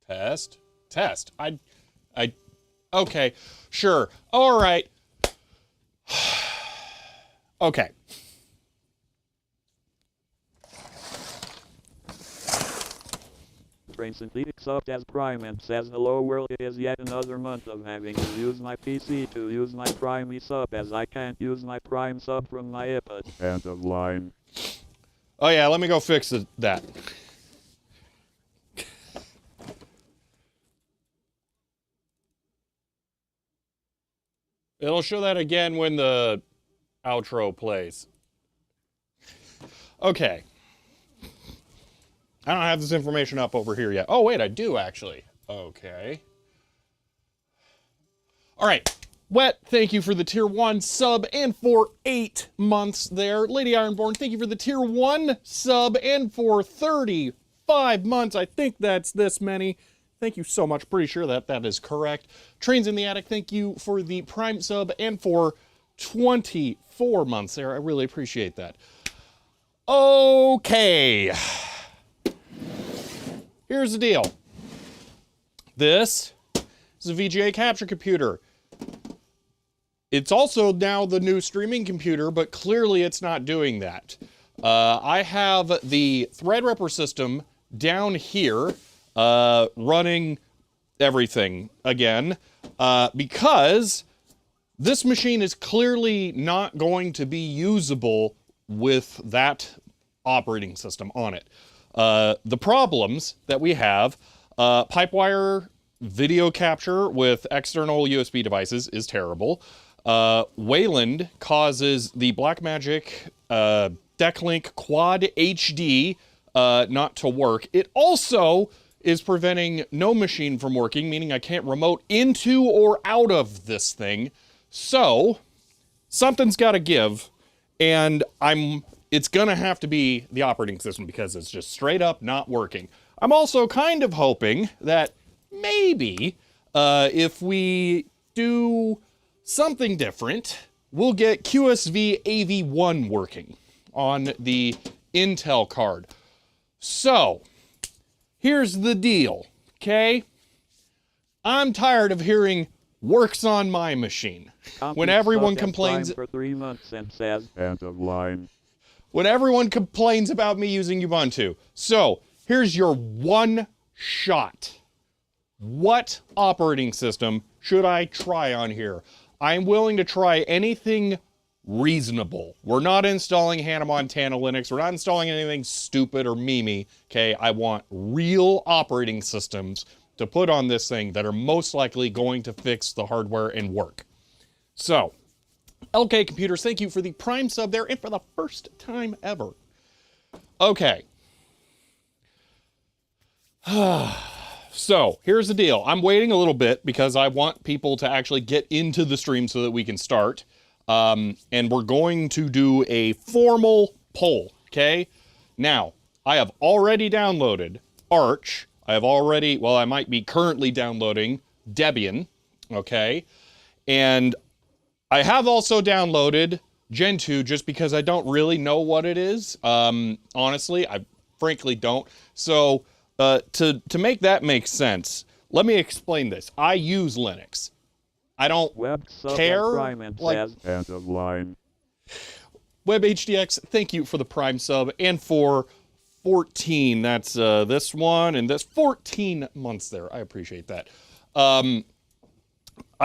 Test? Test. Okay, sure. All right. Okay. Train synthetic subbed as Prime and says hello world, it is yet another month of having to use my PC to use my Prime sub as I can't use my Prime sub from my iPad. End of line. Oh yeah, let me go fix that. It'll show that again when the outro plays. Okay. I don't have this information up over here yet. Oh, wait, I do actually. Okay. All right. Wet, thank you for the tier 1 sub and for 8 months there. Lady Ironborn, thank you for the tier 1 sub and for 35 months. I think that's this many. Thank you so much. Pretty sure that is correct. Trains in the Attic, thank you for the Prime sub and for 24 months there. I really appreciate that. Okay. Here's the deal. This is a VGA capture computer. It's also now the new streaming computer, but clearly it's not doing that. I have the Threadripper system down here running everything again because this machine is clearly not going to be usable with that operating system on it. The problems that we have, Pipewire video capture with external USB devices is terrible. Wayland causes the Blackmagic Decklink Quad HD not to work. It also is preventing no machine from working, meaning I can't remote into or out of this thing. So, something's got to give, and I'm it's gonna have to be the operating system because it's just straight up not working. I'm also kind of hoping that maybe if we do something different, we'll get QSV AV1 working on the Intel card. So, here's the deal, okay? I'm tired of hearing works on my machine. When everyone complains for 3 months and says end of line. When everyone complains about me using Ubuntu. So, here's your one shot. What operating system should I try on here? I'm willing to try anything reasonable. We're not installing Hannah Montana Linux. We're not installing anything stupid or memey. Okay, I want real operating systems to put on this thing that are most likely going to fix the hardware and work. So, LK Computers, thank you for the Prime sub there and for the first time ever. Okay. So, here's the deal. I'm waiting a little bit because I want people to actually get into the stream so that we can start. And we're going to do a formal poll, okay? Now, I have already downloaded Arch. I have already, well, I might be currently downloading Debian, okay? And I have also downloaded Gentoo just because I don't really know what it is. Honestly, I frankly don't. So, to make that make sense, let me explain this. I use Linux. I don't care. Like, end of line. WebHDX, thank you for the Prime sub and for 14. That's this one and this 14 months there. I appreciate that. I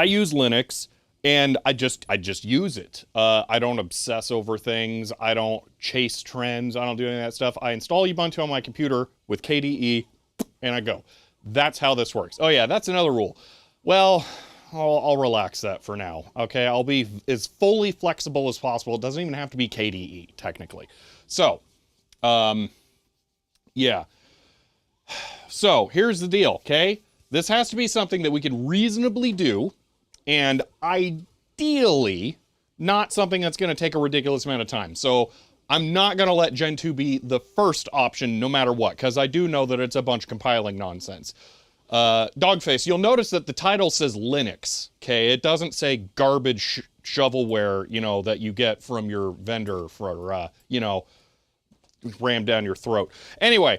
use Linux and I just use it. I don't obsess over things. I don't chase trends. I don't do any of that stuff. I install Ubuntu on my computer with KDE and I go. That's how this works. Oh yeah, that's another rule. Well, I'll relax that for now. Okay, I'll be as fully flexible as possible. It doesn't even have to be KDE, technically. So, yeah. So, here's the deal, okay? This has to be something that we can reasonably do, and ideally, not something that's going to take a ridiculous amount of time. So, I'm not going to let Gentoo be the first option no matter what, because I do know that it's a bunch of compiling nonsense. Dogface, you'll notice that the title says Linux, okay? It doesn't say garbage shovelware, you know, that you get from your vendor for, you know, rammed down your throat. Anyway,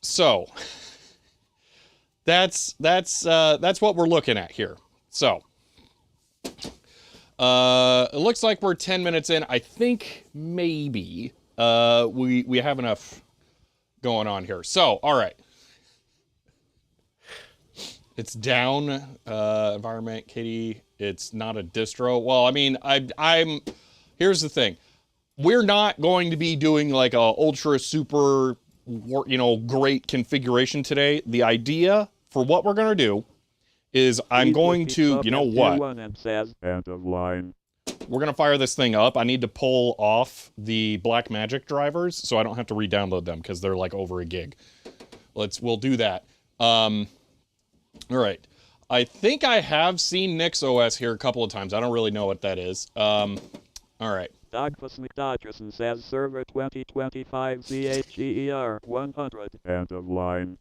so that's what we're looking at here. So, it looks like we're 10 minutes in. I think maybe, we have enough going on here. So, all right. It's down, environment, Katie, it's not a distro. Well, I mean, here's the thing. We're not going to be doing like a ultra super, you know, great configuration today. The idea for what we're going to do is I'm going to, you know what? End of line. We're going to fire this thing up. I need to pull off the Blackmagic drivers so I don't have to re-download them because they're like over a gig. We'll do that. All right. I think I have seen NixOS here a couple of times. I don't really know what that is. All right. Douglas McDodgerson says server 2025 CHGER 100. End of line.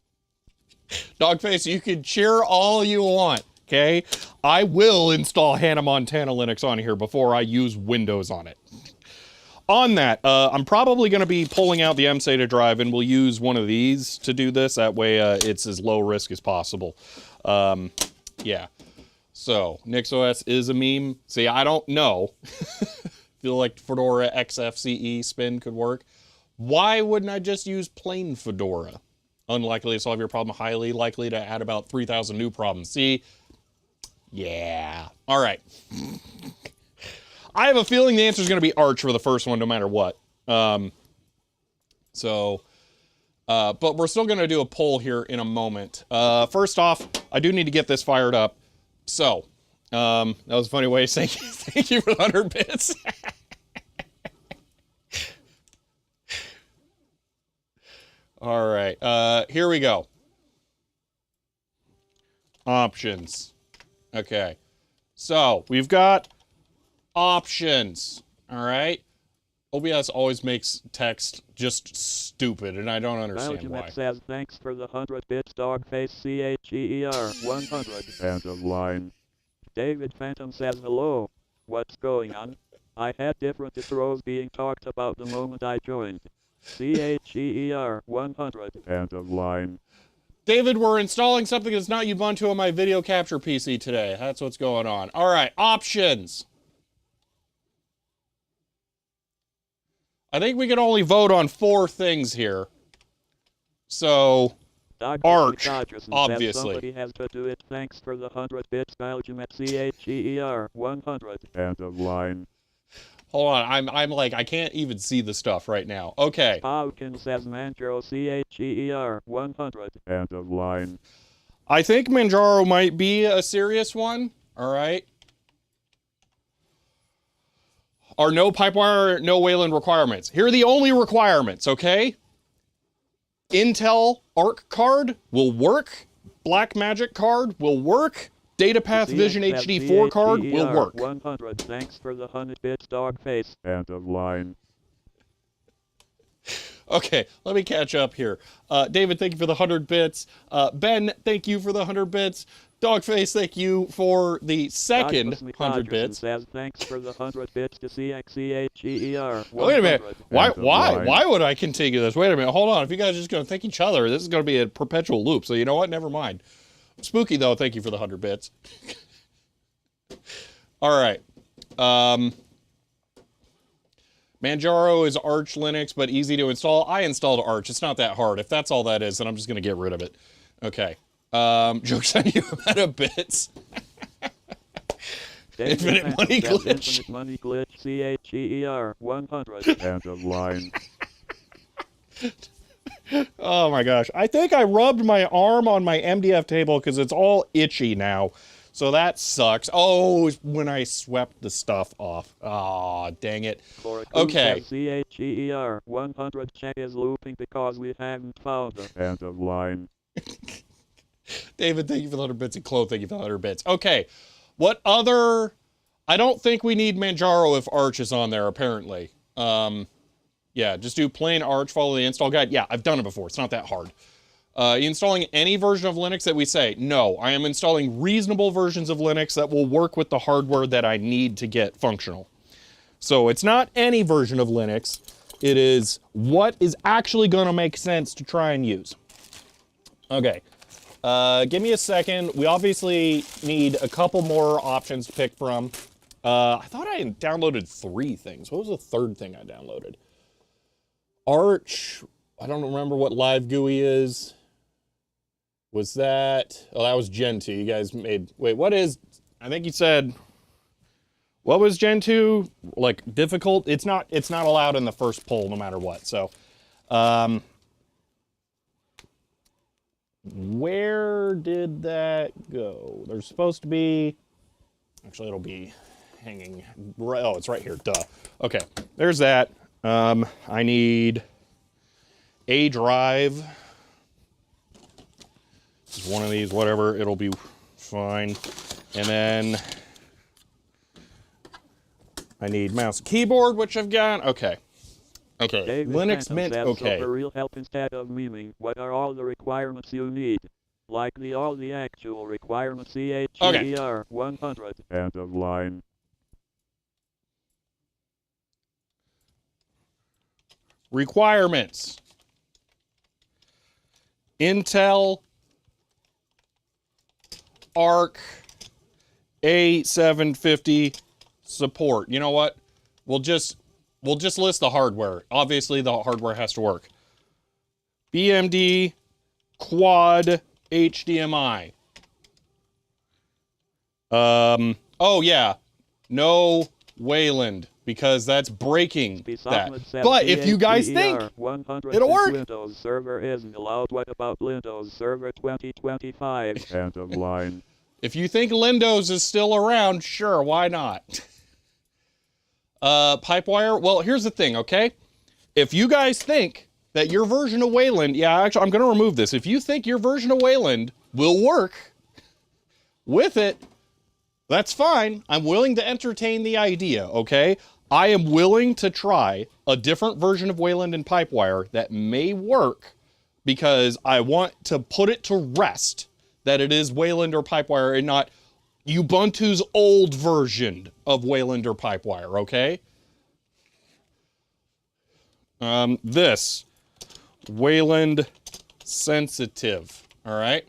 Dogface, you can cheer all you want, okay? I will install Hannah Montana Linux on here before I use Windows on it. On that, I'm probably going to be pulling out the mSATA drive, and we'll use one of these to do this. That way, it's as low risk as possible. Yeah. So, NixOS is a meme. See, I don't know. Feel like Fedora XFCE spin could work. Why wouldn't I just use plain Fedora? Unlikely to solve your problem, highly likely to add about 3,000 new problems. See? Yeah. All right. I have a feeling the answer is going to be Arch for the first one, no matter what. But we're still going to do a poll here in a moment. First off, I do need to get this fired up. So, that was a funny way of saying thank you for the 100 bits. All right, here we go. Options. Okay. So, we've got options. All right. OBS always makes text just stupid, and I don't understand why. Says thanks for the 100 bits dogface CHER 100. End of line. David Phantom says hello. What's going on? I had different distros being talked about the moment I joined. CHER 100. End of line. David, we're installing something that's not Ubuntu on my video capture PC today. That's what's going on. All right, options. I think we can only vote on 4 things here. So, Arch, obviously. Somebody has to do it. Thanks for the 100 bits, Belgium at CHER 100. End of line. Hold on, I'm like, I can't even see the stuff right now. Okay. Pauken says Manjaro CHER 100. End of line. I think Manjaro might be a serious one. All right. Are no Pipewire, no Wayland requirements. Here are the only requirements, okay? Intel ARC card will work. Blackmagic card will work. DataPath Vision HD 4 card will work. 100. Thanks for the 100 bits dog face. End of line. Okay, let me catch up here. David, thank you for the 100 bits. Ben, thank you for the 100 bits. Dogface, thank you for the second 100 bits. Says thanks for the 100 bits to CXCHER. Wait a minute. Why would I continue this? Wait a minute. Hold on. If you guys are just going to thank each other, this is going to be a perpetual loop. So you know what? Never mind. Spooky, though, thank you for the 100 bits. All right. Manjaro is Arch Linux, but easy to install. I installed Arch. It's not that hard. If that's all that is, then I'm just going to get rid of it. Okay. Joke's on you amount of bits. Infinite money glitch. Infinite money glitch. CHER 100. End of line. Oh my gosh. I think I rubbed my arm on my MDF table because it's all itchy now. So that sucks. Oh, when I swept the stuff off. Aw, dang it. Okay. CHER 100 check is looping because we haven't found the end of line. David, thank you for the 100 bits, and Chloe, thank you for the 100 bits. Okay, what other... I don't think we need Manjaro if Arch is on there, apparently. Yeah, just do plain Arch, follow the install guide. Yeah, I've done it before. It's not that hard. Installing any version of Linux that we say? No, I am installing reasonable versions of Linux that will work with the hardware that I need to get functional. So it's not any version of Linux. It is what is actually going to make sense to try and use. Okay. Give me a second. We obviously need a couple more options to pick from. I thought I downloaded 3 things. What was the third thing I downloaded? Arch. I don't remember what Live GUI is. Was that... Oh, that was Gen 2. You guys made... Wait, what is... I think you said... What was Gen 2? Like, difficult? It's not allowed in the first poll no matter what. So, where did that go? There's supposed to be... Actually, it'll be hanging... Oh, it's right here. Duh. Okay, there's that. I need a drive. Just one of these, whatever. It'll be fine. And then I need mouse and keyboard, which I've got. Okay. Okay. David Linux Mint. Okay. So for real help instead of memeing, what are all the requirements you need? Like all the actual requirements. CHER 100. End of line. Requirements. Intel ARC A750 support. You know what? We'll just list the hardware. Obviously, the hardware has to work. BMD quad HDMI. Oh yeah, no Wayland because that's breaking that. But if you guys think it'll work. Windows Server isn't allowed. What about Windows Server 2025? End of line. If you think Windows is still around, sure, why not? Pipewire. Well, here's the thing, okay? If you guys think that your version of Wayland, yeah, actually, I'm going to remove this. If you think your version of Wayland will work with it, that's fine. I'm willing to entertain the idea, okay? I am willing to try a different version of Wayland and Pipewire that may work because I want to put it to rest that it is Wayland or Pipewire and not Ubuntu's old version of Wayland or Pipewire, okay? This Wayland sensitive, all right?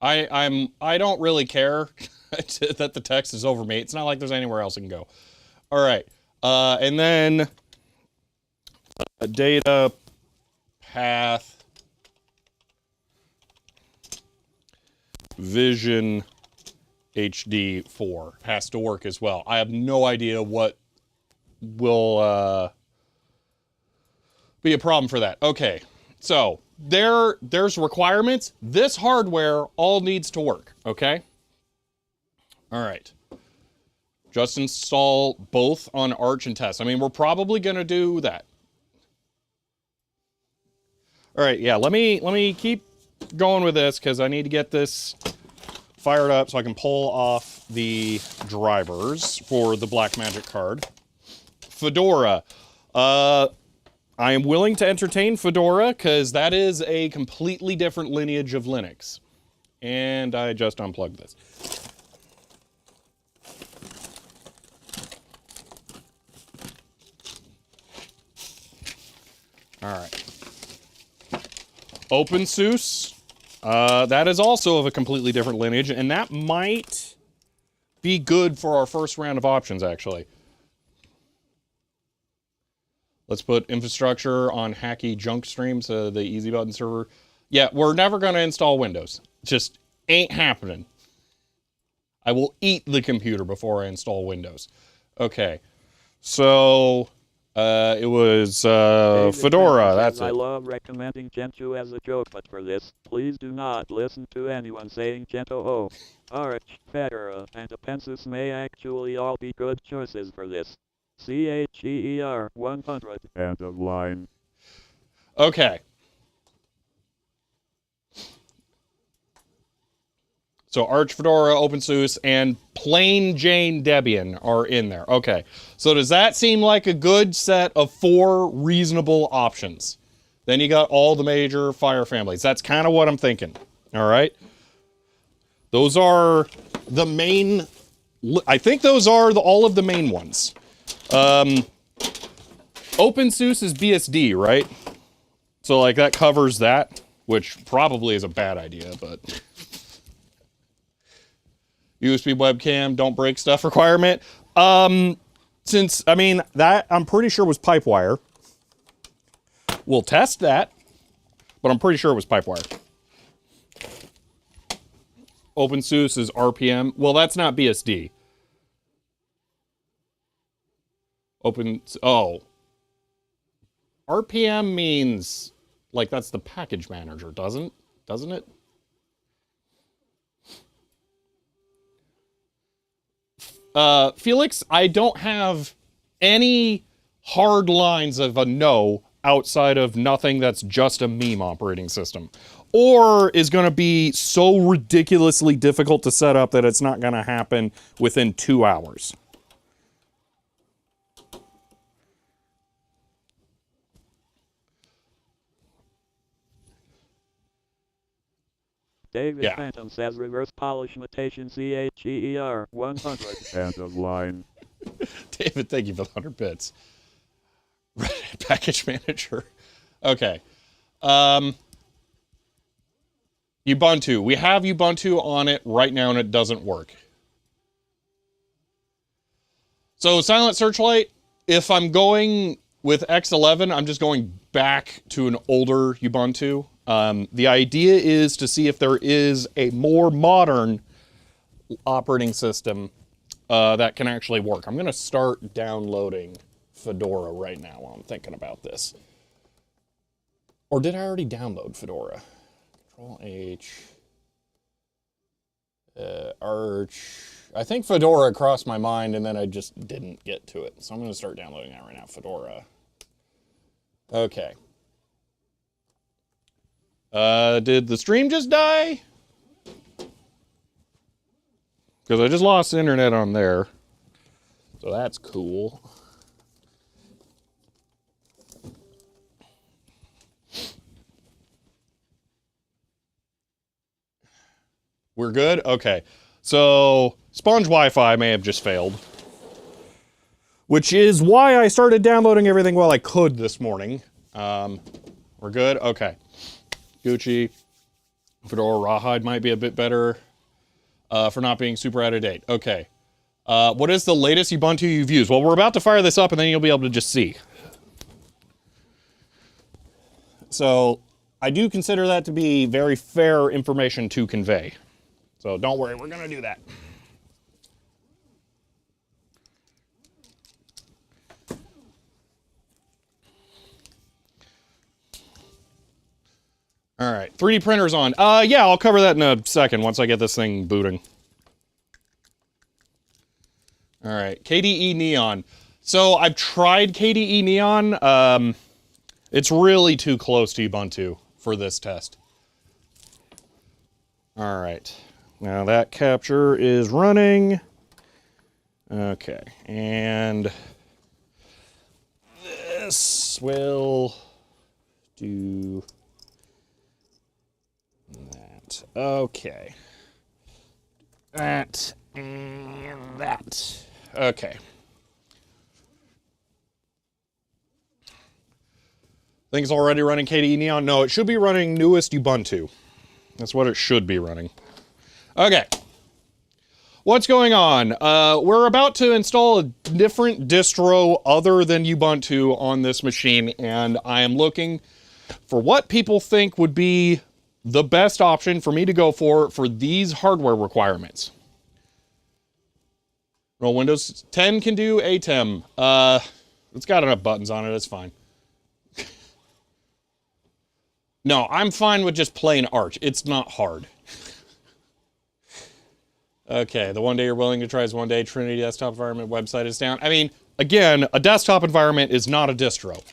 I don't really care that the text is over me. It's not like there's anywhere else it can go. All right. And then a data path vision HD4 has to work as well. I have no idea what will be a problem for that. Okay. So there's requirements. This hardware all needs to work, okay? All right. Just install both on Arch and test. I mean, we're probably going to do that. All right, yeah, let me keep going with this because I need to get this fired up so I can pull off the drivers for the Blackmagic card. Fedora. I am willing to entertain Fedora because that is a completely different lineage of Linux. And I just unplugged this. All right. OpenSUSE. That is also of a completely different lineage, and that might be good for our first round of options, actually. Let's put infrastructure on hacky junk streams, the easy button server. Yeah, we're never going to install Windows. Just ain't happening. I will eat the computer before I install Windows. Okay, so it was Fedora. That's it. I love recommending Gentoo as a joke, but for this, please do not listen to anyone saying Gentoo. Arch, Fedora, and OpenSUSE may actually all be good choices for this. CHEER 100. End of line. Okay. So Arch, Fedora, OpenSUSE, and plain Jane Debian are in there. Okay. So does that seem like a good set of 4 reasonable options? Then you got all the major Fire families. That's kind of what I'm thinking. All right. Those are the main... I think those are all of the main ones. OpenSUSE is BSD, right? So like that covers that, which probably is a bad idea, but USB webcam, don't break stuff requirement. Since, I mean, that I'm pretty sure was Pipewire. We'll test that, but I'm pretty sure it was Pipewire. OpenSUSE is RPM. Well, that's not BSD. RPM means, like, that's the package manager, doesn't it? Felix, I don't have any hard lines of a no outside of nothing that's just a meme operating system. Or is going to be so ridiculously difficult to set up that it's not going to happen within 2 hours. David Phantom says reverse polish mutation CHEER 100. End of line. David, thank you for the 100 bits. Package manager. Okay. Ubuntu. We have Ubuntu on it right now and it doesn't work. So Silent Searchlight, if I'm going with X11, I'm just going back to an older Ubuntu. The idea is to see if there is a more modern operating system that can actually work. I'm going to start downloading Fedora right now while I'm thinking about this. Or did I already download Fedora? Control H. Arch. I think Fedora crossed my mind and then I just didn't get to it. So I'm going to start downloading that right now. Fedora. Okay. Did the stream just die? Because I just lost internet on there. So that's cool. We're good? Okay. So, Sponge Wi-Fi may have just failed. Which is why I started downloading everything while I could this morning. We're good? Okay. Gucci. Fedora Rawhide might be a bit better for not being super out of date. Okay. What is the latest Ubuntu you've used? Well, we're about to fire this up and then you'll be able to just see. So, I do consider that to be very fair information to convey. So don't worry, we're going to do that. All right, 3D printer's on. Yeah, I'll cover that in a second once I get this thing booting. All right, KDE Neon. So I've tried KDE Neon. It's really too close to Ubuntu for this test. All right, now that capture is running. Okay, and this will do that. Okay. That and that. Okay. I think it's already running KDE Neon. No, it should be running newest Ubuntu. That's what it should be running. Okay. What's going on? We're about to install a different distro other than Ubuntu on this machine, and I am looking for what people think would be the best option for me to go for these hardware requirements. Well, Windows 10 can do ATEM. It's got enough buttons on it, it's fine. No, I'm fine with just plain Arch. It's not hard. Okay, the one day you're willing to try is one day. Trinity desktop environment website is down. I mean, again, a desktop environment is not a distro.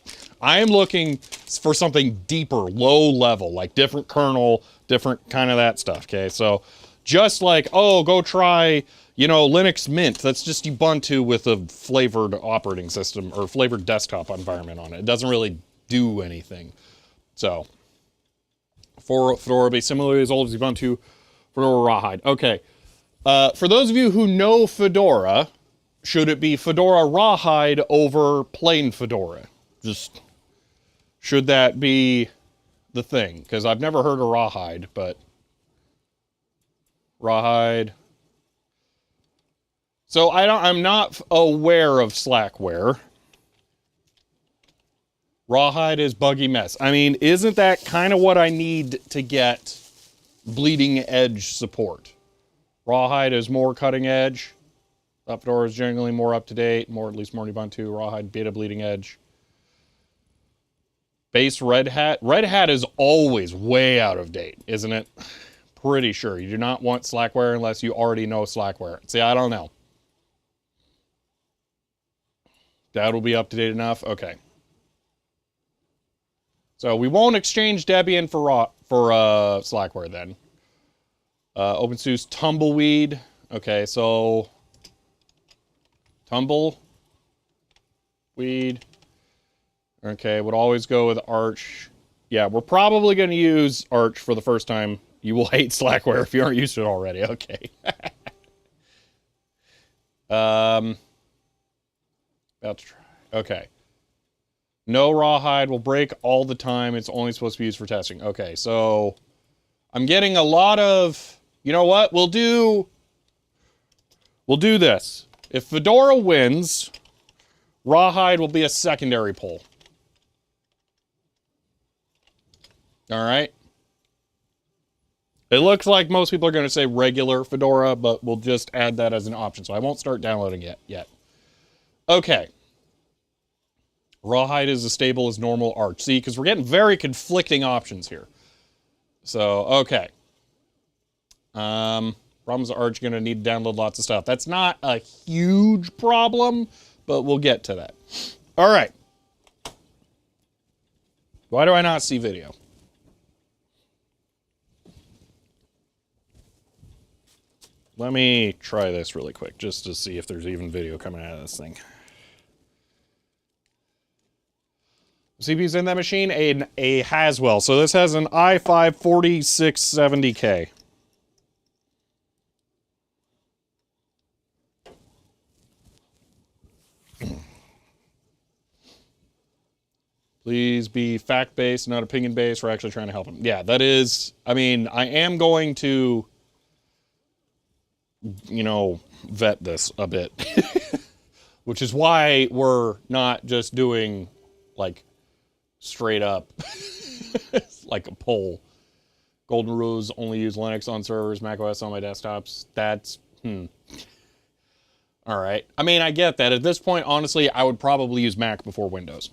I am looking for something deeper, low level, like different kernel, different kind of that stuff, okay? So just like, oh, go try, you know, Linux Mint. That's just Ubuntu with a flavored operating system or flavored desktop environment on it. It doesn't really do anything. So Fedora will be similarly as old as Ubuntu, Fedora Rawhide. Okay. For those of you who know Fedora, should it be Fedora Rawhide over plain Fedora? Just, should that be the thing? Because I've never heard of Rawhide, but Rawhide. So I'm not aware of Slackware. Rawhide is buggy mess. I mean, isn't that kind of what I need to get bleeding edge support? Rawhide is more cutting edge. Fedora is generally more up to date, at least more Ubuntu. Rawhide, beta bleeding edge. Base Red Hat. Red Hat is always way out of date, isn't it? Pretty sure. You do not want Slackware unless you already know Slackware. See, I don't know. That'll be up to date enough? Okay. So we won't exchange Debian for Slackware then. OpenSUSE Tumbleweed. Okay, so Tumbleweed. Okay, would always go with Arch. Yeah, we're probably going to use Arch for the first time. You will hate Slackware if you aren't used to it already. Okay. About to try. Okay. No Rawhide will break all the time. It's only supposed to be used for testing. Okay, so I'm getting a lot of... You know what? We'll do this. If Fedora wins, Rawhide will be a secondary poll. All right? It looks like most people are going to say regular Fedora, but we'll just add that as an option. So I won't start downloading it yet. Okay. Rawhide is as stable as normal Arch. See, because we're getting very conflicting options here. So, okay. Problems are Arch going to need to download lots of stuff. That's not a huge problem, but we'll get to that. All right. Why do I not see video? let me try this really quick just to see if there's even video coming out of this thing. CPU's in that machine, a Haswell. So this has an i5 4670K. Please be fact-based, not opinion-based. We're actually trying to help him. Yeah, that is, I mean, I am going to, you know, vet this a bit. Which is why we're not just doing, like, straight up, like a poll. Golden rules, only use Linux on servers, macOS on my desktops. That's, All right. I mean, I get that. At this point, honestly, I would probably use Mac before Windows.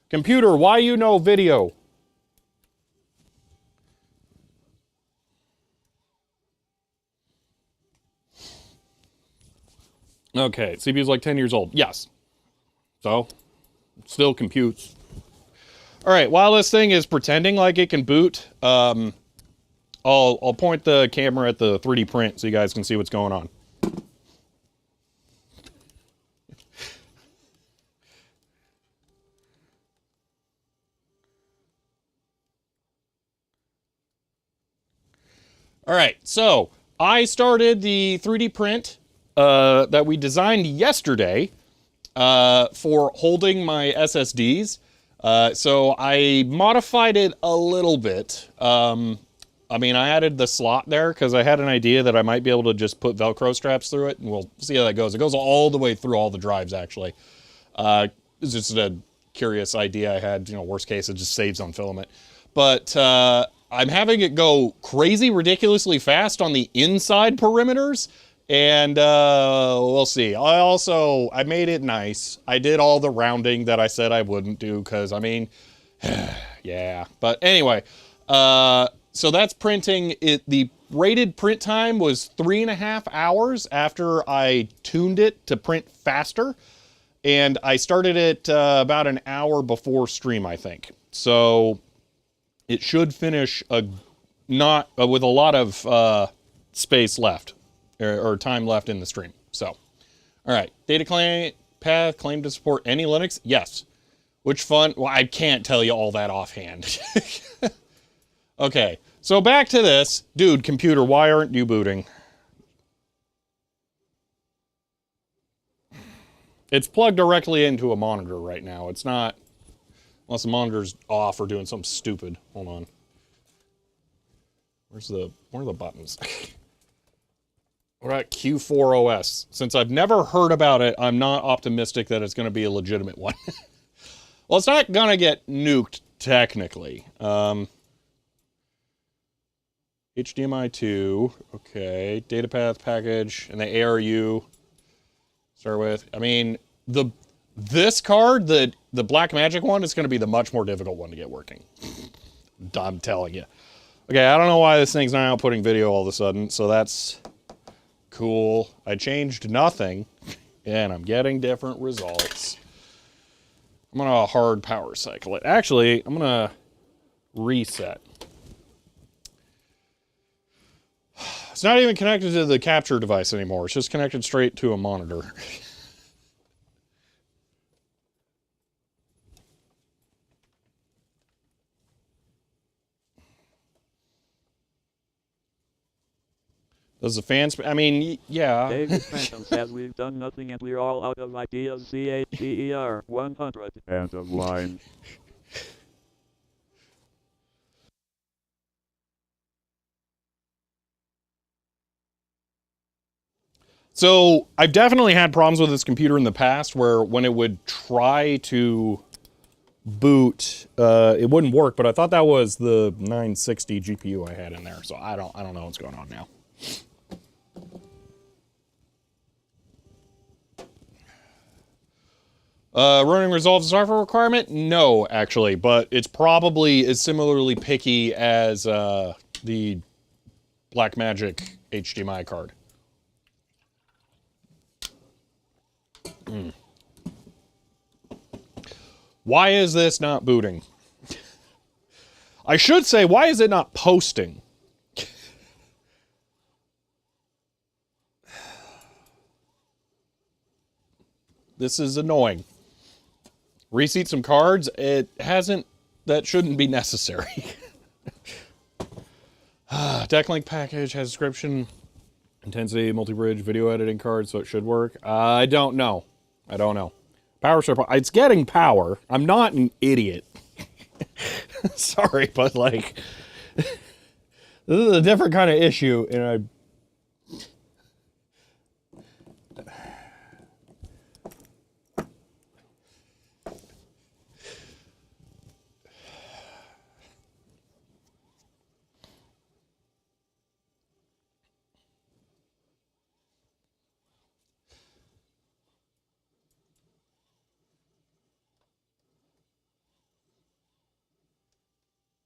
Computer, why you know video? Okay, CPU's like 10 years old. Yes. So, still computes. All right, while this thing is pretending like it can boot, I'll point the camera at the 3D print so you guys can see what's going on. All right, so I started the 3D print that we designed yesterday for holding my SSDs. So I modified it a little bit. I mean, I added the slot there because I had an idea that I might be able to just put Velcro straps through it, and we'll see how that goes. It goes all the way through all the drives, actually. It's just a curious idea I had. You know, worst case, it just saves on filament. But I'm having it go crazy, ridiculously fast on the inside perimeters, and we'll see. I made it nice. I did all the rounding that I said I wouldn't do, because, I mean, yeah. But anyway, so that's printing. The rated print time was 3.5 hours after I tuned it to print faster, and I started it about an hour before stream, I think. So it should finish not with a lot of space left, or time left in the stream. So, all right, data claim path claim to support any Linux. Yes. Which fun? Well, I can't tell you all that offhand. Okay, so back to this, dude. Computer, why aren't you booting? It's plugged directly into a monitor right now. It's not. Unless the monitor's off or doing something stupid. Hold on. Where are the buttons? What about Q4 OS? Since I've never heard about it, I'm not optimistic that it's going to be a legitimate one. Well, it's not going to get nuked, technically. HDMI 2. Okay. Data path package. And the ARU. Start with. I mean, this card, the Blackmagic one, is going to be the much more difficult one to get working. I'm telling you. Okay, I don't know why this thing's not outputting video all of a sudden, so that's cool. I changed nothing, and I'm getting different results. I'm going to hard power cycle it. Actually, I'm going to reset. It's not even connected to the capture device anymore. It's just connected straight to a monitor. Does the fans? I mean, yeah. David Phantom says we've done nothing and we're all out of ideas. CHGER 100. End of line. So I've definitely had problems with this computer in the past where when it would try to boot, it wouldn't work. But I thought that was the 960 GPU I had in there. So I don't know what's going on now. Running resolves the software requirement? No, actually, but it's probably as similarly picky as the Blackmagic HDMI card. Why is this not booting? I should say, why is it not posting? This is annoying. Reseat some cards. It hasn't. That shouldn't be necessary. Deck link package has description, intensity, multi-bridge, video editing card, so it should work. I don't know. Power strip. It's getting power. I'm not an idiot. Sorry, but like, this is a different kind of issue, and I.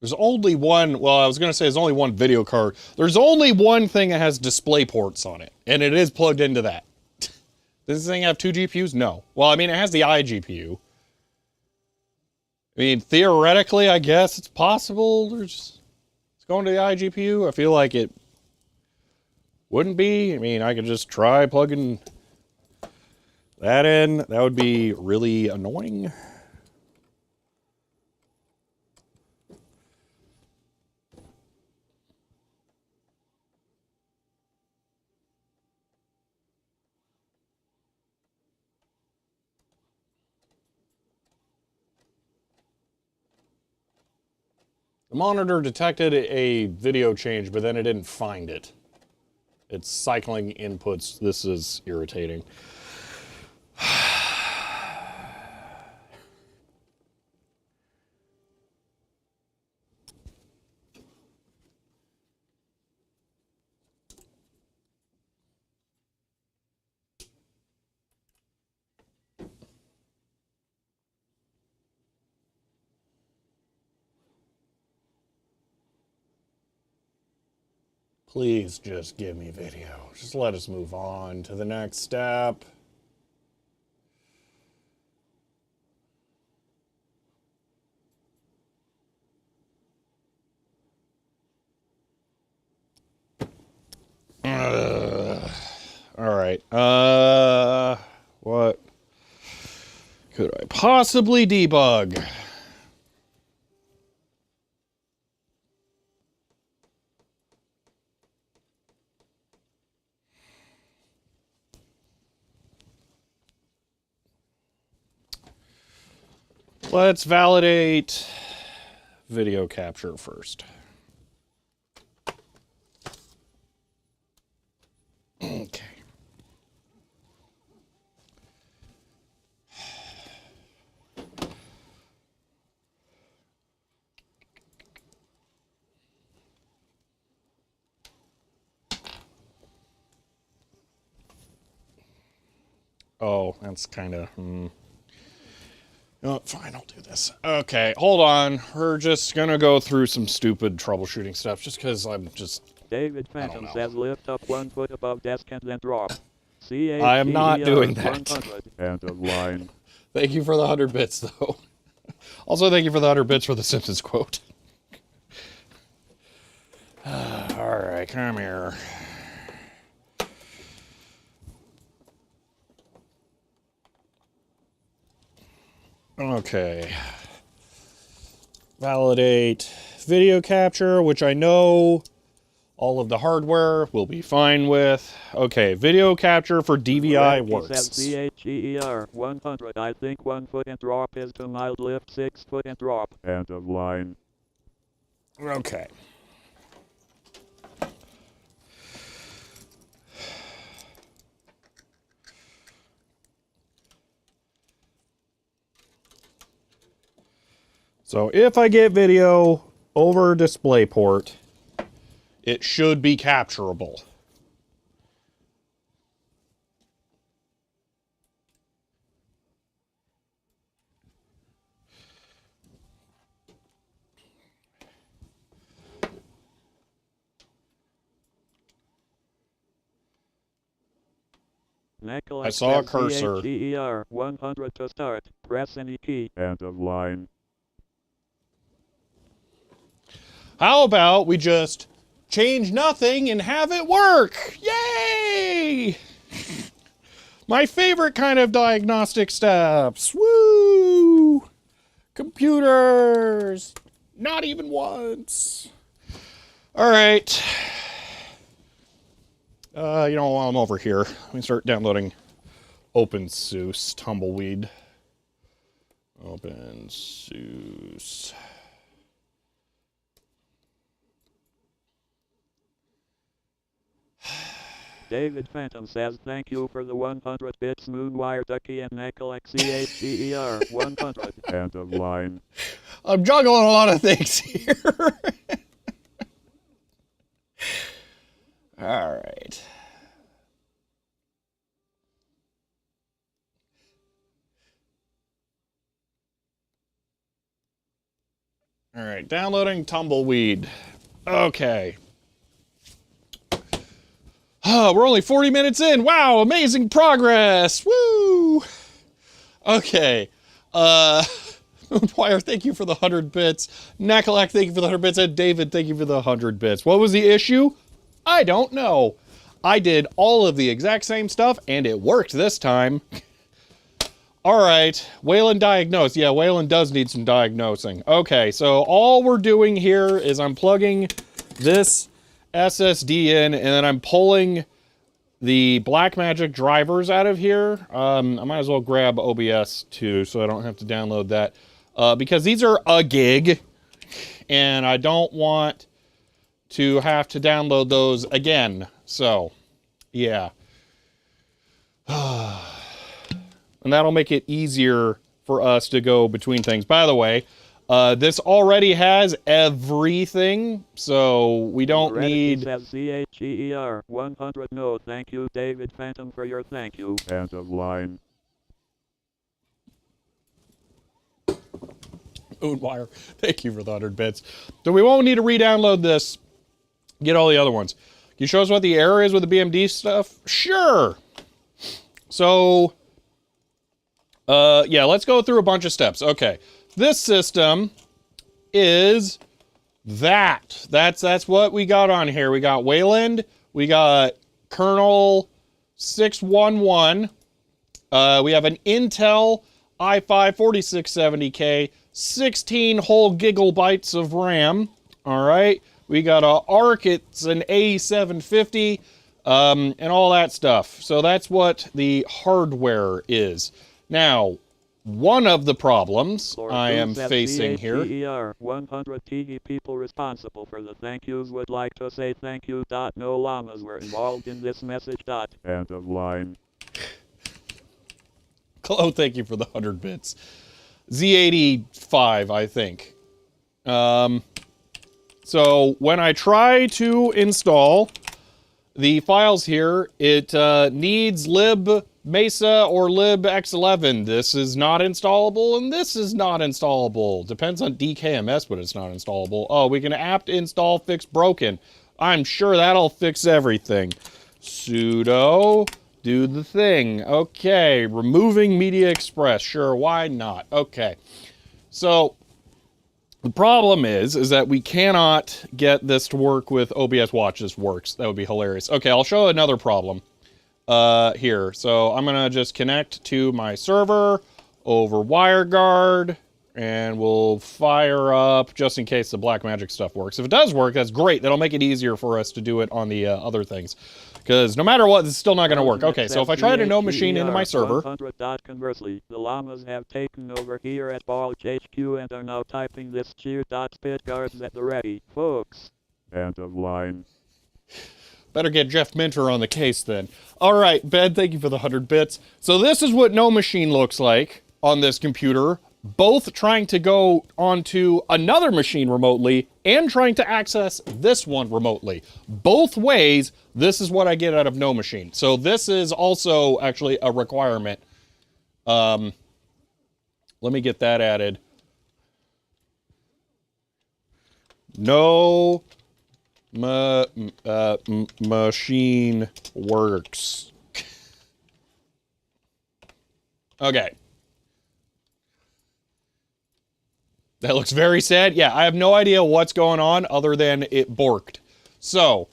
There's only one, well, I was going to say there's only one video card. There's only one thing that has display ports on it, and it is plugged into that. Does this thing have 2 GPUs? No. Well, I mean, it has the iGPU. I mean, theoretically, I guess it's possible it's going to the iGPU. I feel like it wouldn't be. I mean, I could just try plugging that in. That would be really annoying. The monitor detected a video change, but then it didn't find it. It's cycling inputs. This is irritating. Please just give me video. Just let us move on to the next step. All right. What could I possibly debug? Let's validate video capture first. Okay. Oh, that's kind of... Oh, fine, I'll do this. Okay, hold on. We're just gonna go through some stupid troubleshooting steps just because I'm just... David Phantom says lift up 1 foot above desk and then drop. I am not doing that. 100 and a line. Thank you for the 100 bits, though. Also, thank you for the 100 bits for the Simpsons quote. All right, come here. Okay. Validate video capture, which I know all of the hardware will be fine with. Okay, video capture for DVI works. CHER 100. I think 1 foot and drop is too mild. Lift 6 foot and drop. And a line. Okay. So if I get video over DisplayPort, it should be capturable. I saw a cursor. CHER 100 to start. Press any key. And a line. How about we just change nothing and have it work? Yay! My favorite kind of diagnostic steps. Woo! Computers. Not even once. All right. You know, while I'm over here, let me start downloading OpenSUSE Tumbleweed. OpenSUSE. David Phantom says thank you for the 100 bits Moonwire Ducky and Nekalek CHER 100. End of line. I'm juggling a lot of things here. All right. All right, downloading Tumbleweed. Okay. Oh, we're only 40 minutes in. Wow, amazing progress. Woo! Okay. Moonwire, thank you for the 100 bits. Nakalak, thank you for the 100 bits. And David, thank you for the 100 bits. What was the issue? I don't know. I did all of the exact same stuff, and it worked this time. All right, Wayland diagnosed. Yeah, Wayland does need some diagnosing. Okay, so all we're doing here is I'm plugging this SSD in, and then I'm pulling the Blackmagic drivers out of here. I might as well grab OBS too, so I don't have to download that. Because these are a gig, and I don't want to have to download those again. So, yeah. And that'll make it easier for us to go between things. By the way, this already has everything, so we don't need... CHER 100. No, thank you, David Phantom, for your thank you. End of line. Moonwire, thank you for the 100 bits. So we won't need to re-download this. Get all the other ones. Can you show us what the error is with the BMD stuff? Sure. So, yeah, let's go through a bunch of steps. Okay. This system is that. That's what we got on here. We got Wayland. We got kernel 611. We have an Intel i5 4670K, 16 whole gigabytes of RAM. All right. We got a ARC. It's an A750, and all that stuff. So that's what the hardware is. Now, one of the problems I am facing here. 100 TV people responsible for the thank yous would like to say thank you. No llamas were involved in this message. End of line. Chloe, thank you for the 100 bits. Z85, I think. So when I try to install the files here, it needs libmesa or libx11. This is not installable, and this is not installable. Depends on DKMS, but it's not installable. Oh, we can apt install fix broken. I'm sure that'll fix everything. Sudo do the thing. Okay, removing Media Express. Sure, why not? Okay, so the problem is that we cannot get this to work with OBS Watch. This works. That would be hilarious. Okay, I'll show another problem here. So I'm gonna just connect to my server over WireGuard, and we'll fire up just in case the Blackmagic stuff works. If it does work, that's great. That'll make it easier for us to do it on the other things. Because no matter what, it's still not going to work. Okay, so if I try to no machine into my server... 100. Conversely, the llamas have taken over here at Bulge HQ and are now typing this cheer. Spit guards at the ready, folks. End of line. Better get Jeff Minter on the case then. All right, Ben, thank you for the 100 bits. So this is what no machine looks like on this computer, both trying to go onto another machine remotely and trying to access this one remotely. Both ways, this is what I get out of no machine. So this is also actually a requirement. Let me get that added. No machine works. Okay. That looks very sad. Yeah, I have no idea what's going on other than it borked. So,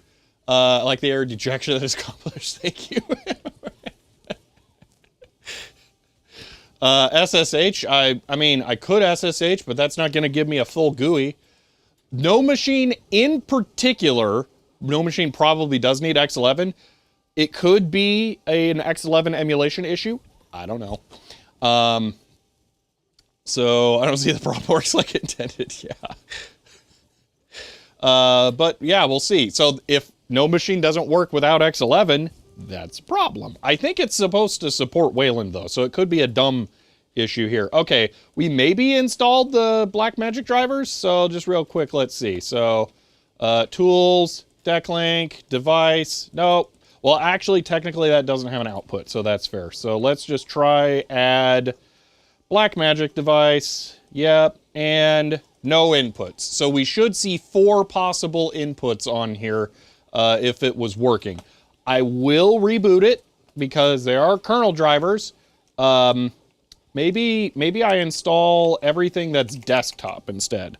like the air dejection that is accomplished. Thank you. SSH, I mean, I could SSH, but that's not going to give me a full GUI. No Machine in particular, No Machine probably does need X11. It could be an X11 emulation issue. I don't know. So I don't see the problem works like intended. Yeah. But yeah, we'll see. So if No Machine doesn't work without X11, that's a problem. I think it's supposed to support Wayland though, so it could be a dumb issue here. Okay, we maybe installed the Blackmagic drivers, so just real quick, let's see. So, tools, decklink, device, nope. Well, actually, technically that doesn't have an output, so that's fair. So let's just try add Blackmagic device, yep, and no inputs. So we should see 4 possible inputs on here if it was working. I will reboot it because they are kernel drivers. Maybe I install everything that's desktop instead.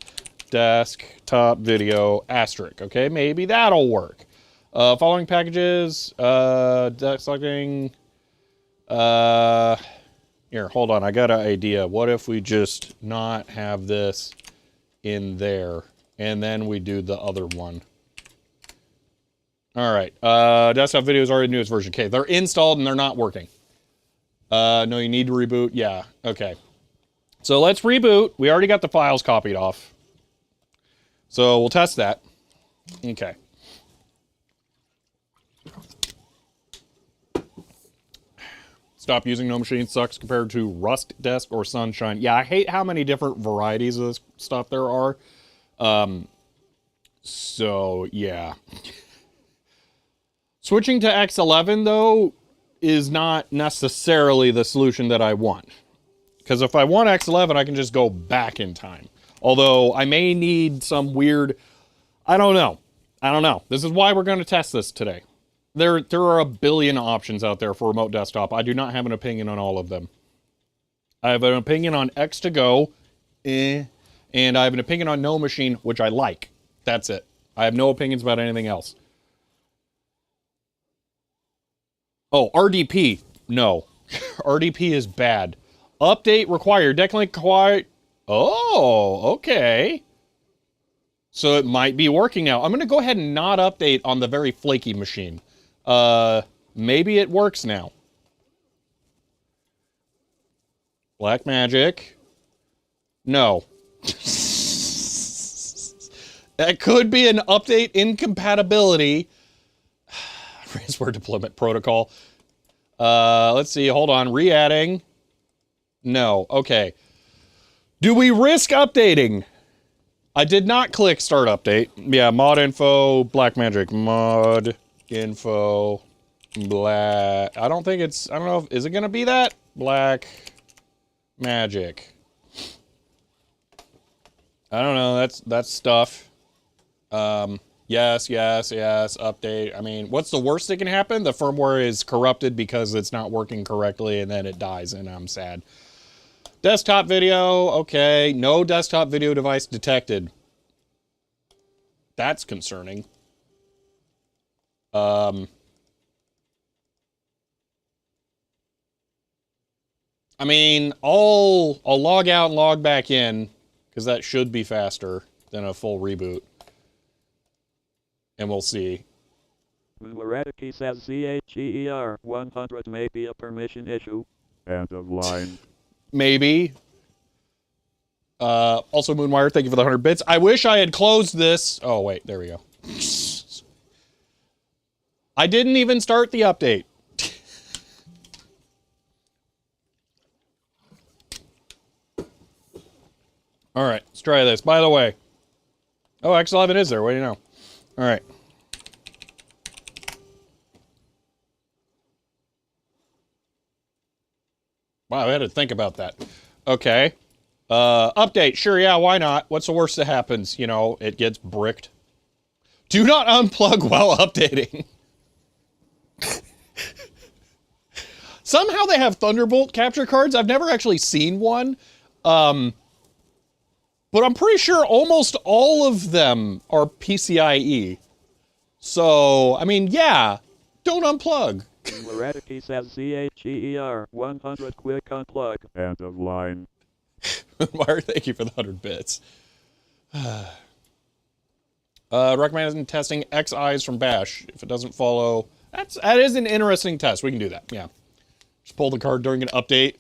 Desktop video asterisk. Okay, maybe that'll work. Following packages, selecting. Here, hold on. I got an idea. What if we just not have this in there, and then we do the other one? All right. Desktop video is already the newest version. Okay, they're installed and they're not working. No, you need to reboot. Yeah, okay. So let's reboot. We already got the files copied off. So we'll test that. Okay. Stop using No Machine sucks compared to Rust Desk or Sunshine. Yeah, I hate how many different varieties of this stuff there are. So, yeah. Switching to X11, though, is not necessarily the solution that I want. Because if I want X11, I can just go back in time. Although, I may need some weird... I don't know. This is why we're going to test this today. There are a billion options out there for remote desktop. I do not have an opinion on all of them. I have an opinion on X2Go, and I have an opinion on No Machine, which I like. That's it. I have no opinions about anything else. Oh, RDP. No. RDP is bad. Update required. Decklink required. Oh, okay. So it might be working now. I'm going to go ahead and not update on the very flaky machine. Maybe it works now. Blackmagic. No. That could be an update incompatibility. Ransomware deployment protocol. Let's see. Hold on. Re-adding. No. Okay. Do we risk updating? I did not click start update. Yeah, mod info, Blackmagic, mod info, black. I don't know if, is it going to be that? Black magic. I don't know. That's stuff. Yes, update. I mean, what's the worst that can happen? The firmware is corrupted because it's not working correctly and then it dies and I'm sad. Desktop video, okay. No desktop video device detected. That's concerning. I mean, I'll log out and log back in because that should be faster than a full reboot. And we'll see. Muradiki says CHER 100 may be a permission issue. End of line. Maybe. Also, Moonwire, thank you for the 100 bits. I wish I had closed this. Oh, wait, there we go. I didn't even start the update. All right, let's try this. By the way, oh, X11 is there. What do you know? All right. Wow, I had to think about that. Okay. Update. Sure, yeah, why not? What's the worst that happens? You know, it gets bricked. Do not unplug while updating. Somehow they have Thunderbolt capture cards. I've never actually seen one. But I'm pretty sure almost all of them are PCIe. So, I mean, yeah, don't unplug. Heredity says CHER 100 quick unplug. End of line. Meyer, thank you for the 100 bits. Recommending testing XIs from Bash. If it doesn't follow, that is an interesting test. We can do that. Yeah. Just pull the card during an update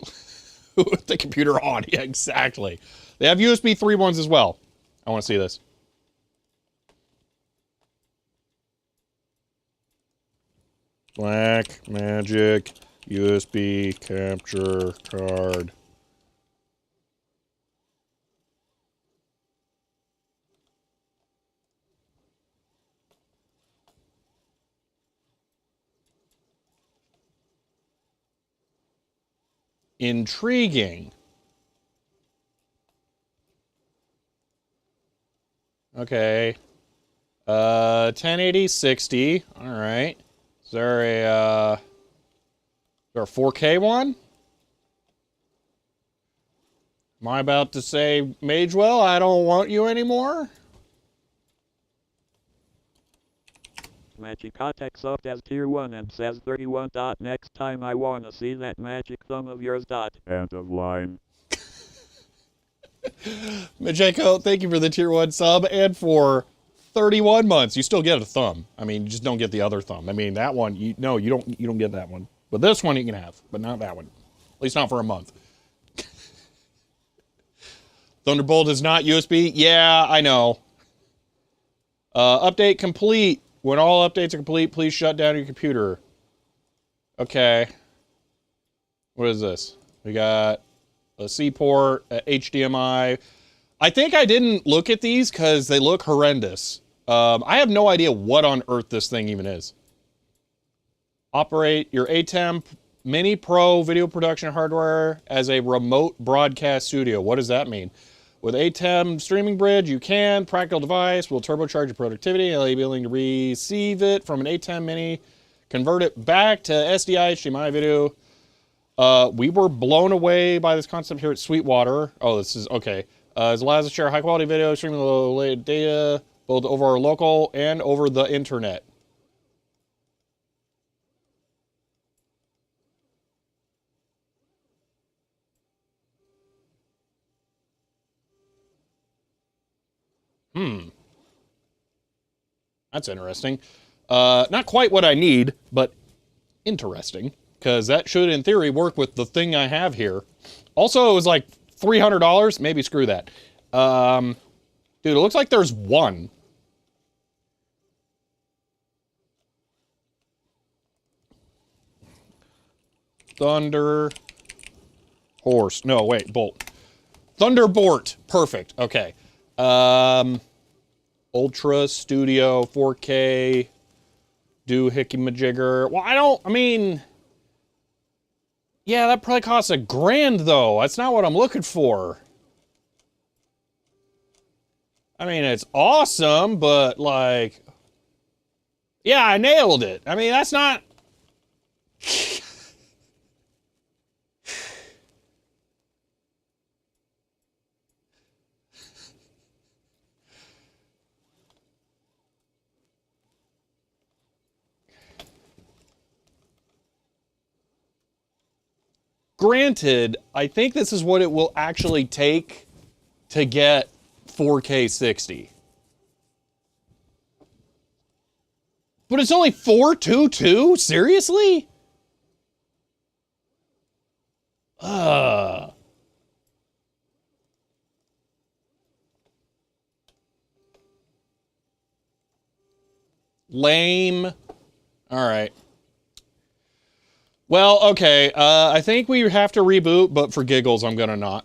with the computer on. Yeah, exactly. They have USB 3 ones as well. I want to see this. Black Magic USB capture card. Intriguing. Okay. 1080 60. All right. Is there a 4K one? Am I about to say, Magewell, I don't want you anymore? Magic Hottek subbed as tier 1 and says 31. Next time I wanna see that magic thumb of yours. End of line. Majeko, thank you for the tier 1 sub and for 31 months. You still get a thumb. I mean, you just don't get the other thumb. I mean, that one, you don't get that one. But this one you can have, but not that one. At least not for a month. Thunderbolt is not USB. Yeah, I know. Update complete. When all updates are complete, please shut down your computer. Okay. What is this? We got a C port, a HDMI. I think I didn't look at these because they look horrendous. I have no idea what on earth this thing even is. Operate your ATEM Mini Pro video production hardware as a remote broadcast studio. What does that mean? With ATEM streaming bridge, you can. Practical device will turbocharge your productivity and be willing to receive it from an ATEM Mini, convert it back to SDI HDMI video. We were blown away by this concept here at Sweetwater. Oh, this is okay. It allows us to share high quality video, streaming low data, both over our local and over the internet. That's interesting. Not quite what I need, but interesting. Because that should, in theory, work with the thing I have here. Also, it was like $300. Maybe screw that. Dude, it looks like there's one. Thunder Horse. No, wait, Bolt. Thunderbolt. Perfect. Okay. Ultra Studio 4K Doohickey Majigger. Well, I mean, yeah, that probably costs $1,000 though. That's not what I'm looking for. I mean, it's awesome, but like, yeah, I nailed it. I mean, that's not. Granted, I think this is what it will actually take to get 4K 60. But it's only $422? Seriously? Lame. All right. Well, okay. I think we have to reboot, but for giggles, I'm gonna not.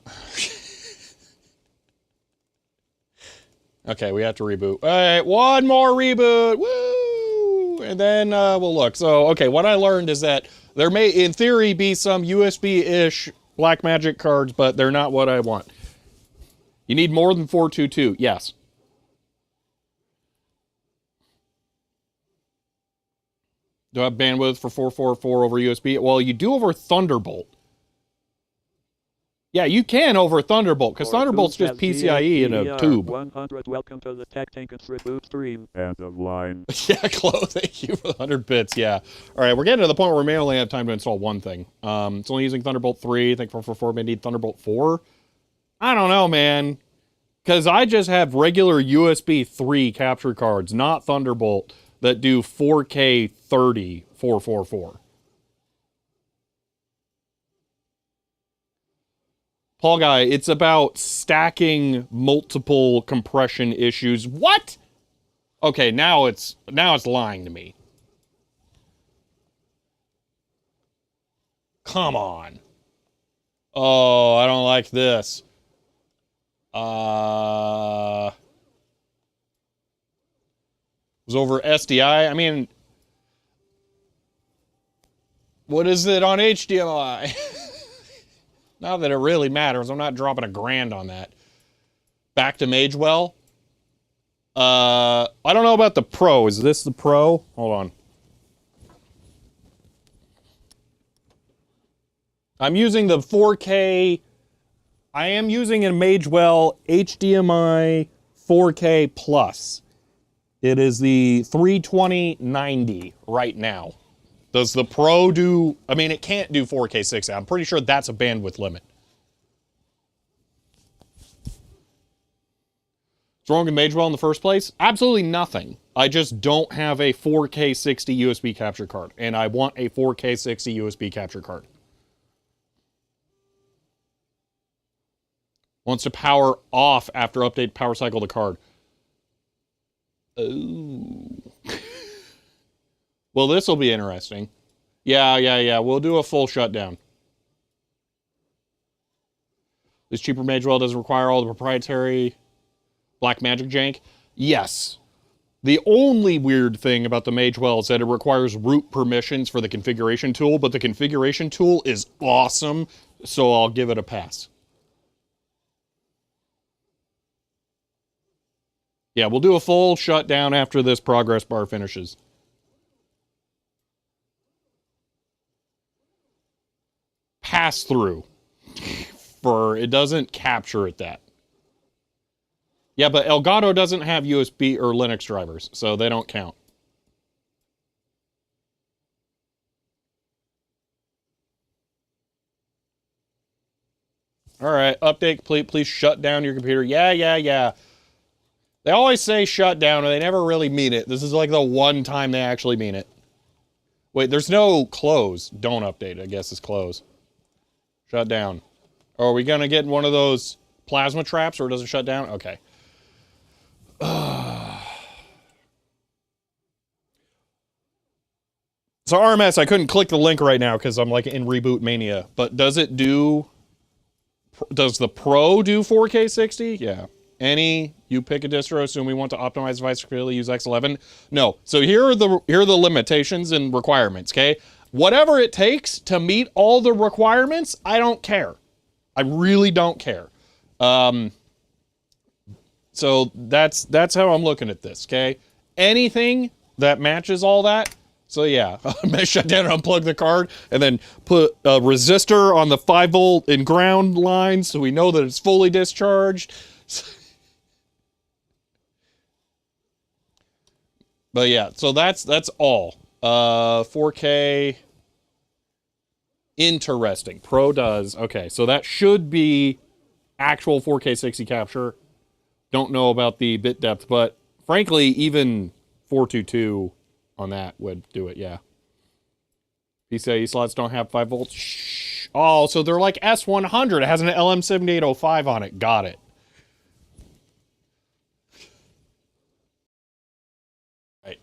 Okay, we have to reboot. All right, one more reboot. Woo! And then we'll look. So, okay, what I learned is that there may, in theory, be some USB-ish Blackmagic cards, but they're not what I want. You need more than 422. Yes. Do I have bandwidth for 444 over USB? Well, you do over Thunderbolt. Yeah, you can over Thunderbolt, because Or Thunderbolt's Tubes just has PCIe in a CHER tube. 100. Welcome to the Tech Tinkers reboot stream. End of line. Yeah, Chloe, thank you for the 100 bits, yeah. All right, we're getting to the point where we may only have time to install one thing. It's only using Thunderbolt 3. I think for 4 may need Thunderbolt 4. I don't know, man. Because I just have regular USB 3 capture cards, not Thunderbolt, that do 4K 30 444. Paul Guy, it's about stacking multiple compression issues. What? Okay, now it's lying to me. Come on. Oh, I don't like this. It was over SDI. I mean, what is it on HDMI? Not that it really matters. I'm not dropping $1,000 on that. Back to Magewell. I don't know about the Pro. Is this the Pro? Hold on. I'm using the 4K. I am using a Magewell HDMI 4K Plus. It is the 32090 right now. Does the Pro do... I mean, it can't do 4K 60. I'm pretty sure that's a bandwidth limit. What's wrong with Magewell in the first place? Absolutely nothing. I just don't have a 4K 60 USB capture card. And I want a 4K 60 USB capture card. Wants to power off after update power cycle the card. Oh. Well, this will be interesting. Yeah. We'll do a full shutdown. This cheaper Magewell doesn't require all the proprietary black magic jank. Yes. The only weird thing about the Magewell is that it requires root permissions for the configuration tool, but the configuration tool is awesome, so I'll give it a pass. Yeah, we'll do a full shutdown after this progress bar finishes. Pass through. It doesn't capture it that. Yeah, but Elgato doesn't have USB or Linux drivers, so they don't count. All right, update complete. Please shut down your computer. Yeah. They always say shut down, and they never really mean it. This is like the one time they actually mean it. Wait, there's no close. Don't update, I guess it's close. Shut down. Are we going to get one of those plasma traps or does it shut down? Okay. So RMS, I couldn't click the link right now because I'm like in reboot mania. But does the Pro do 4K 60? Yeah. You pick a distro, assume we want to optimize the device clearly, use X11. No. So here are the limitations and requirements, okay? Whatever it takes to meet all the requirements, I don't care. I really don't care. So that's how I'm looking at this, okay? Anything that matches all that. So yeah, I'm gonna shut down and unplug the card and then put a resistor on the 5-volt and ground line so we know that it's fully discharged. But yeah, so that's all. 4K. Interesting. Pro does. Okay, so that should be actual 4K 60 capture. Don't know about the bit depth, but frankly, even 422 on that would do it, yeah. PCIe slots don't have 5 volts. Shh. Oh, so they're like S100. It has an LM7805 on it. Got it. Right.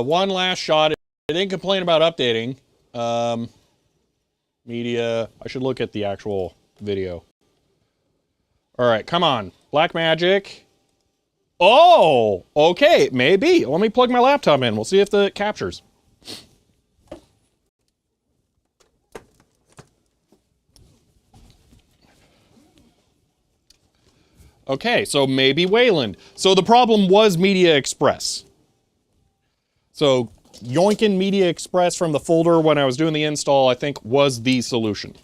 One last shot. It didn't complain about updating. Media. I should look at the actual video. All right, come on. Blackmagic. Oh, okay, maybe. Let me plug my laptop in. We'll see if it captures. Okay, so maybe Wayland. So the problem was Media Express. So yoinking Media Express from the folder when I was doing the install, I think, was the solution.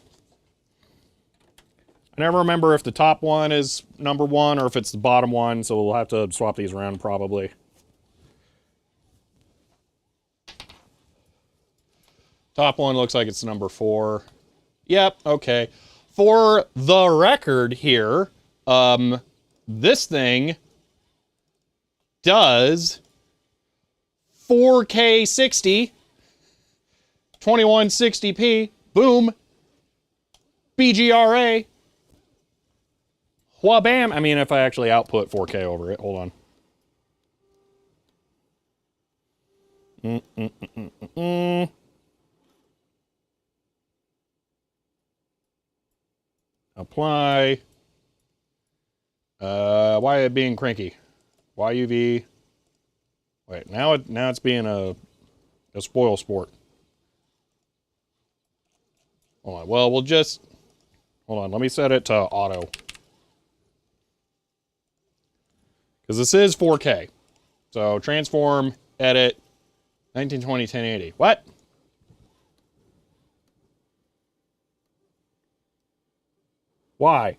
I never remember if the top one is number one or if it's the bottom one, so we'll have to swap these around probably. Top one looks like it's number 4. Yep, okay. For the record here, this thing does 4K 60, 2160p, boom, BGRA, wha-bam. I mean, if I actually output 4K over it, hold on. Apply. Why it being cranky? YUV. Wait, now it's being a spoil sport. Hold on. Well, we'll just hold on. Let me set it to auto. Because this is 4K. So transform, edit, 1920, 1080. What? Why?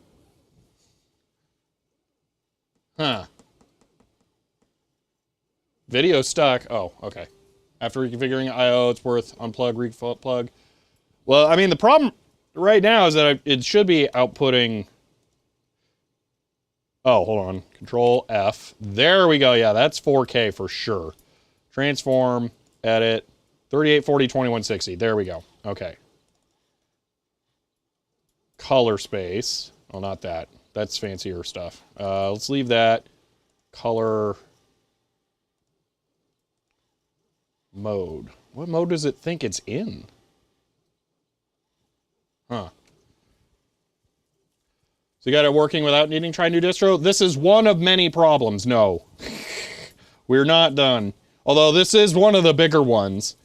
Huh. Video stuck. Oh, okay. After reconfiguring I/O, it's worth unplug, replug. Well, I mean, the problem right now is that it should be outputting. Oh, hold on. Control F. There we go. Yeah, that's 4K for sure. Transform, edit, 3840, 2160. There we go. Okay. Color space. Oh, not that. That's fancier stuff. Let's leave that. Color mode. What mode does it think it's in? Huh. So you got it working without needing to try new distro? This is one of many problems. No. We're not done. Although this is one of the bigger ones.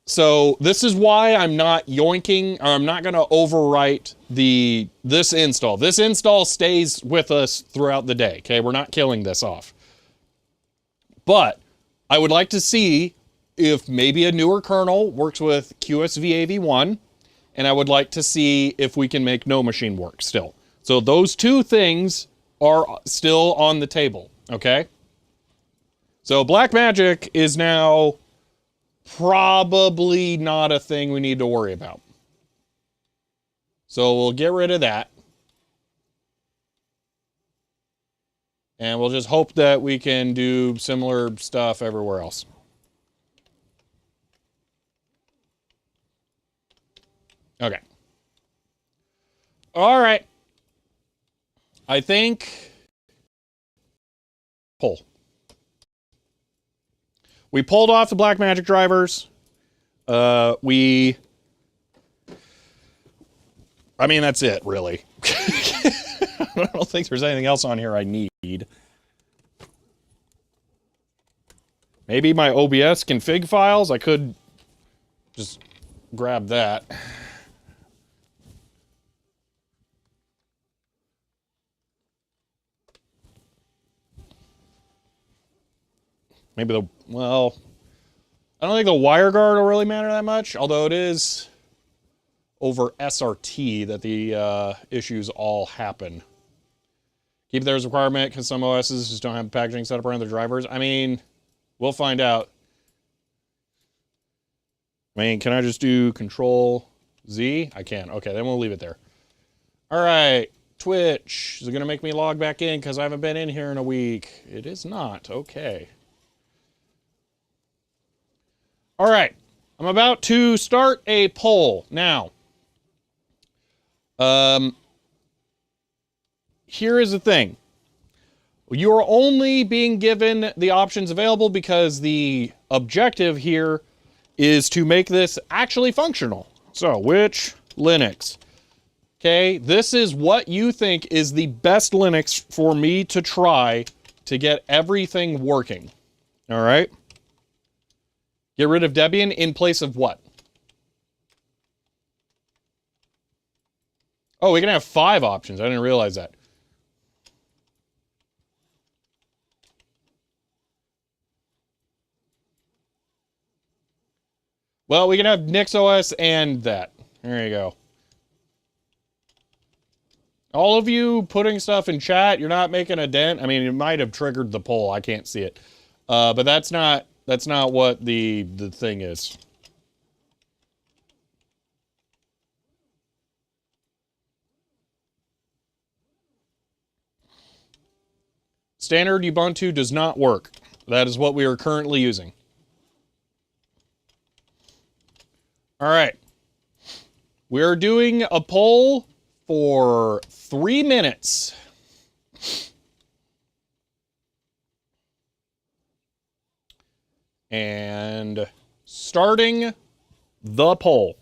So this is why I'm not yoinking, or I'm not going to overwrite this install. This install stays with us throughout the day, okay? We're not killing this off. But I would like to see if maybe a newer kernel works with QSVAV1, and I would like to see if we can make No Machine work still. So those two things are still on the table, okay? So Blackmagic is now probably not a thing we need to worry about. So we'll get rid of that. And we'll just hope that we can do similar stuff everywhere else. Okay. All right. I think pull. We pulled off the Blackmagic drivers. I mean, that's it, really. I don't think there's anything else on here I need. Maybe my OBS config files. I could just grab that. Maybe well, I don't think the WireGuard will really matter that much, although it is over SRT that the issues all happen. Keep there as a requirement because some OSs just don't have packaging set up around their drivers. I mean, we'll find out. I mean, can I just do Control Z? I can. Okay, then we'll leave it there. All right, Twitch. Is it going to make me log back in because I haven't been in here in a week? It is not. Okay. All right, I'm about to start a poll now. Here is the thing. You are only being given the options available because the objective here is to make this actually functional. So, which Linux? Okay, this is what you think is the best Linux for me to try to get everything working. All right? Get rid of Debian in place of what? Oh, we can have 5 options. I didn't realize that. Well, we can have NixOS and that. There you go. All of you putting stuff in chat, you're not making a dent. I mean, it might have triggered the poll. I can't see it. But that's not what the thing is. Standard Ubuntu does not work. That is what we are currently using. All right. We're doing a poll for 3 minutes. And starting the poll.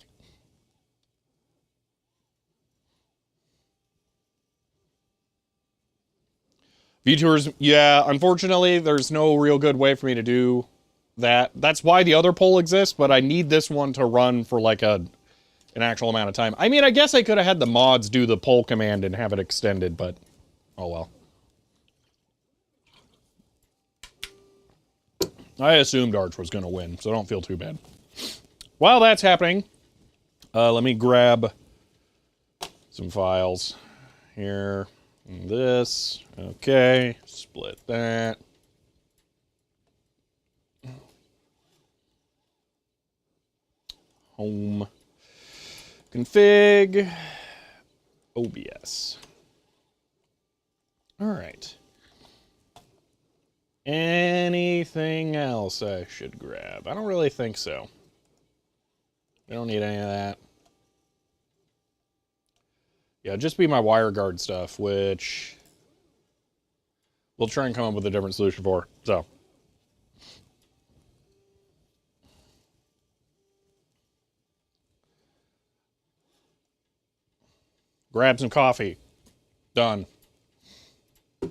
VTubers, yeah, unfortunately, there's no real good way for me to do that. That's why the other poll exists, but I need this one to run for like an actual amount of time. I mean, I guess I could have had the mods do the poll command and have it extended, but oh well. I assumed Arch was going to win, so don't feel too bad. While that's happening, let me grab some files here. This, okay, split that. Home, config, OBS. All right. Anything else I should grab? I don't really think so. I don't need any of that. Yeah, just be my WireGuard stuff, which we'll try and come up with a different solution for. So. Grab some coffee. Done. All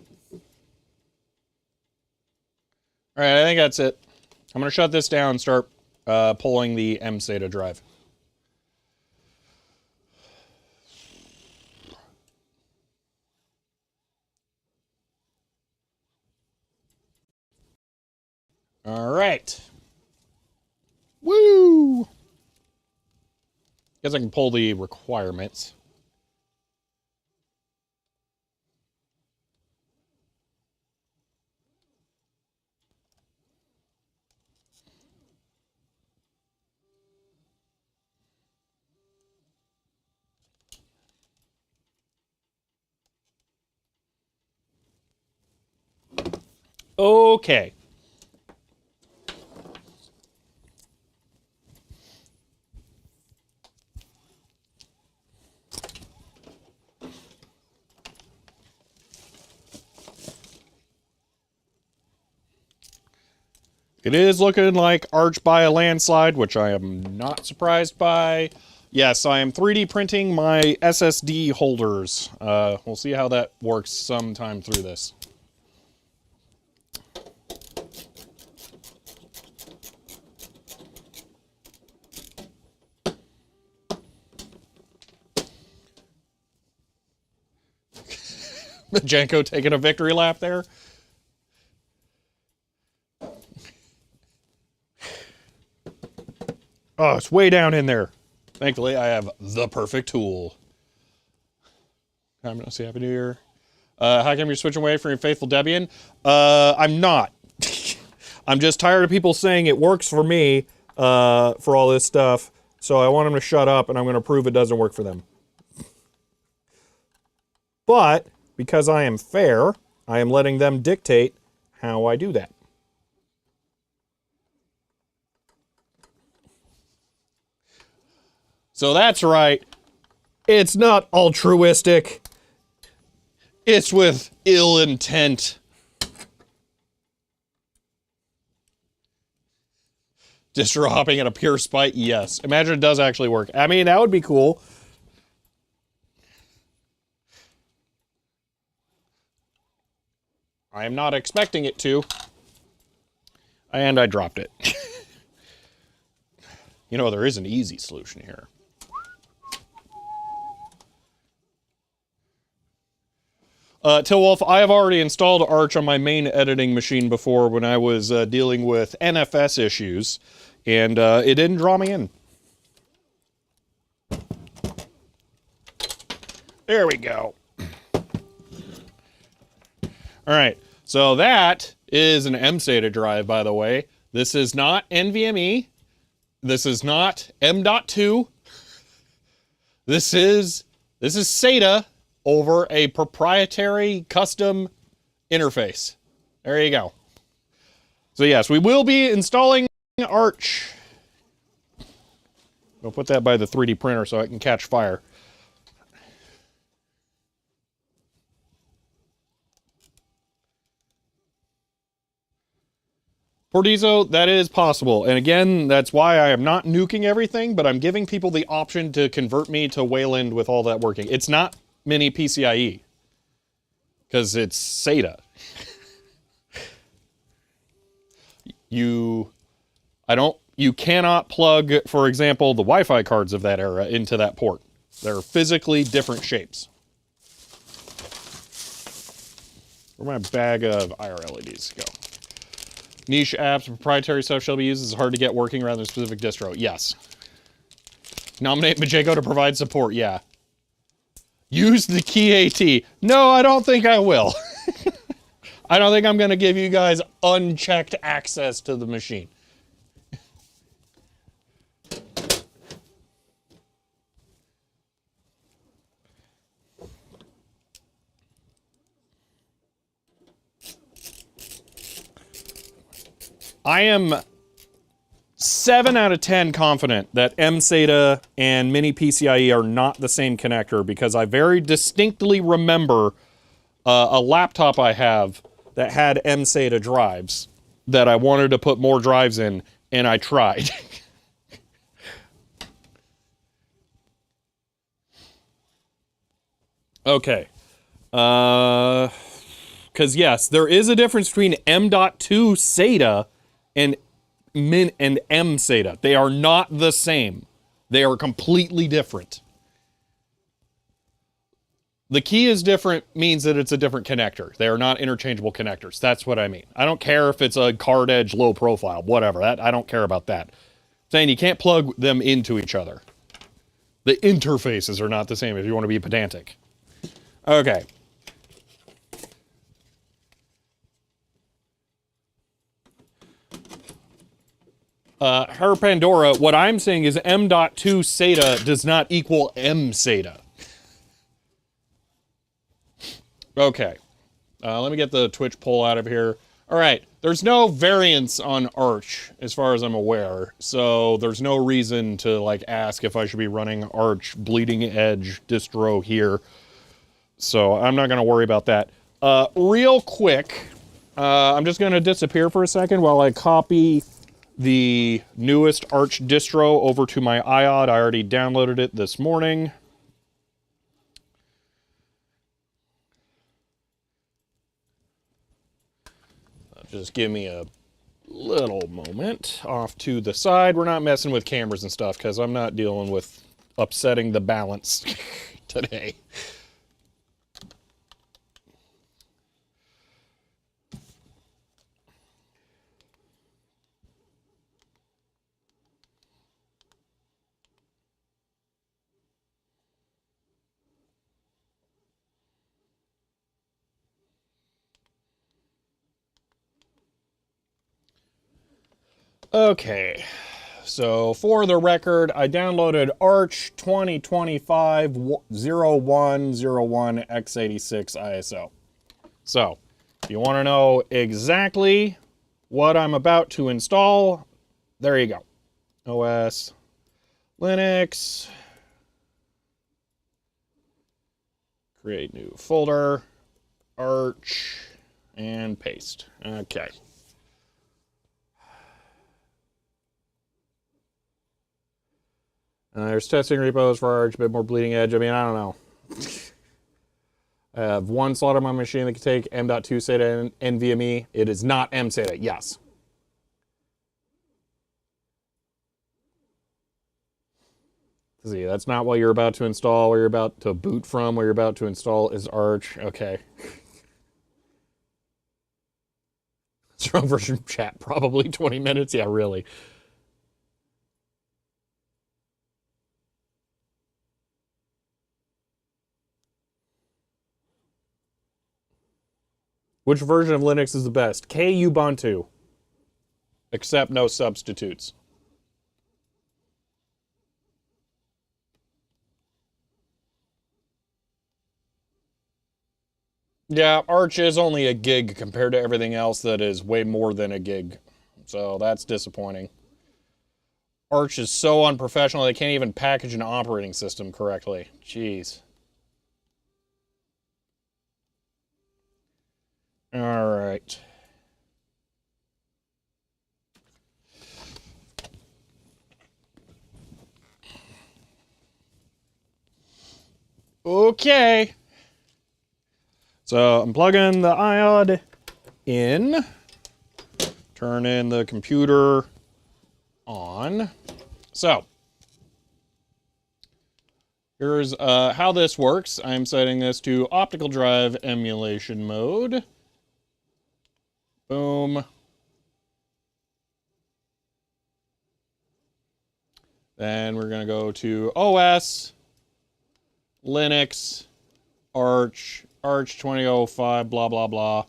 right, I think that's it. I'm going to shut this down and start pulling the mSATA drive. All right. Woo! Guess I can pull the requirements. Okay. It is looking like Arch by a landslide, which I am not surprised by. Yes, I am 3D printing my SSD holders. We'll see how that works sometime through this. Janko taking a victory lap there. Oh, it's way down in there. Thankfully, I have the perfect tool. I'm gonna say Happy New Year. How come you're switching away from your faithful Debian? I'm not. I'm just tired of people saying it works for me for all this stuff. So I want them to shut up, and I'm going to prove it doesn't work for them. But because I am fair, I am letting them dictate how I do that. So that's right. It's not altruistic. It's with ill intent. Distro hopping at a pure spite? Yes. Imagine it does actually work. I mean, that would be cool. I am not expecting it to. And I dropped it. You know, there is an easy solution here. Tillwolf, I have already installed Arch on my main editing machine before when I was dealing with NFS issues, and it didn't draw me in. There we go. All right, so that is an MSATA drive, by the way. This is not NVMe. This is not M.2. This is SATA over a proprietary custom interface. There you go. So yes, we will be installing Arch. I'll put that by the 3D printer so it can catch fire. Portizo, that is possible. And again, that's why I am not nuking everything, but I'm giving people the option to convert me to Wayland with all that working. It's not mini PCIe, because it's SATA. You cannot plug, for example, the Wi-Fi cards of that era into that port. They're physically different shapes. Where'd my bag of IR LEDs go? Niche apps and proprietary stuff shall be used. It's hard to get working around a specific distro. Yes. Nominate Majeko to provide support. Yeah. Use the key AT. No, I don't think I will. I don't think I'm going to give you guys unchecked access to the machine. I am 7 out of 10 confident that MSATA and mini PCIe are not the same connector, because I very distinctly remember a laptop I have that had MSATA drives that I wanted to put more drives in, and I tried. Okay. Because yes, there is a difference between M.2 SATA and M SATA. They are not the same. They are completely different. The key is different means that it's a different connector. They are not interchangeable connectors. That's what I mean. I don't care if it's a card edge low profile, whatever. I don't care about that. I'm saying you can't plug them into each other. The interfaces are not the same if you want to be pedantic. Okay. Her Pandora, what I'm saying is M.2 SATA does not equal M SATA. Okay. Let me get the Twitch poll out of here. All right. There's no variance on Arch, as far as I'm aware. So there's no reason to, like, ask if I should be running Arch bleeding edge distro here. So I'm not going to worry about that. Real quick, I'm just going to disappear for a second while I copy the newest Arch distro over to my iOD. I already downloaded it this morning. Just give me a little moment off to the side. We're not messing with cameras and stuff because I'm not dealing with upsetting the balance today. Okay, so for the record, I downloaded Arch 2025 0101 x86 ISO. So, if you want to know exactly what I'm about to install, there you go. OS, Linux, create new folder, Arch, and paste. Okay. There's testing repos for Arch, a bit more bleeding edge. I mean, I don't know. I have one slot on my machine that can take M.2 SATA and NVMe. It is not M SATA, yes. See, that's not what you're about to install, where you're about to boot from, where you're about to install is Arch. Okay. Strong version chat, probably 20 minutes. Yeah, really. Which version of Linux is the best? Kubuntu. Except no substitutes. Yeah, Arch is only a gig compared to everything else that is way more than a gig. So that's disappointing. Arch is so unprofessional, they can't even package an operating system correctly. Jeez. All right. Okay. So I'm plugging the iod in. Turn in the computer on. So here's how this works. I'm setting this to optical drive emulation mode. Boom. Then we're going to go to OS, Linux, Arch 2005, blah, blah, blah.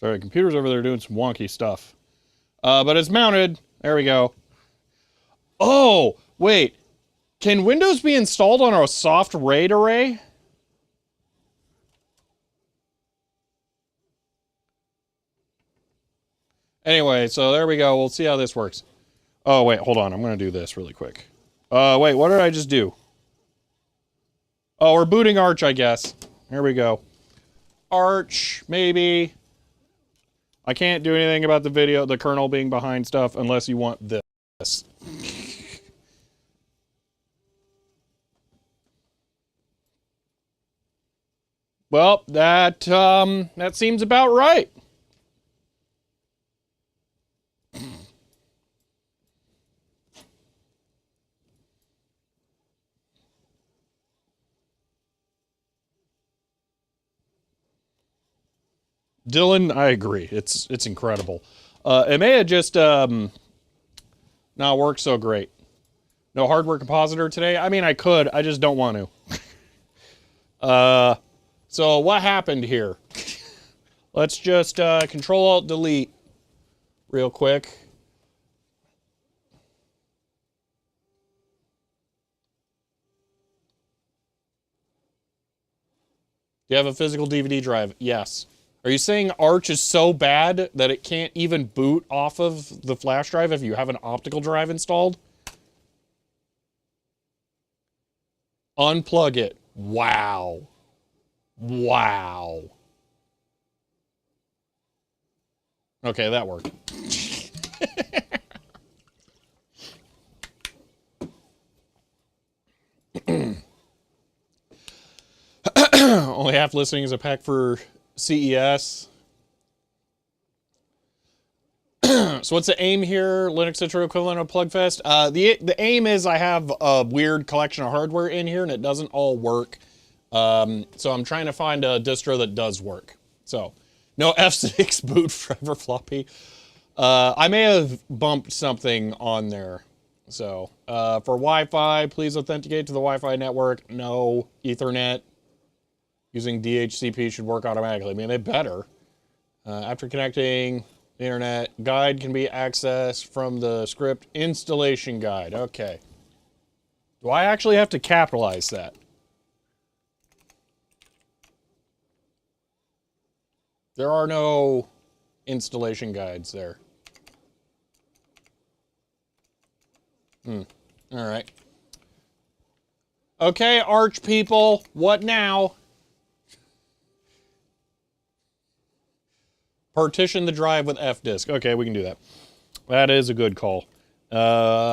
Sorry, the computer's over there doing some wonky stuff. But it's mounted. There we go. Oh, wait. Can Windows be installed on a soft RAID array? Anyway, so there we go. We'll see how this works. Oh, wait, hold on. I'm going to do this really quick. Wait, what did I just do? Oh, we're booting Arch, I guess. Here we go. Arch, maybe. I can't do anything about the video, the kernel being behind stuff, unless you want this. Well, that seems about right. Dylan, I agree. It's incredible. It may have just not worked so great. No hardware compositor today. I mean, I could. I just don't want to. So what happened here? Let's just Control-Alt-Delete real quick. Do you have a physical DVD drive? Yes. Are you saying Arch is so bad that it can't even boot off of the flash drive if you have an optical drive installed? Unplug it. Wow. Wow. Okay, that worked. Only half listening is a pack for CES. So what's the aim here? Linux Distro equivalent of Plugfest? The aim is I have a weird collection of hardware in here and it doesn't all work. So I'm trying to find a distro that does work. So no F6 boot forever floppy. I may have bumped something on there. So for Wi-Fi, please authenticate to the Wi-Fi network. No. Ethernet using DHCP should work automatically. I mean, they better. After connecting the internet, guide can be accessed from the script installation guide. Okay. Do I actually have to capitalize that? There are no installation guides there. All right. Okay, Arch people, what now? Partition the drive with Fdisk. Okay, we can do that. That is a good call. LS,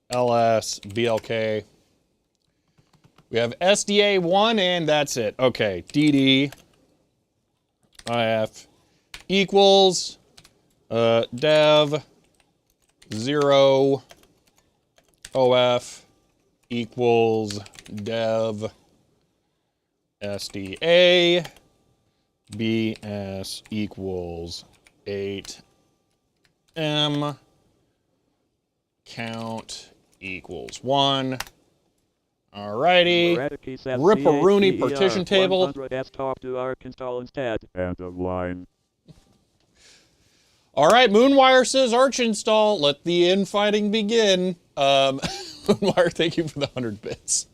BLK. We have SDA1 and that's it. Okay, DD, IF equals dev 0 OF equals dev SDA BS equals 8M count equals 1. Alrighty. Rip Ripperoonie partition table. Talk to Arch install instead. End of line. Alright, Moonwire says Arch install. Let the infighting begin. Moonwire, thank you for the 100 bits.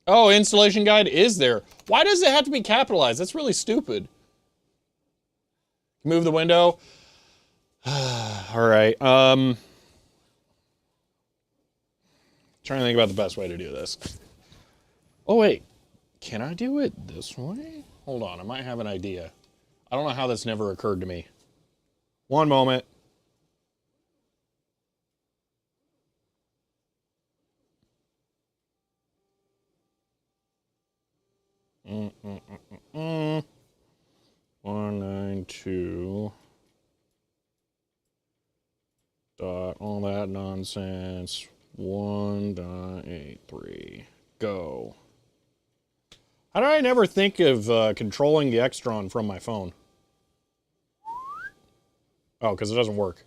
Oh, installation guide is there. Why does it have to be capitalized? That's really stupid. Move the window. Alright, trying to think about the best way to do this. Oh wait, can I do it this way? Hold on, I might have an idea. I don't know how this never occurred to me. One moment. Mm. 192. Dot all that nonsense. 1.83. Go. How did I never think of controlling the Extron from my phone? Oh, because it doesn't work.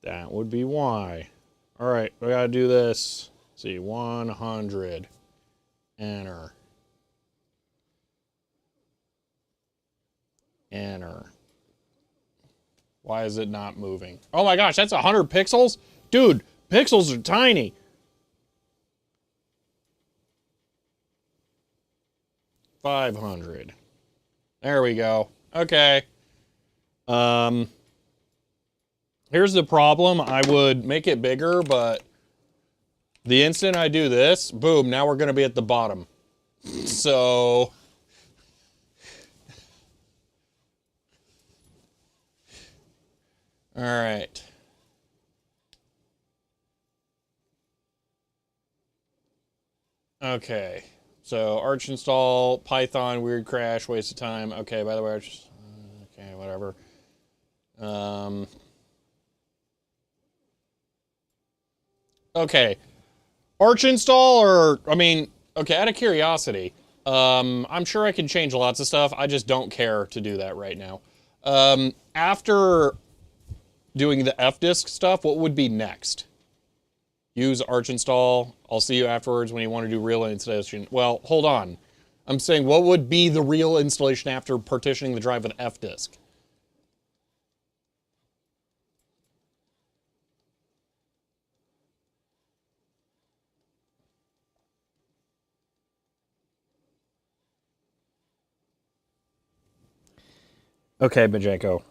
That would be why. All right, we gotta do this. Let's see, 100. Enter. Enter. Why is it not moving? Oh my gosh, that's 100 pixels? Dude, pixels are tiny. $500. There we go. Okay. Here's the problem. I would make it bigger, but the instant I do this, boom, now we're going to be at the bottom. So... all right. Okay. So Arch install, Python, weird crash, waste of time. Okay, by the way, Arch, okay, whatever. Okay. Arch install or, I mean, okay, out of curiosity, I'm sure I can change lots of stuff. I just don't care to do that right now. After doing the fdisk stuff, what would be next? Use Arch install. I'll see you afterwards when you want to do real installation. Well, hold on. I'm saying what would be the real installation after partitioning the drive with fdisk? Okay, Majenko.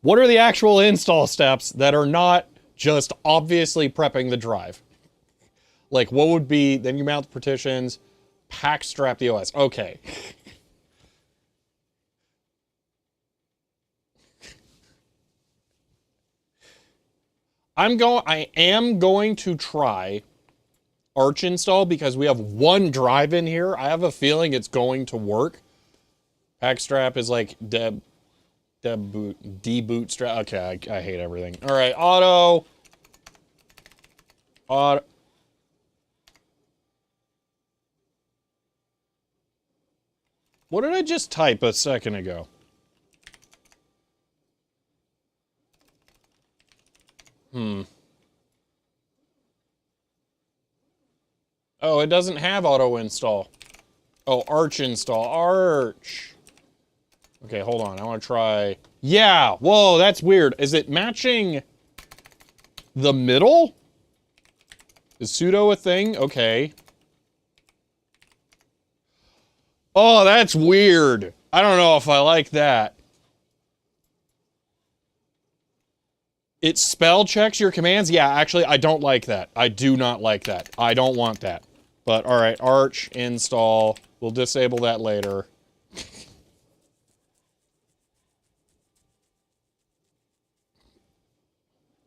What are the actual install steps that are not just obviously prepping the drive? Like, what would be, then you mount the partitions, pack strap the OS. Okay. I am going to try Arch install because we have one drive in here. I have a feeling it's going to work. Pack strap is like debootstrap. Okay, I hate everything. All right, auto. What did I just type a second ago? Oh, it doesn't have auto install. Oh, Arch install. Arch. Okay, hold on. I want to try. Yeah. Whoa, that's weird. Is it matching the middle? Is sudo a thing? Okay. Oh, that's weird. I don't know if I like that. It spell checks your commands? Yeah, actually, I don't like that. I do not like that. I don't want that. But, all right, Arch install. We'll disable that later.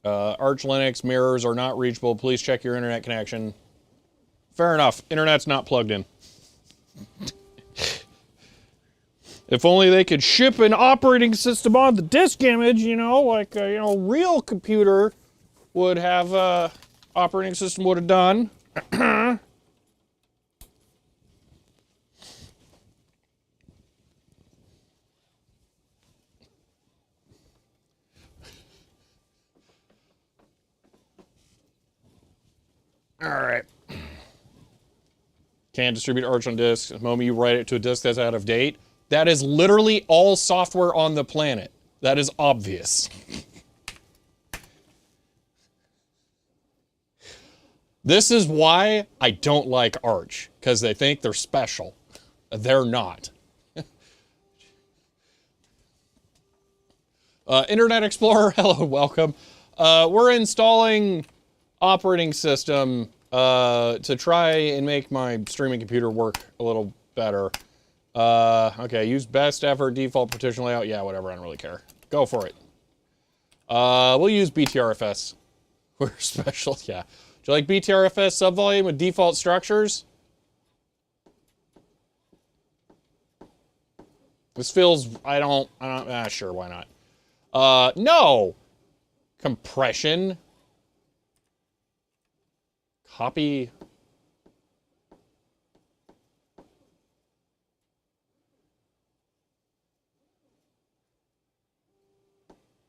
Arch Linux mirrors are not reachable. Please check your internet connection. Fair enough. Internet's not plugged in. If only they could ship an operating system on the disk image, you know, like a real computer would have operating system would have done. All right. Can't distribute Arch on disk. The moment you write it to a disk that's out of date, that is literally all software on the planet. That is obvious. This is why I don't like Arch, because they think they're special. They're not. Internet Explorer, hello, welcome. We're installing operating system to try and make my streaming computer work a little better. Okay, use best effort default partition layout. Yeah, whatever, I don't really care. Go for it. We'll use BTRFS. We're special, yeah. Do you like BTRFS subvolume with default structures? This feels, sure, why not? No! Compression. Copy.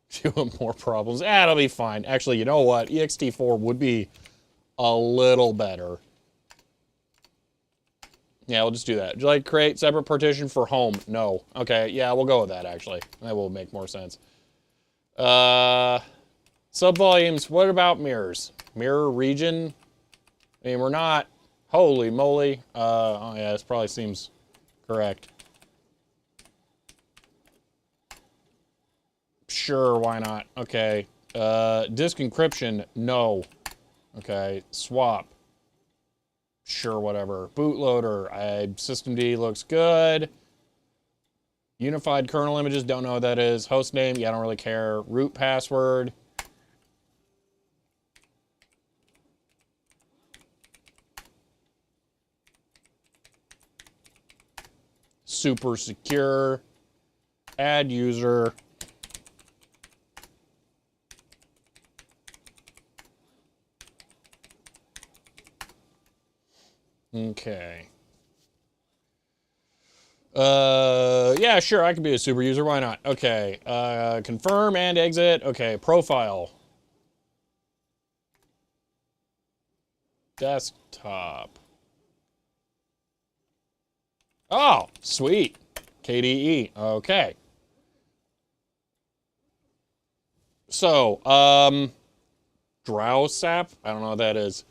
Few more problems. It'll be fine. Actually, you know what? ext4 would be a little better. Yeah, we'll just do that. Would you like to create separate partition for home? No. Okay, yeah, we'll go with that, actually. That will make more sense. Subvolumes, what about mirrors? Mirror region? I mean, we're not... Holy moly. Oh yeah, this probably seems correct. Sure, why not? Okay. Disk encryption, no. Okay, swap. Sure, whatever. Bootloader, systemd looks good. Unified kernel images, don't know what that is. Hostname, yeah, I don't really care. Root password. Super secure. Add user. Okay. Yeah, sure, I can be a super user, why not? Okay, confirm and exit. Okay, profile. Desktop. Oh, sweet. KDE, okay. So, Drowsap? I don't know what that is.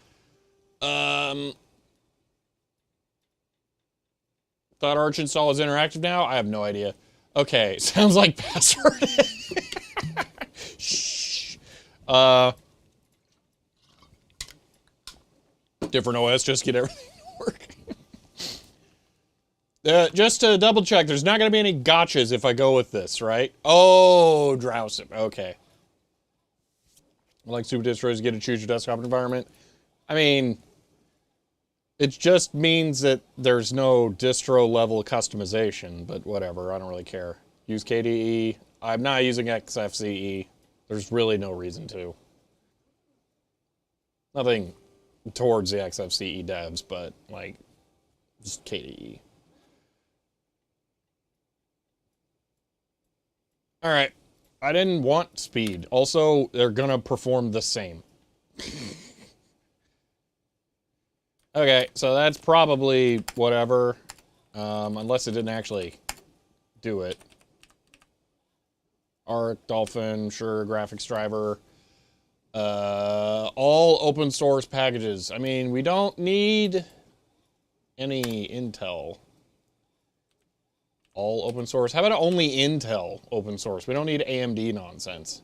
Thought Arch install is interactive now? I have no idea. Okay, sounds like password. Shh. Different OS, just get everything to work. Just to double check, there's not going to be any gotchas if I go with this, right? Oh, Drowsip. Okay. I like super distros, you get to choose your desktop environment. I mean... It just means that there's no distro level customization, but whatever, I don't really care. Use KDE. I'm not using XFCE. There's really no reason to. Nothing towards the XFCE devs, but like, just KDE. All right, I didn't want speed. Also, they're gonna perform the same. Okay, so that's probably whatever, unless it didn't actually do it. Arc, Dolphin, sure, graphics driver. All open source packages. I mean, we don't need any Intel. All open source. How about only Intel open source? We don't need AMD nonsense.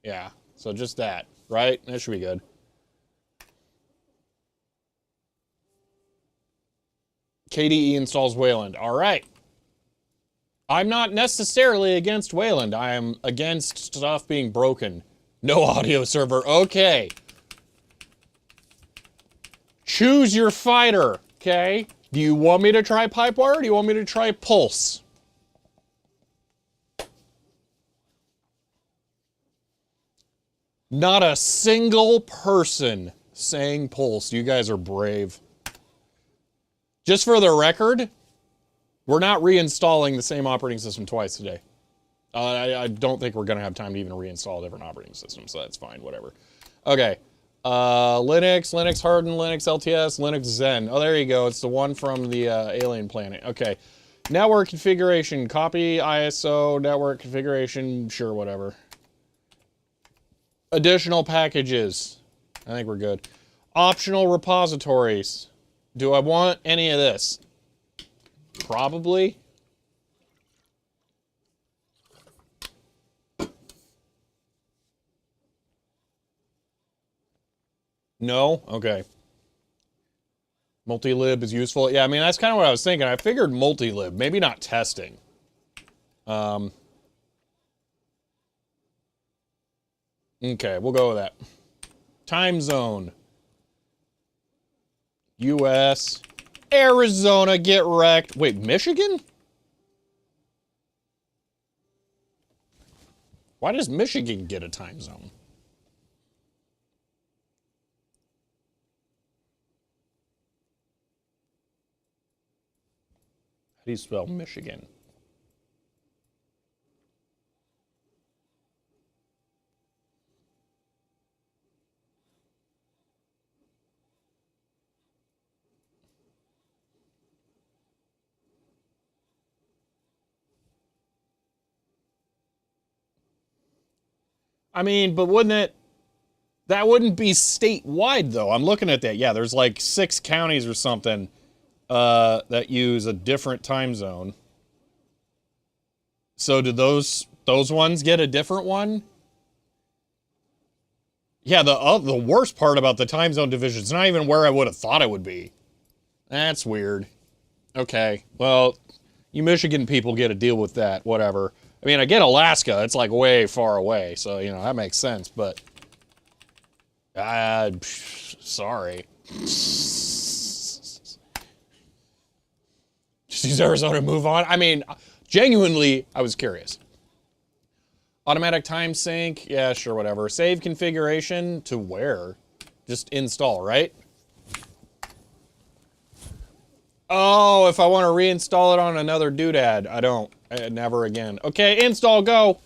Yeah, so just that, right? That should be good. KDE installs Wayland. All right. I'm not necessarily against Wayland. I am against stuff being broken. No audio server. Okay. Choose your fighter. Okay. Do you want me to try Pipewire or do you want me to try Pulse? Not a single person Saying Pulse. You guys are brave. Just for the record, we're not reinstalling the same operating system twice today. I don't think we're going to have time to even reinstall a different operating system, so that's fine, whatever. Okay. Linux Hardened, Linux LTS, Linux Zen. Oh, there you go. It's the one from the alien planet. Okay. Network configuration. Copy ISO, network configuration. Sure, whatever. Additional packages. I think we're good. Optional repositories. Do I want any of this? Probably. No? Okay. Multi-lib is useful. Yeah, I mean, that's kind of what I was thinking. I figured multi-lib, maybe not testing. Okay, we'll go with that. Time zone. U.S. Arizona, get wrecked. Wait, Michigan? Why does Michigan get a time zone? How do you spell Michigan? I mean, but wouldn't it... That wouldn't be statewide, though. I'm looking at that. Yeah, there's like 6 counties or something that use a different time zone. So do those ones get a different one? Yeah, the worst part about the time zone division is not even where I would have thought it would be. That's weird. Okay, well, you Michigan people get to deal with that, whatever. I mean, I get Alaska. It's like way far away, so, you know, that makes sense, but... sorry. Just use Arizona to move on? I mean, genuinely, I was curious. Automatic time sync? Yeah, sure, whatever. Save configuration to where? Just install, right? Oh, if I want to reinstall it on another doodad. I don't. Never again. Okay, install, go.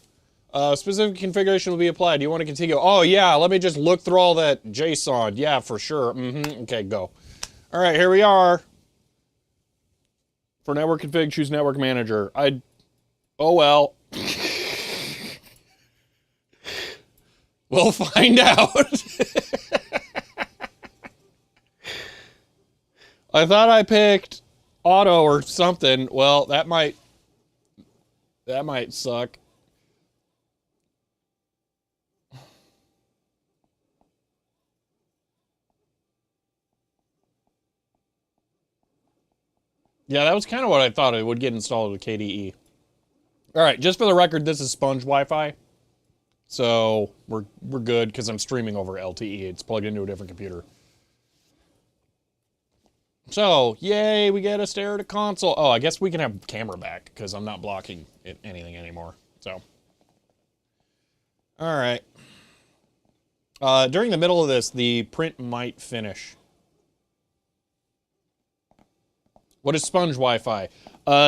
Specific configuration will be applied. Do you want to continue? Oh, yeah, let me just look through all that JSON. Yeah, for sure. Okay, go. All right, here we are. For network config, choose network manager. Oh, well. We'll find out. I thought I picked auto or something. Well, that might suck. Yeah, that was kind of what I thought. It would get installed with KDE. All right, just for the record, this is Sponge Wi-Fi. So we're good because I'm streaming over LTE. It's plugged into a different computer. So, yay, we get a stare at a console. Oh, I guess we can have camera back because I'm not blocking anything anymore. So, all right. During the middle of this, the print might finish. What is Sponge Wi-Fi?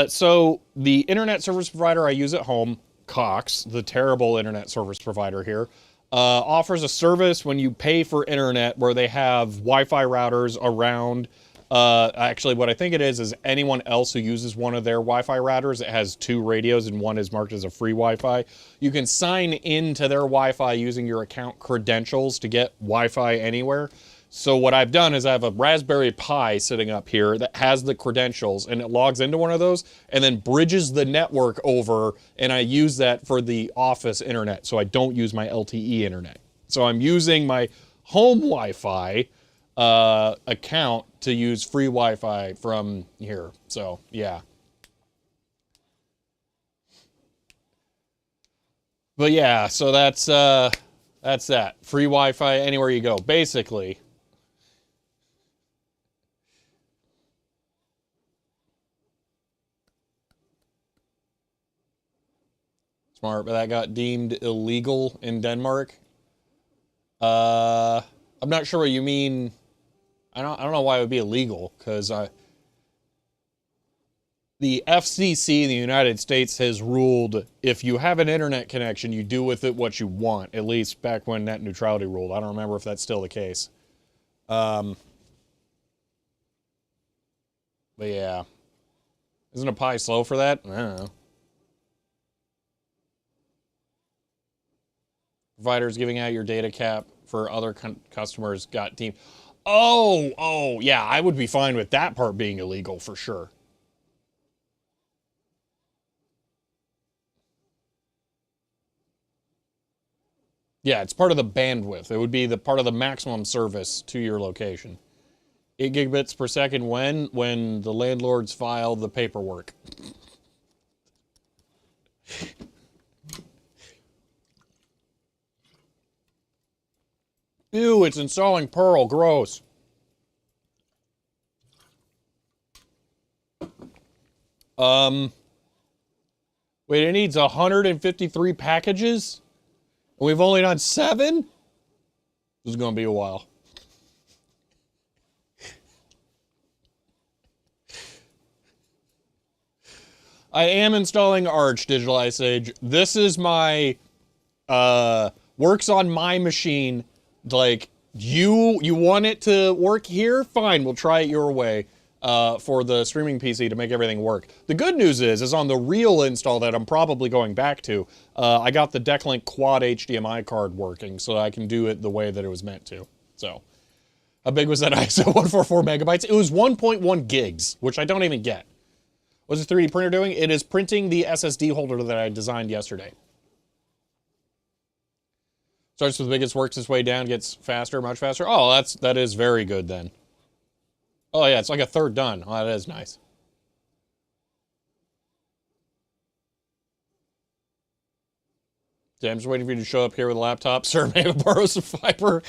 So the internet service provider I use at home, Cox, the terrible internet service provider here, offers a service when you pay for internet where they have Wi-Fi routers around. Actually, what I think it is anyone else who uses one of their Wi-Fi routers, it has 2 radios and one is marked as a free Wi-Fi. You can sign into their Wi-Fi using your account credentials to get Wi-Fi anywhere. So what I've done is I have a Raspberry Pi sitting up here that has the credentials, and it logs into one of those and then bridges the network over, and I use that for the office internet, so I don't use my LTE internet. So I'm using my home Wi-Fi account to use free Wi-Fi from here. So, yeah. But yeah, so that's that. Free Wi-Fi anywhere you go, basically. Smart, but that got deemed illegal in Denmark. I'm not sure what you mean. I don't know why it would be illegal, because the FCC in the United States has ruled if you have an internet connection, you do with it what you want, at least back when net neutrality ruled. I don't remember if that's still the case. But yeah. Isn't a Pi slow for that? I don't know. Providers giving out your data cap for other customers got deemed. Oh, yeah, I would be fine with that part being illegal for sure. Yeah, it's part of the bandwidth. It would be the part of the maximum service to your location. 8 gigabits per second when the landlords file the paperwork. Ew, it's installing Perl. Gross. Wait, it needs 153 packages? And we've only done 7? This is going to be a while. I am installing Arch, Digital Ice Age. This is my, works on my machine. Like, you want it to work here? Fine, we'll try it your way. For the streaming PC to make everything work. The good news is on the real install that I'm probably going back to, I got the Decklink Quad HDMI card working, so I can do it the way that it was meant to. So, how big was that ISO? 144 megabytes? It was 1.1 gigs, which I don't even get. What's the 3D printer doing? It is printing the SSD holder that I designed yesterday. Starts with the biggest, works its way down, gets faster, much faster. Oh, that is very good then. Oh yeah, it's like a third done. Oh, that is nice. Yeah, I'm just waiting for you to show up here with a laptop. Sir, may I borrow some fiber?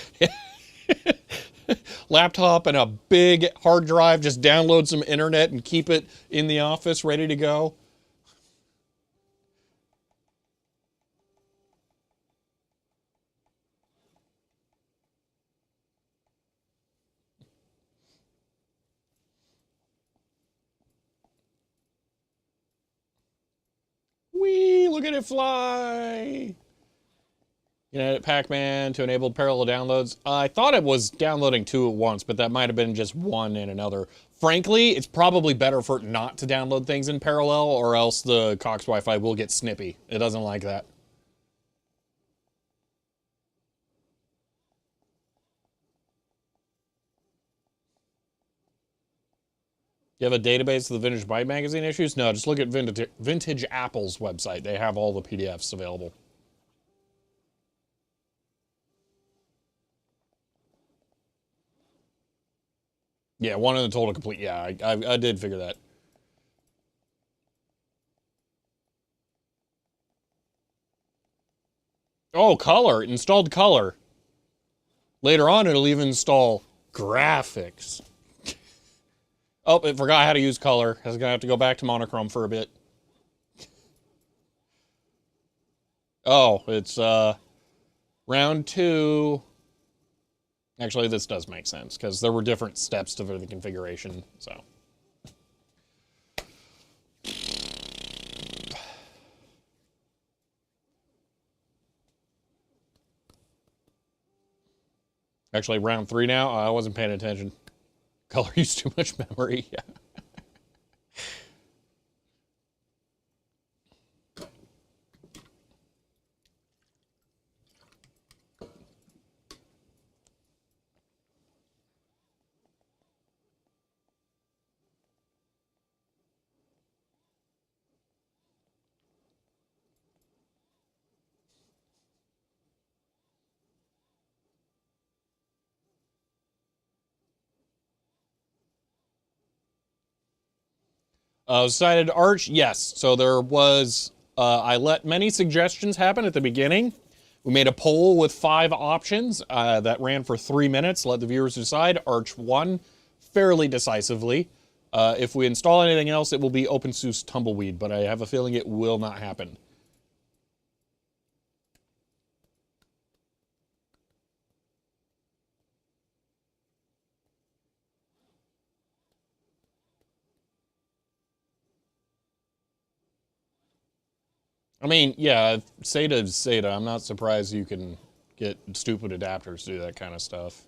Laptop and a big hard drive, just download some internet and keep it in the office ready to go. Whee! Look at it fly! You can edit Pac-Man to enable parallel downloads. I thought it was downloading 2 at once, but that might have been just one in another. Frankly, it's probably better for it not to download things in parallel, or else the Cox Wi-Fi will get snippy. It doesn't like that. You have a database of the Vintage Byte magazine issues? No, just look at Vintage Apple's website. They have all the PDFs available. Yeah, one in the total complete. Yeah, I did figure that. Oh, color. Installed color. Later on, it'll even install graphics. Oh, it forgot how to use color. I was going to have to go back to monochrome for a bit. Oh, it's round 2. Actually, this does make sense, because there were different steps to the configuration, so. Actually, round 3 now? I wasn't paying attention. Color used too much memory, yeah. Cited Arch, yes. So there was, I let many suggestions happen at the beginning. We made a poll with 5 options that ran for 3 minutes. Let the viewers decide. Arch won fairly decisively. If we install anything else, it will be OpenSUSE Tumbleweed, but I have a feeling it will not happen. I mean, yeah, SATA is SATA. I'm not surprised you can get stupid adapters to do that kind of stuff.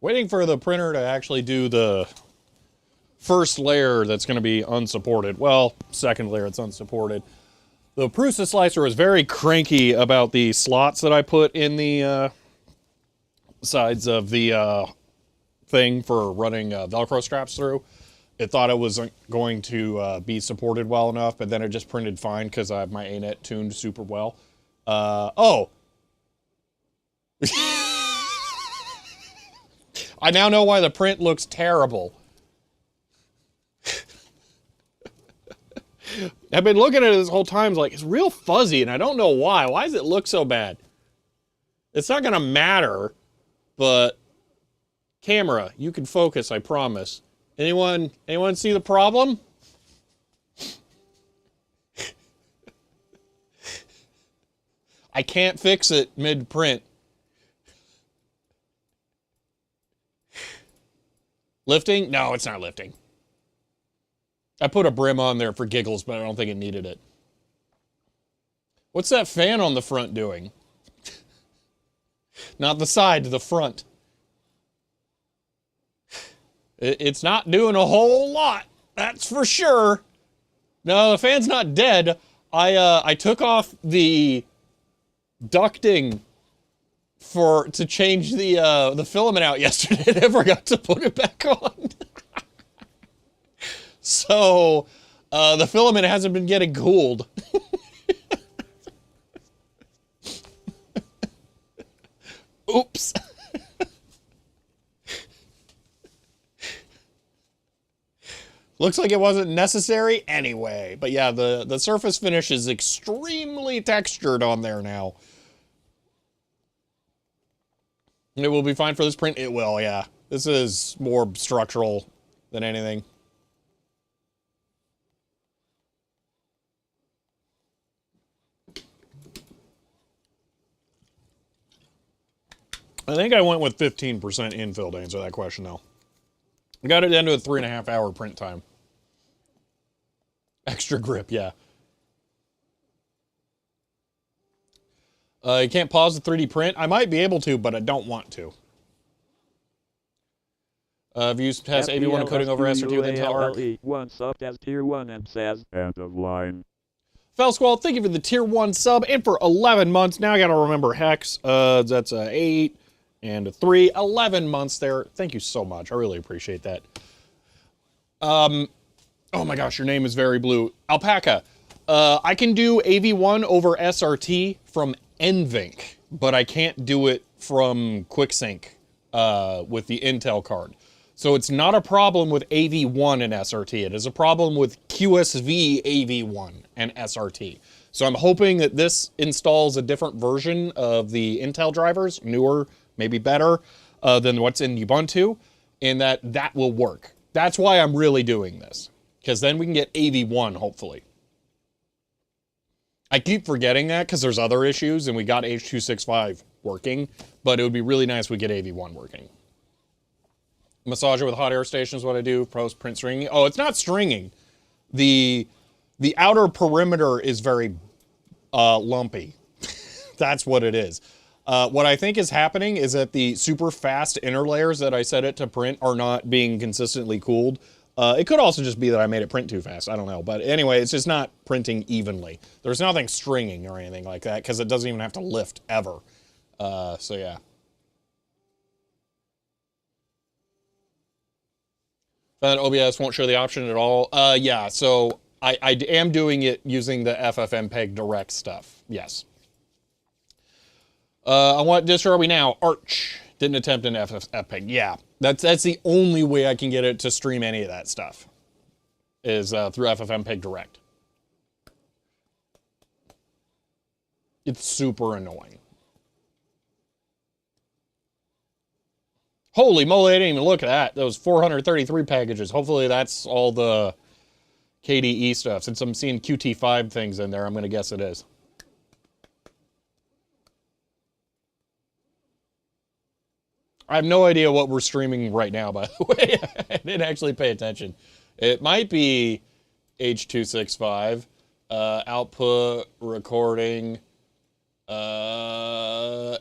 Waiting for the printer to actually do the first layer that's going to be unsupported. Well, second layer it's unsupported. The Prusa slicer was very cranky about the slots that I put in the sides of the thing for running Velcro straps through. It thought it wasn't going to be supported well enough, but then it just printed fine because I have my ANET tuned super well. Oh! I now know why the print looks terrible. I've been looking at it this whole time, like, it's real fuzzy, and I don't know why. Why does it look so bad? It's not gonna matter, but camera, you can focus, I promise. Anyone see the problem? I can't fix it mid-print. Lifting? No, it's not lifting. I put a brim on there for giggles, but I don't think it needed it. What's that fan on the front doing? Not the side, the front. It's not doing a whole lot, that's for sure. No, the fan's not dead. I took off the ducting to change the filament out yesterday and I forgot to put it back on. So, the filament hasn't been getting cooled. Oops. Looks like it wasn't necessary anyway. But yeah, the surface finish is extremely textured on there now. It will be fine for this print. It will, yeah. This is more structural than anything. I think I went with 15% infill to answer that question, though. I got it down to a 3.5 hour print time. Extra grip, yeah. You can't pause the 3D print? I might be able to, but I don't want to. I've used test AV1 encoding over SRT with Intel Arc. One subbed as tier 1 and says, end of line. Fel Squall, thank you for the tier 1 sub and for 11 months. Now I gotta remember hex. That's a 8 and a 3. 11 months there. Thank you so much. I really appreciate that. Oh my gosh, your name is very blue. Alpaca. I can do AV1 over SRT from NVENC, but I can't do it from QuickSync with the Intel card. So it's not a problem with AV1 and SRT. It is a problem with QSV AV1 and SRT. So I'm hoping that this installs a different version of the Intel drivers, newer, maybe better than what's in Ubuntu, and that will work. That's why I'm really doing this, because then we can get AV1, hopefully. I keep forgetting that because there's other issues, and we got H.265 working, but it would be really nice if we get AV1 working. Massager with hot air station is what I do. Post print stringing. Oh, it's not stringing. The outer perimeter is very lumpy. That's what it is. What I think is happening is that the super fast inner layers that I set it to print are not being consistently cooled. It could also just be that I made it print too fast. I don't know. But anyway, it's just not printing evenly. There's nothing stringing or anything like that because it doesn't even have to lift ever. So yeah. That OBS won't show the option at all. Yeah, so I am doing it using the FFmpeg direct stuff. Yes. On what distro are we now? Arch. Didn't attempt an FFmpeg. Yeah, that's the only way I can get it to stream any of that stuff. Is through FFmpeg direct. It's super annoying. Holy moly, I didn't even look at that. Those 433 packages. Hopefully that's all the KDE stuff. Since I'm seeing Qt5 things in there, I'm going to guess it is. I have no idea what we're streaming right now, by the way. I didn't actually pay attention. It might be H.265, output, recording, NVENC,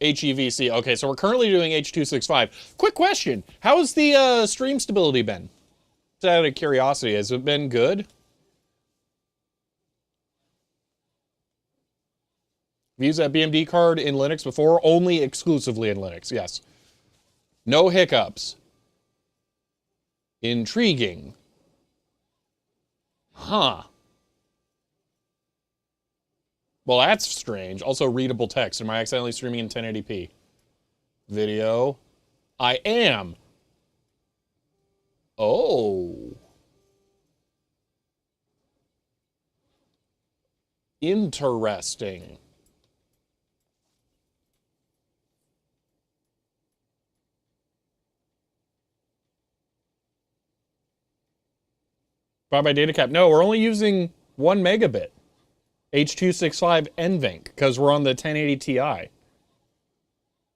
HEVC. Okay, so we're currently doing H.265. Quick question. How's the stream stability been? Just out of curiosity, has it been good? I've used that BMD card in Linux before, only exclusively in Linux, yes. No hiccups. Intriguing. Huh. Well, that's strange. Also, readable text. Am I accidentally streaming in 1080p? Video. I am. Oh. Interesting. Bye-bye data cap. No, we're only using 1 megabit. H.265 NVENC, because we're on the 1080 Ti.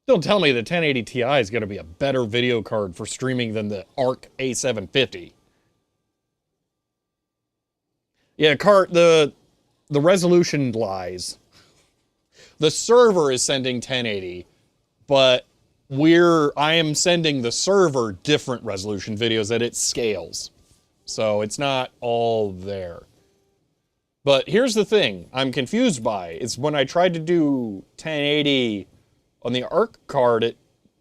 Don't tell me the 1080 Ti is going to be a better video card for streaming than the ARC A750. Yeah, the resolution lies. The server is sending 1080, but I am sending the server different resolution videos that it scales. So it's not all there. But here's the thing I'm confused by. It's when I tried to do 1080 on the ARC card, it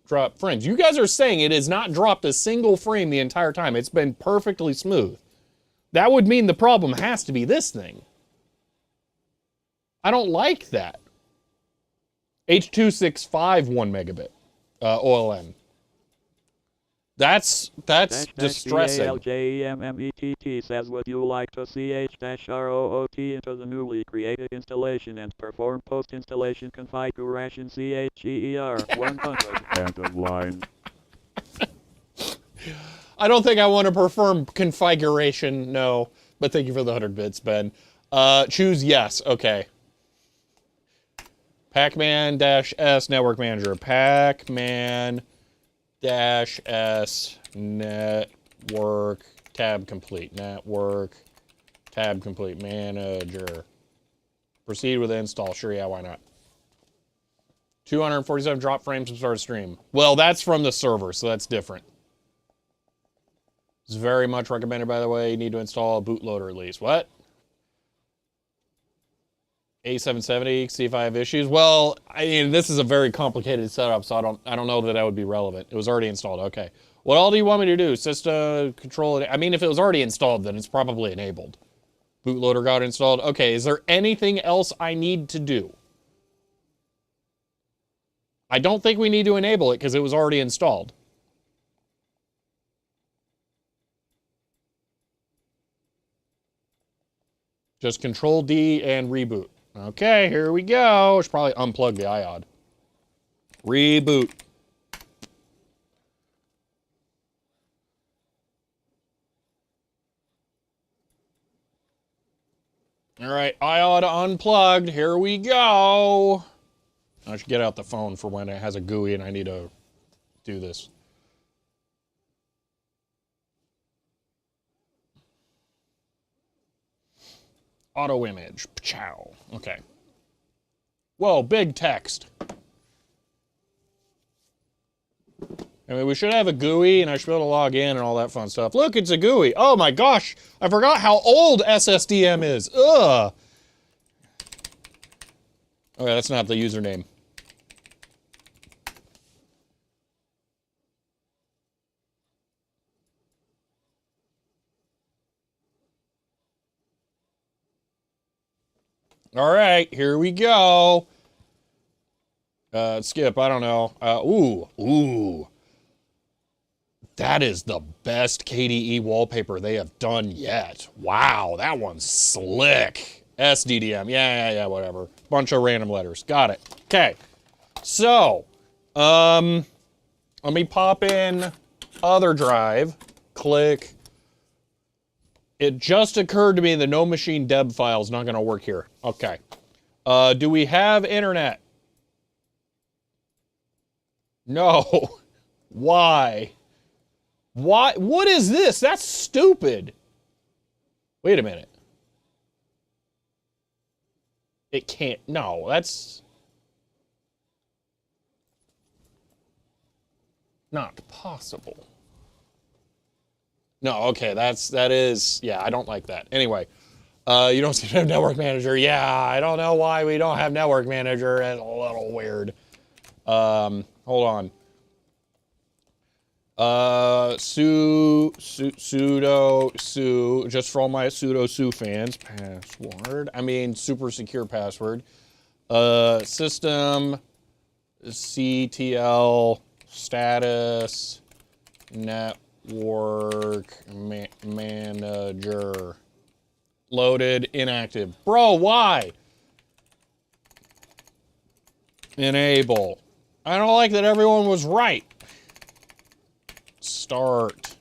dropped frames. You guys are saying it has not dropped a single frame the entire time. It's been perfectly smooth. That would mean the problem has to be this thing. I don't like that. H.265 1 megabit OLN. That's distressing. BALJEMMETT says, would you like to see H-ROOT into the newly created installation and perform post-installation configuration CHEER 100 end of line? I don't think I want to perform configuration, no. But thank you for the 100 bits, Ben. Choose yes, okay. Pacman-S Network Manager. Pacman-S Network tab complete. Network tab complete. Manager. Proceed with install. Sure, yeah, why not? 247 drop frames from start of stream. Well, that's from the server, so that's different. It's very much recommended, by the way. You need to install a bootloader at least. What? A770, see if I have issues. Well, I mean, this is a very complicated setup, so I don't know that would be relevant. It was already installed. Okay. What all do you want me to do? System control it. I mean, if it was already installed, then it's probably enabled. Bootloader got installed. Okay, is there anything else I need to do? I don't think we need to enable it because it was already installed. Just Control D and reboot. Okay, here we go. Should probably unplug the iOD. Reboot. All right, iOD unplugged. Here we go. I should get out the phone for when it has a GUI and I need to do this. Auto image. Chow. Okay. Whoa, big text. I mean, we should have a GUI and I should be able to log in and all that fun stuff. Look, it's a GUI. Oh my gosh. I forgot how old SSDM is. Ugh. Okay, that's not the username. All right, here we go. Skip, I don't know. Ooh. That is the best KDE wallpaper they have done yet. Wow, that one's slick. SDDM, yeah, whatever. Bunch of random letters, got it. Okay, so, let me pop in other drive, click. It just occurred to me the no machine deb file is not going to work here. Okay. Do we have internet? No. Why? Why? What is this? That's stupid. Wait a minute. It can't. No, that's not possible. No, okay, that is, yeah, I don't like that. Anyway, you don't seem to have network manager. Yeah, I don't know why we don't have network manager. It's a little weird. Hold on. Sudo, just for all my sudo su fans, password. I mean, super secure password. System, CTL, status, network manager. Loaded, inactive. Bro, why? Enable. I don't like that everyone was right. Start.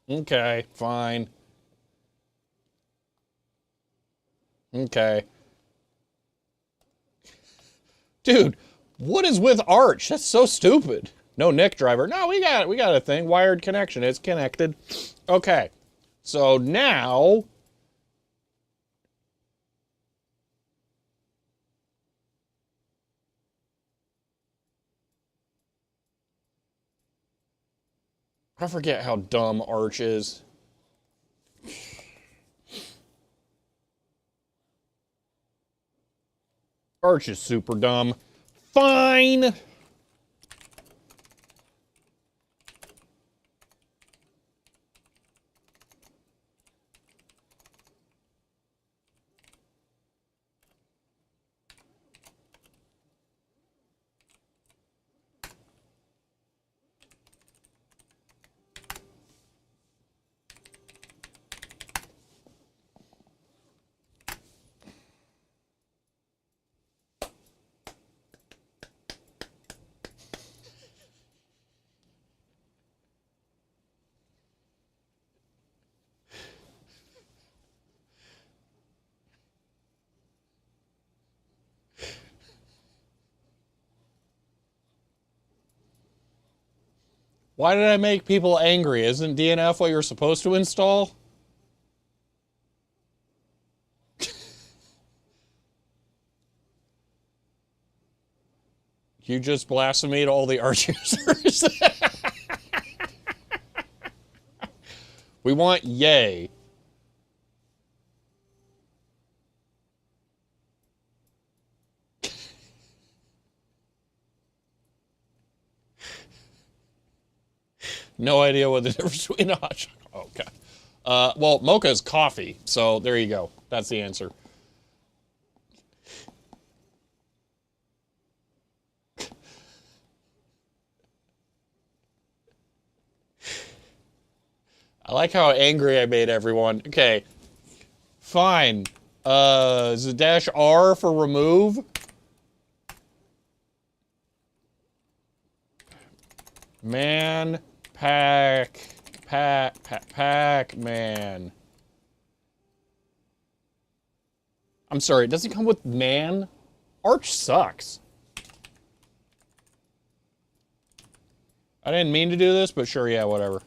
Okay, fine. Okay. Dude, what is with Arch? That's so stupid. No NIC driver. No, we got a thing. Wired connection. It's connected. Okay. So now I forget how dumb Arch is. Arch is super dumb. Fine. Why did I make people angry? Isn't DNF what you're supposed to install? You just blasphemed all the Arch users. We want yay. No idea what the difference between a hot chocolate. Oh, okay. Well, mocha is coffee, so there you go. That's the answer. I like how angry I made everyone. Okay, fine. Is it dash R for remove? Man, Pac-Man. I'm sorry, it doesn't come with man? Arch sucks. I didn't mean to do this, but sure, yeah, whatever.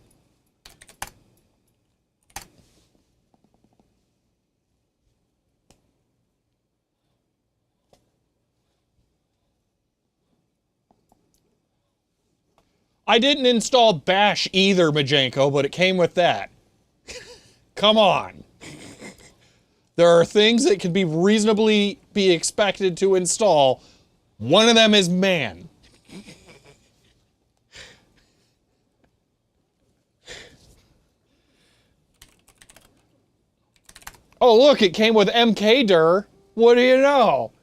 I didn't install Bash either, Majenko, but it came with that. Come on. There are things that can be reasonably be expected to install. One of them is man. Oh, look, it came with mkdir. What do you know?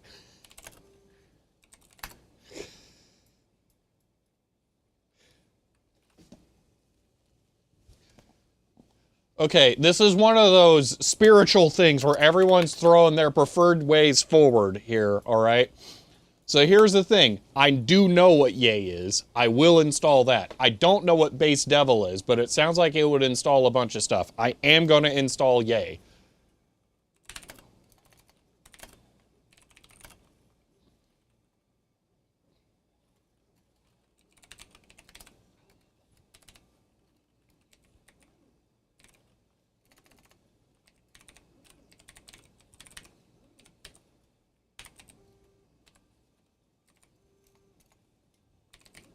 Okay, this is one of those spiritual things where everyone's throwing their preferred ways forward here, all right? So here's the thing. I do know what Yay is. I will install that. I don't know what Base Devil is, but it sounds like it would install a bunch of stuff. I am going to install Yay.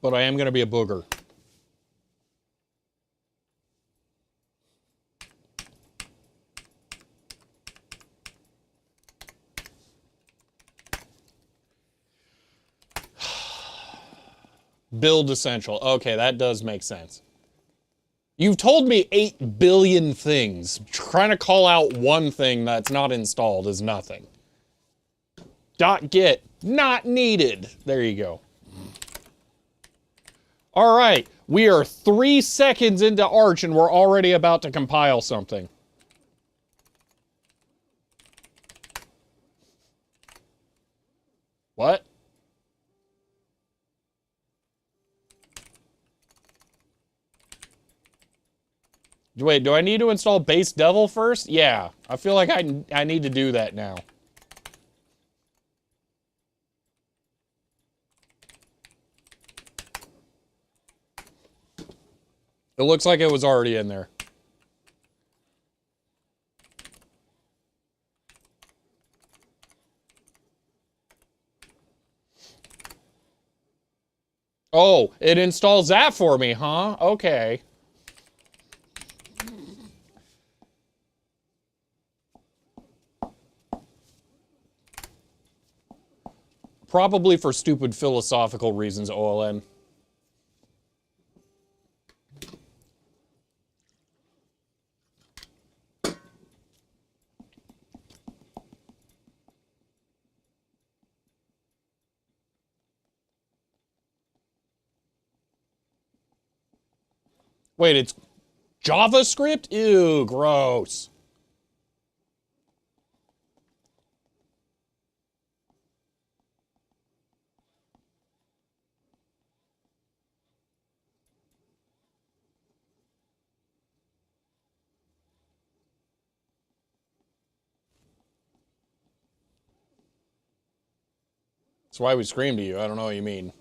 but I am going to be a booger. Build essential. Okay, that does make sense. You've told me 8 billion things. Trying to call out one thing that's not installed is nothing. .git, not needed. There you go. All right, we are 3 seconds into Arch and we're already about to compile something. What? Wait, do I need to install Base Devil first? Yeah, I feel like I need to do that now. It looks like it was already in there. Oh, it installs that for me, huh? Okay. Probably for stupid philosophical reasons, OLN. Wait, it's JavaScript? Ew, gross. That's why we screamed to you. I don't know what you mean.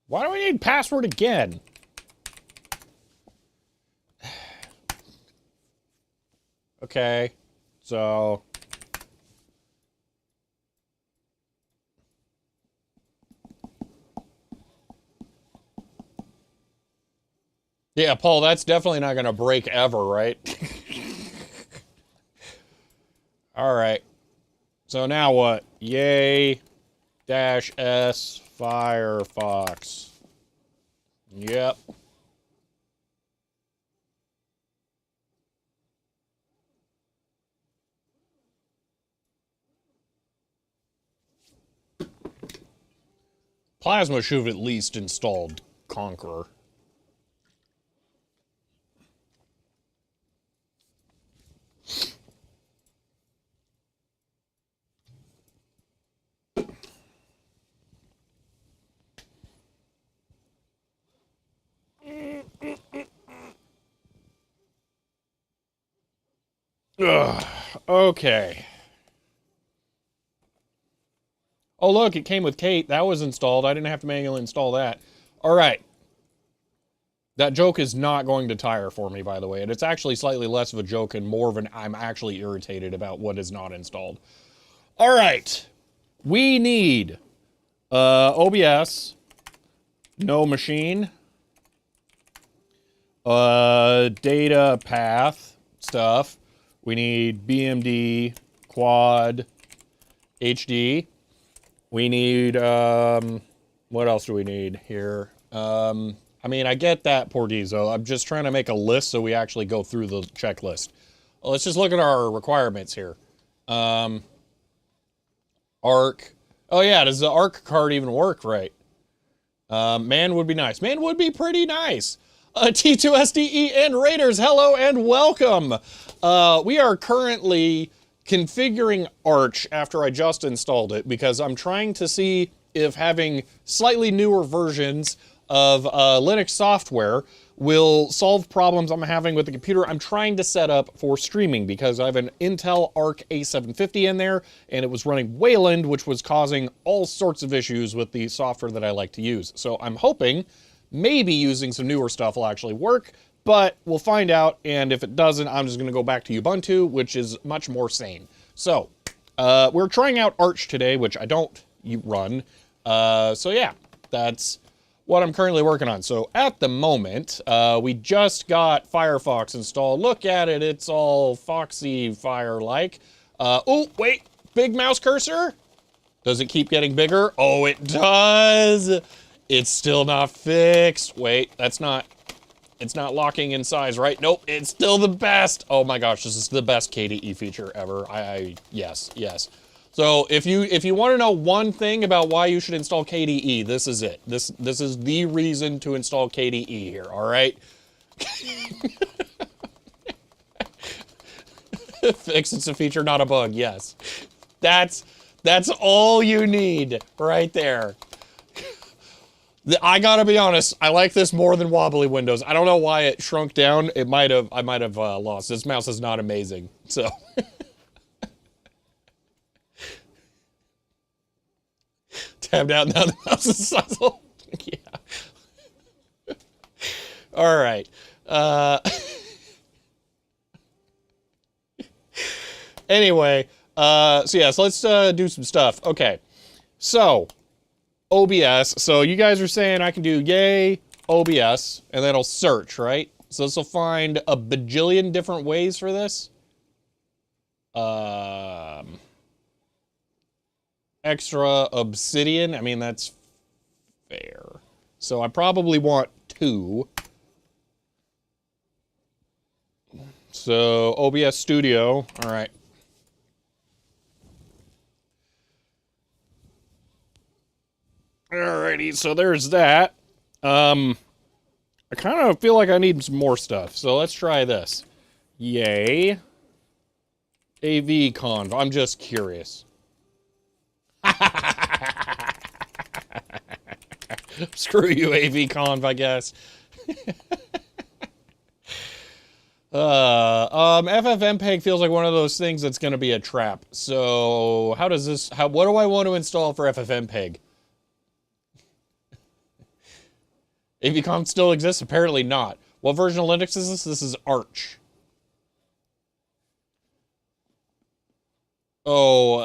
Why do we need password again? Okay, so... Yeah, Paul, that's definitely not going to break ever, right? All right. So now what? Yay -S Firefox. Yep. Plasma should have at least installed Conqueror. Ugh, okay. Oh, look, it came with Kate. That was installed. I didn't have to manually install that. All right. That joke is not going to tire for me, by the way. And it's actually slightly less of a joke and more of an I'm actually irritated about what is not installed. All right. We need OBS, no machine, data path stuff. We need BMD, quad, HD. We need, what else do we need here? I mean, I get that, Portizo. I'm just trying to make a list so we actually go through the checklist. Well, let's just look at our requirements here. Arc. Oh yeah, does the Arc card even work right? Man would be nice. Man would be pretty nice. T2SDE and Raiders, hello and welcome. We are currently configuring Arch after I just installed it because I'm trying to see if having slightly newer versions of Linux software will solve problems I'm having with the computer I'm trying to set up for streaming because I have an Intel Arc A750 in there and it was running Wayland, which was causing all sorts of issues with the software that I like to use. So I'm hoping maybe using some newer stuff will actually work, but we'll find out, and if it doesn't, I'm just going to go back to Ubuntu, which is much more sane. So, We're trying out Arch today, which I don't run. So yeah, that's what I'm currently working on. So at the moment, we just got Firefox installed. Look at it, it's all foxy fire-like. Oh, wait, big mouse cursor? Does it keep getting bigger? Oh, it does. It's still not fixed. Wait, it's not locking in size, right? Nope, it's still the best. Oh my gosh, this is the best KDE feature ever. Yes. So if you want to know one thing about why you should install KDE, this is it. This is the reason to install KDE here, all right? Fix, it's a feature, not a bug, yes. That's all you need right there. I gotta be honest, I like this more than wobbly windows. I don't know why it shrunk down. I might have lost. This mouse is not amazing, so. Tabbed out, now the mouse is sizeable. Yeah. All right. Anyway, so yeah, so let's do some stuff. Okay, so OBS. So you guys are saying I can do yay OBS, and then it'll search, right? So this will find a bajillion different ways for this. Extra obsidian. I mean, that's fair. So I probably want 2. So OBS Studio. All right. Alrighty, so there's that. I kind of feel like I need some more stuff, so let's try this. Yay. AV conv. I'm just curious. Screw you, AV conv, I guess. FFmpeg feels like one of those things that's going to be a trap. So how does this? What do I want to install for FFmpeg? AVConf still exists? Apparently not. What version of Linux is this? This is Arch. Oh,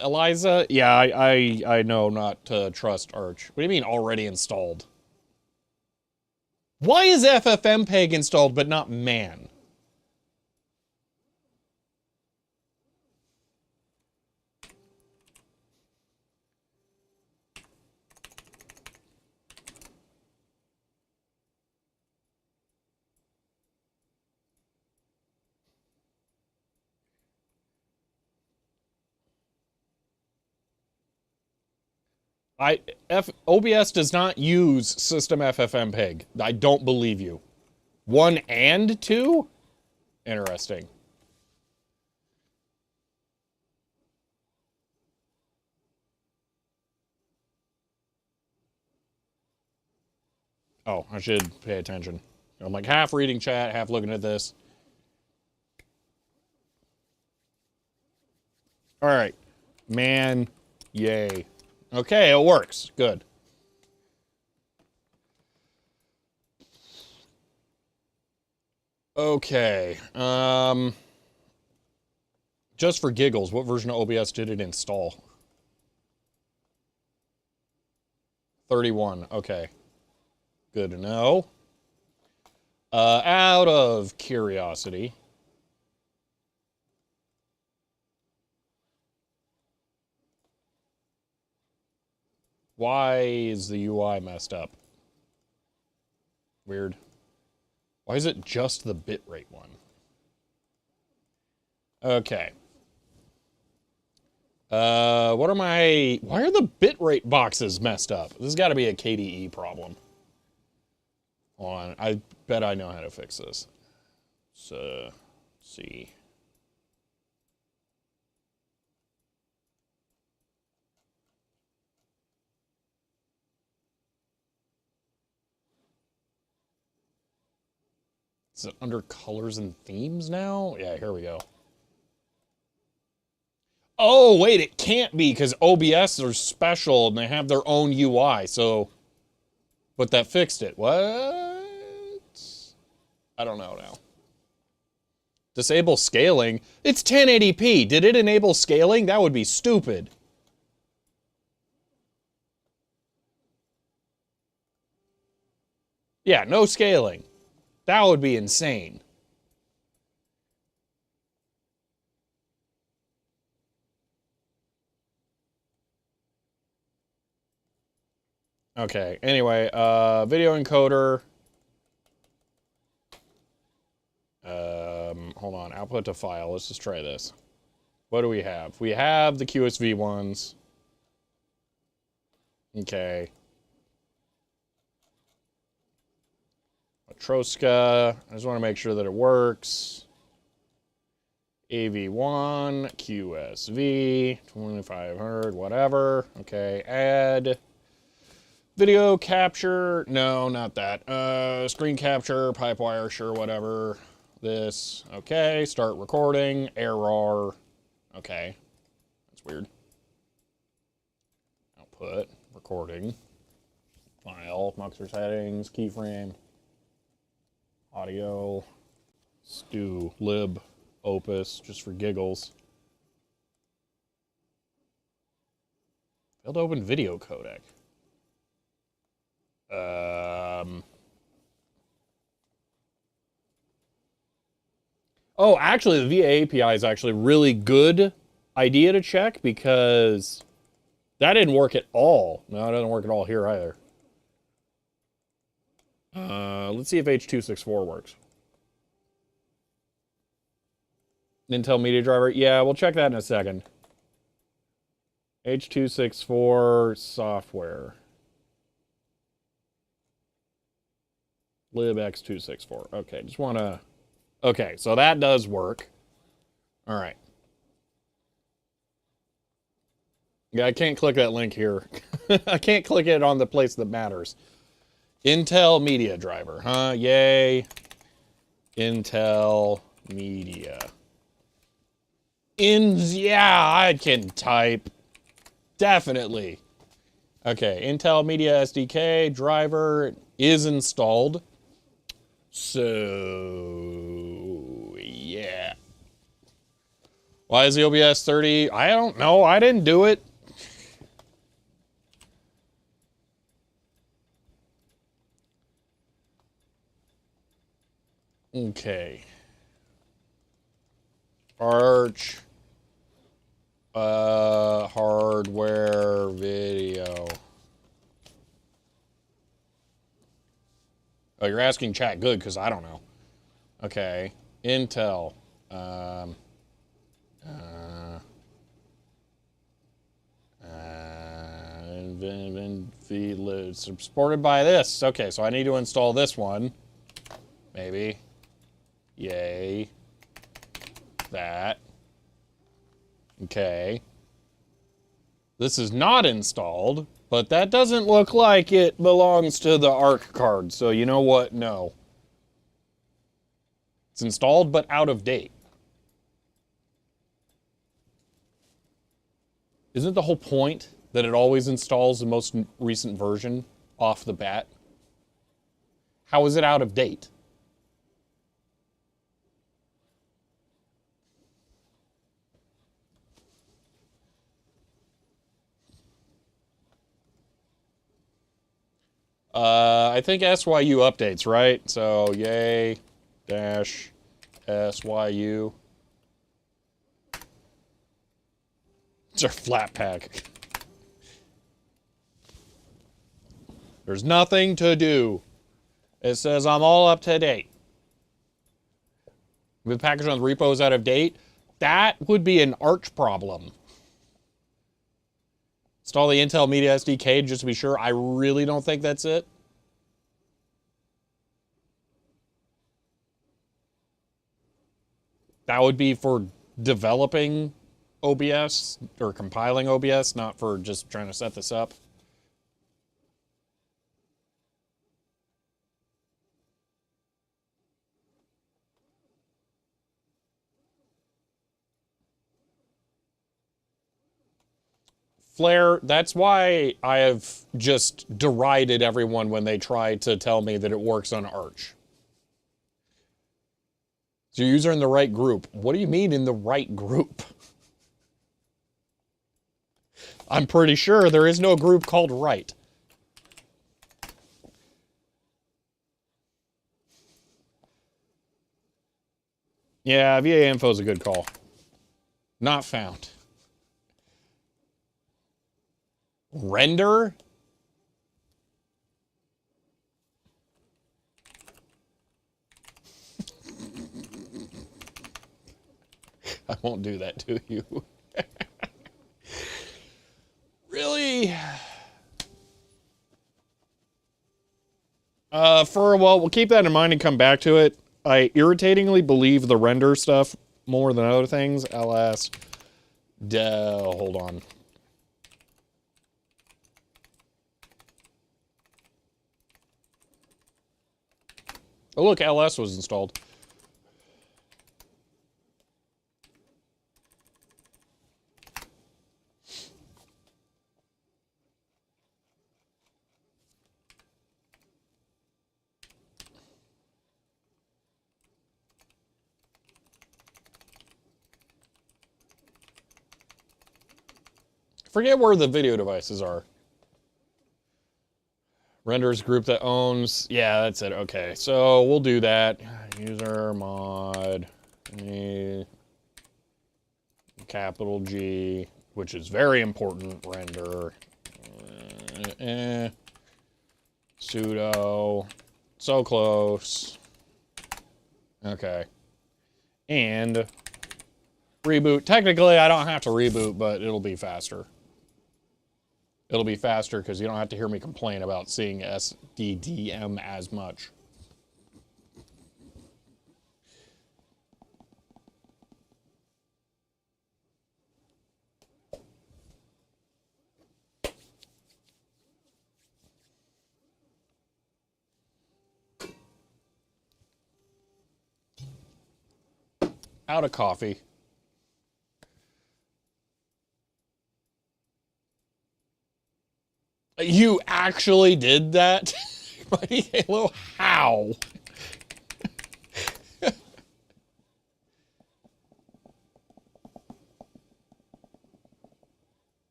Eliza? Yeah, I know not to trust Arch. What do you mean already installed? Why is FFmpeg installed but not man? OBS does not use system FFmpeg. I don't believe you. 1 and 2? Interesting. Oh, I should pay attention. I'm like half reading chat, half looking at this. All right. Man, yay. Okay, it works. Good. Okay. Just for giggles, what version of OBS did it install? 31. Okay. Good to know. Out of curiosity. Why is the UI messed up? Weird. Why is it just the bitrate one? Okay. What are my... Why are the bitrate boxes messed up? This has got to be a KDE problem. Hold on. I bet I know how to fix this. So, let's see. Is it under colors and themes now? Yeah, here we go. Oh, wait, it can't be because OBS are special and they have their own UI, so... But that fixed it. What? I don't know now. Disable scaling? It's 1080p. Did it enable scaling? That would be stupid. Yeah, no scaling. That would be insane. Okay, anyway, video encoder. Hold on, output to file. Let's just try this. What do we have? We have the QSV ones. Okay. Matroska. I just want to make sure that it works. AV1, QSV, 2500, whatever. Okay, add. Video capture. No, not that. Screen capture, pipe wire, sure, whatever. This. Okay, start recording. Error. Okay. That's weird. Output. Recording. File. Muxer settings. Keyframe. Audio. Stew. Lib. Opus. Just for giggles. Failed to open video codec. Oh, actually, the VA API is actually a really good idea to check because that didn't work at all. No, it doesn't work at all here either. Let's see if H.264 works. Intel Media Driver. Yeah, we'll check that in a second. H.264 software. libx264. Okay, just want to... Okay, so that does work. All right. Yeah, I can't click that link here. I can't click it on the place that matters. Intel Media Driver, huh? Yay. Intel Media. Yeah, I can type. Definitely. Okay, Intel Media SDK driver is installed. So, yeah. Why is the OBS 30? I don't know. I didn't do it. Okay. Arch. Hardware video. Oh, you're asking chat. Good, because I don't know. Okay. Intel. Supported by this. Okay, so I need to install this one. Maybe. Yay. That. Okay. This is not installed, but that doesn't look like it belongs to the ARC card, so you know what? No. It's installed, but out of date. Isn't the whole point that it always installs the most recent version off the bat? How is it out of date? I think SYU updates, right? So, yay, dash, SYU. It's our flat pack. There's nothing to do. It says I'm all up to date. With package on the repo is out of date, that would be an Arch problem. Install the Intel Media SDK just to be sure. I really don't think that's it. That would be for developing OBS or compiling OBS, not for just trying to set this up. Flare, that's why I have just derided everyone when they try to tell me that it works on Arch. Is your user in the right group? What do you mean in the right group? I'm pretty sure there is no group called right. Yeah, VA info is a good call. Not found. Render? I won't do that to you. Really? Well, we'll keep that in mind and come back to it. I irritatingly believe the render stuff more than other things. LS. Hold on. Oh, look, LS was installed. Forget where the video devices are. Renders group that owns. Yeah, that's it. Okay, so we'll do that. User mod. Capital G, which is very important. Render. Sudo. So close. Okay. And reboot. Technically, I don't have to reboot, but it'll be faster. It'll be faster because you don't have to hear me complain about seeing SDDM as much. Out of coffee. You actually did that? Buddy Halo, how?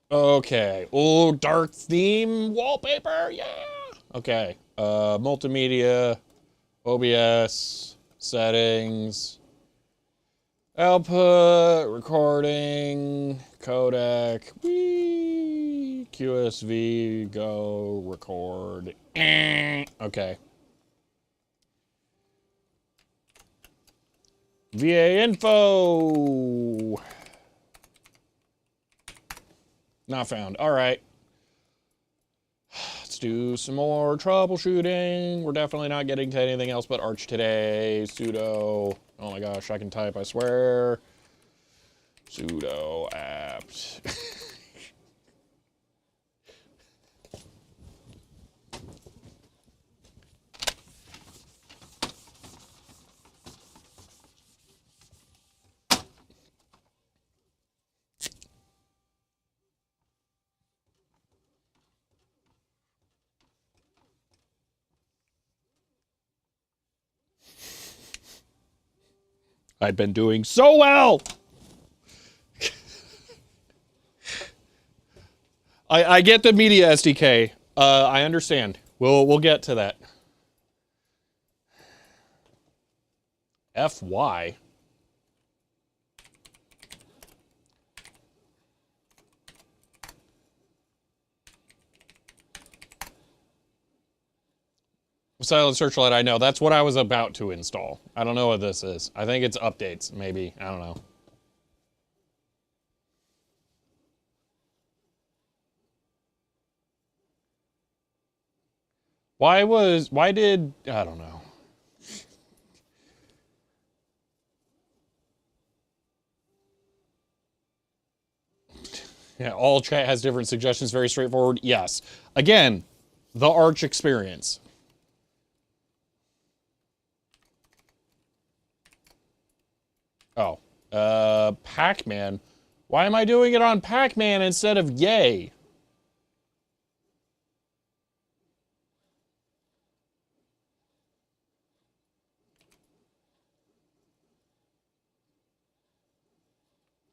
Okay. Oh, dark theme wallpaper, yeah. Okay. Multimedia, OBS, settings, output, recording, codec, whee, QSV, go, record. Okay. VA info. Not found. All right. Let's do some more troubleshooting. We're definitely not getting to anything else but Arch today. Sudo. Oh my gosh, I can type, I swear. Sudo apt. I'd been doing so well. I get the media SDK. I understand. We'll get to that. FY. Silent Searchlight, I know. That's what I was about to install. I don't know what this is. I think it's updates, maybe. I don't know. Why did, I don't know. Yeah, all chat has different suggestions, very straightforward. Yes. Again, the Arch experience. Oh, Pac-Man. Why am I doing it on Pac-Man instead of Yay?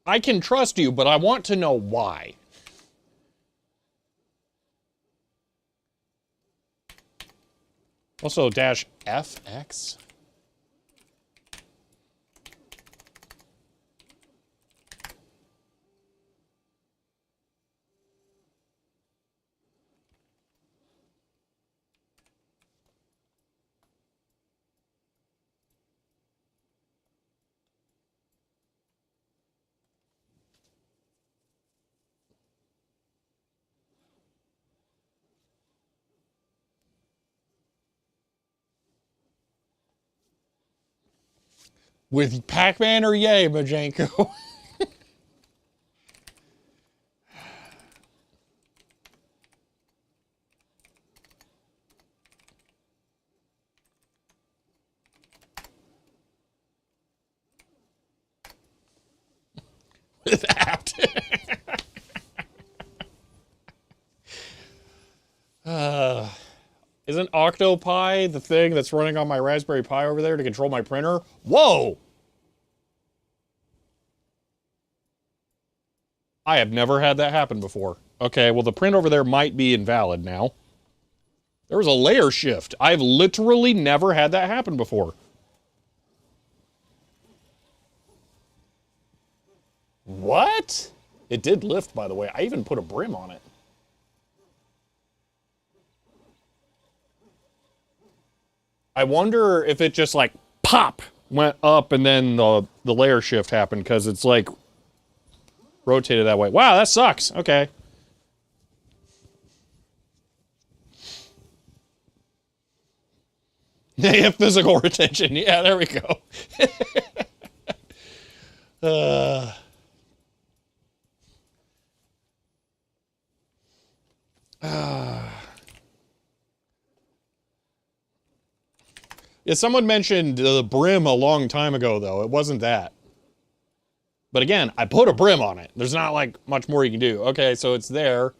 I can trust you, but I want to know why. Also, dash FX. With Pac-Man or yay, Majenko? With apt. Isn't Octopi the thing that's running on my Raspberry Pi over there to control my printer? Whoa! I have never had that happen before. Okay, well, the print over there might be invalid now. There was a layer shift. I've literally never had that happen before. What? It did lift, by the way. I even put a brim on it. I wonder if it just like pop went up and then the layer shift happened because it's like rotated that way. Wow, that sucks. Okay. Negative physical retention. Yeah, there we go. Yeah, someone mentioned the brim a long time ago, though. It wasn't that. But again, I put a brim on it. There's not like much more you can do. Okay, so it's there.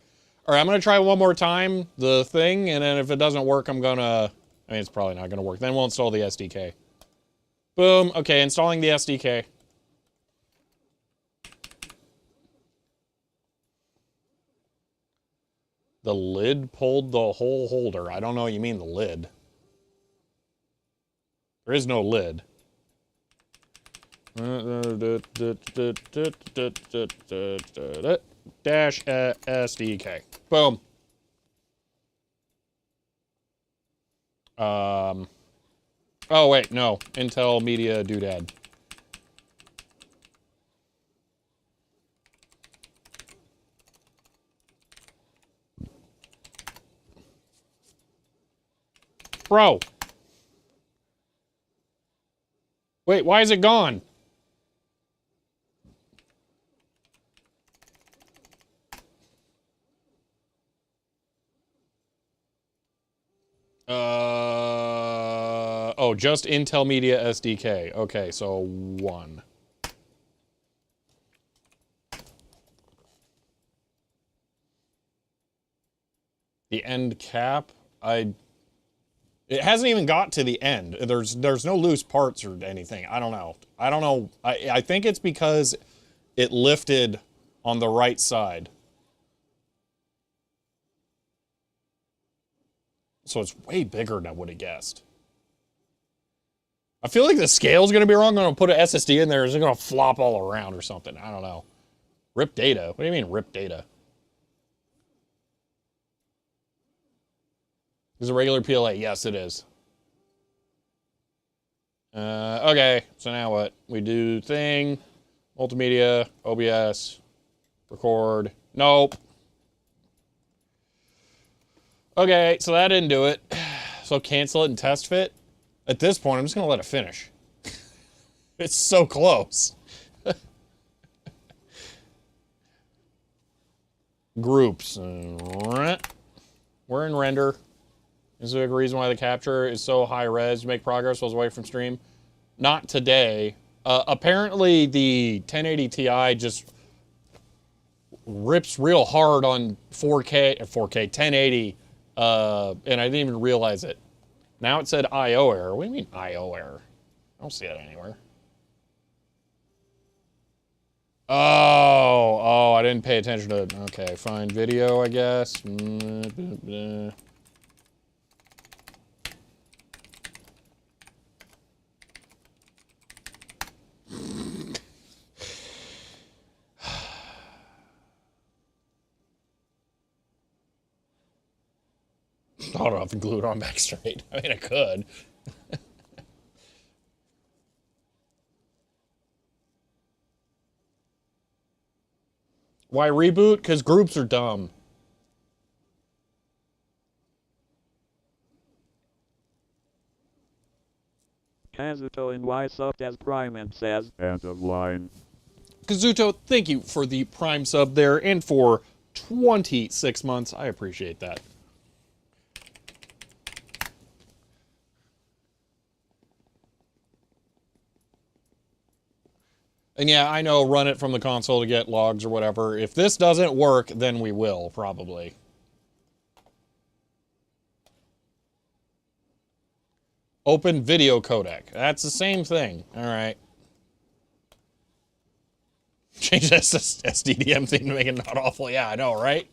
All right, I'm going to try one more time, the thing, and then if it doesn't work, I'm going to... I mean, it's probably not going to work. Then we'll install the SDK. Boom. Okay, installing the SDK. The lid pulled the whole holder. I don't know what you mean, the lid. There is no lid. Dash SDK. Boom. Oh, wait, no. Intel Media Doodad. Bro. Wait, why is it gone? Oh, just Intel Media SDK. Okay, so 1. The end cap, it hasn't even got to the end. There's no loose parts or anything. I don't know. I think it's because it lifted on the right side. So it's way bigger than I would have guessed. I feel like the scale's going to be wrong. I'm going to put an SSD in there. Is it going to flop all around or something? I don't know. Rip data. What do you mean rip data? Is it a regular PLA? Yes, it is. Okay, so now what? We do thing, multimedia, OBS, record. Nope. Okay, so that didn't do it. So cancel it and test fit. At this point, I'm just going to let it finish. It's so close. Groups. We're in render. Is there a reason why the capture is so high res to make progress while away from stream? Not today. Apparently, the 1080 Ti just rips real hard on 4K, 1080, and I didn't even realize it. Now it said I/O error. What do you mean I/O error? I don't see that anywhere. Oh, I didn't pay attention to it. Okay, fine. Video, I guess. I don't know if I can glue it on back straight. I mean, I could. Why reboot? Because groups are dumb. Kazuto in Y subbed as Prime and says, end of line. Kazuto, thank you for the Prime sub there and for 26 months. I appreciate that. And yeah, I know, run it from the console to get logs or whatever. If this doesn't work, then we will, probably. Open video codec. That's the same thing. All right. Change that SDDM thing to make it not awful. Yeah, I know, right?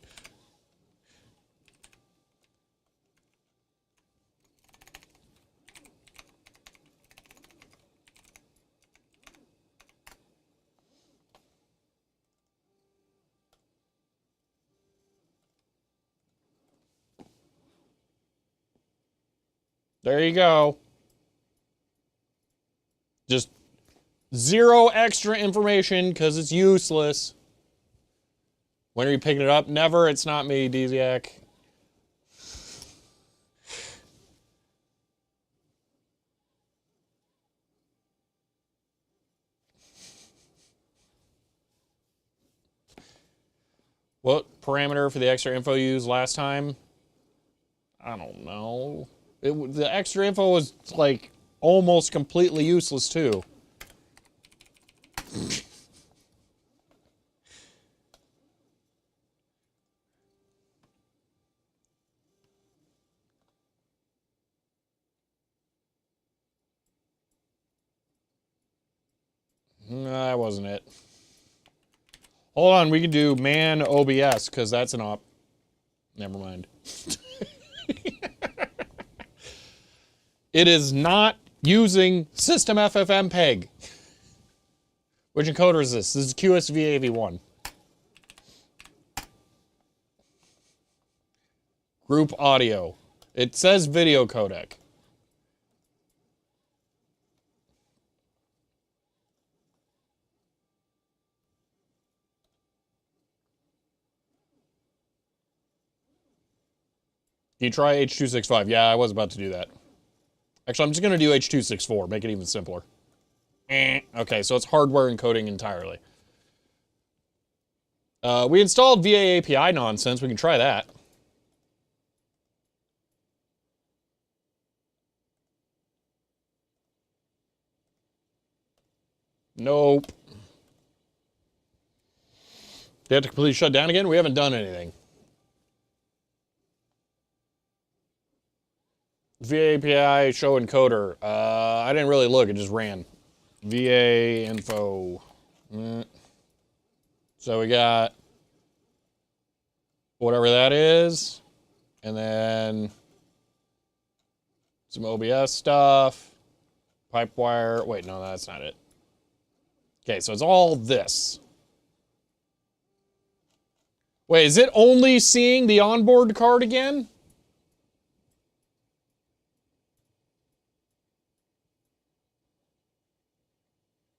There you go. Just zero extra information because it's useless. When are you picking it up? Never. It's not me, Desiac. What parameter for the extra info you used last time? I don't know. The extra info was like almost completely useless too. No, that wasn't it. Hold on, we can do man OBS because that's an op. Never mind. It is not using system FFmpeg. Which encoder is this? This is QSVAV1. Group audio. It says video codec. Can you try H.265? Yeah, I was about to do that. Actually, I'm just going to do H.264, make it even simpler. Okay, so it's hardware encoding entirely. We installed VA API nonsense. We can try that. Nope. They have to completely shut down again? We haven't done anything. VA API show encoder. I didn't really look, it just ran. VA info. So we got whatever that is, and then some OBS stuff, pipe wire. Wait, no, that's not it. Okay, so it's all this. Wait, is it only seeing the onboard card again?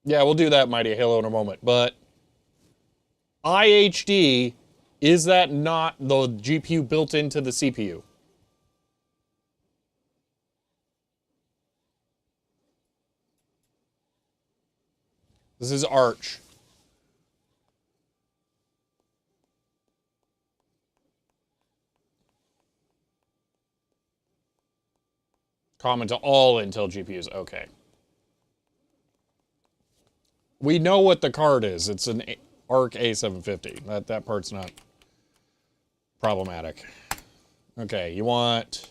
Yeah, we'll do that, Mighty Halo, in a moment. But IHD, is that not the GPU built into the CPU? This is Arch. Common to all Intel GPUs. Okay. We know what the card is. It's an Arc A750. That part's not problematic. Okay, you want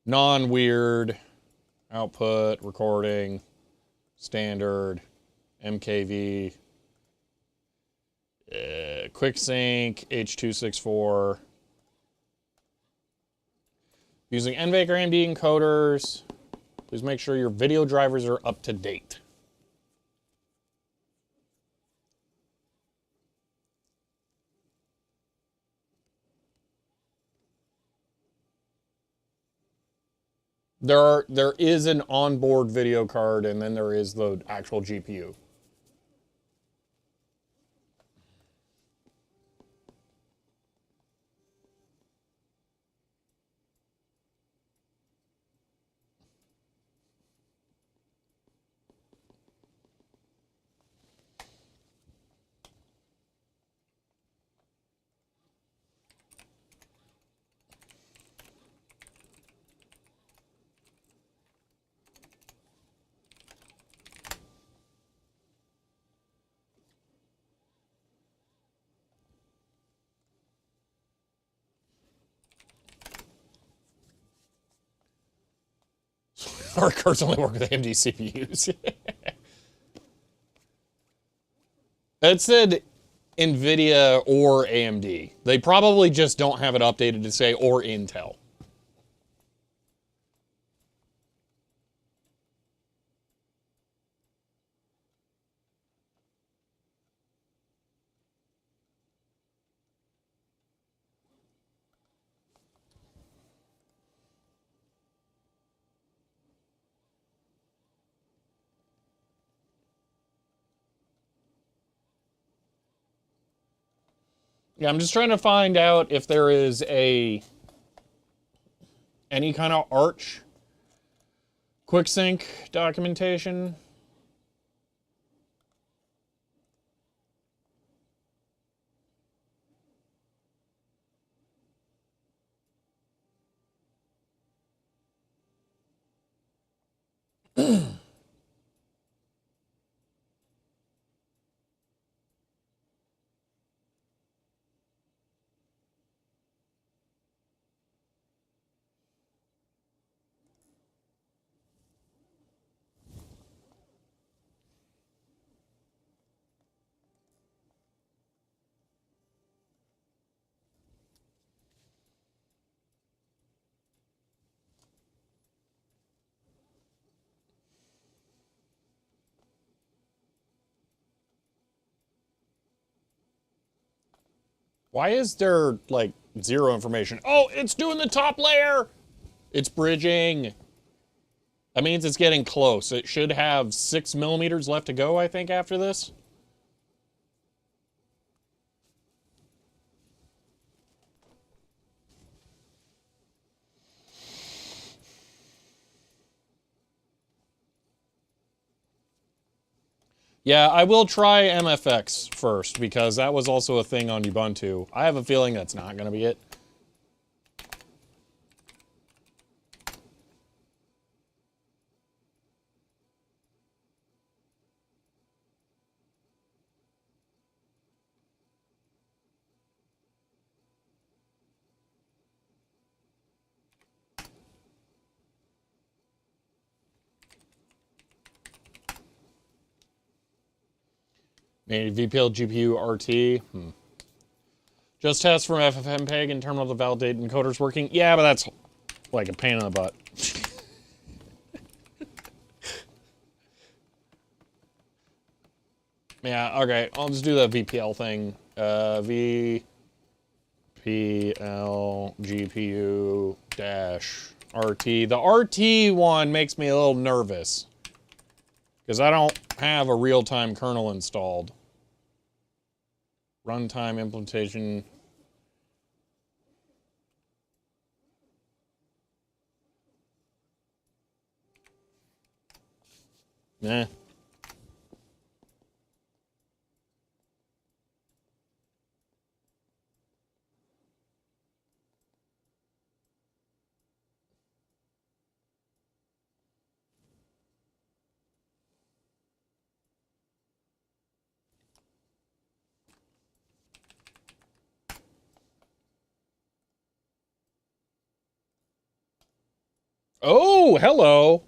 non-weird output, recording, standard, MKV, Quick sync, H.264. Using NVENC or AMD encoders. Please make sure your video drivers are up to date. There is an onboard video card, and then there is the actual GPU. Our cards only work with AMD CPUs. It said NVIDIA or AMD. They probably just don't have it updated to say or Intel. Yeah, I'm just trying to find out if there is any kind of Arch quick sync documentation. Why is there, like, zero information? Oh, it's doing the top layer! It's bridging. That means it's getting close. It should have 6 millimeters left to go, I think, after this. Yeah, I will try MFX first, because that was also a thing on Ubuntu. I have a feeling that's not going to be it. VPL GPU RT. Just test from FFmpeg in terminal to validate encoders working. Yeah, but that's like a pain in the butt. Yeah, okay. I'll just do the VPL thing. VPL GPU dash RT. The RT one makes me a little nervous, because I don't have a real-time kernel installed. Runtime implementation. Nah. Oh, hello.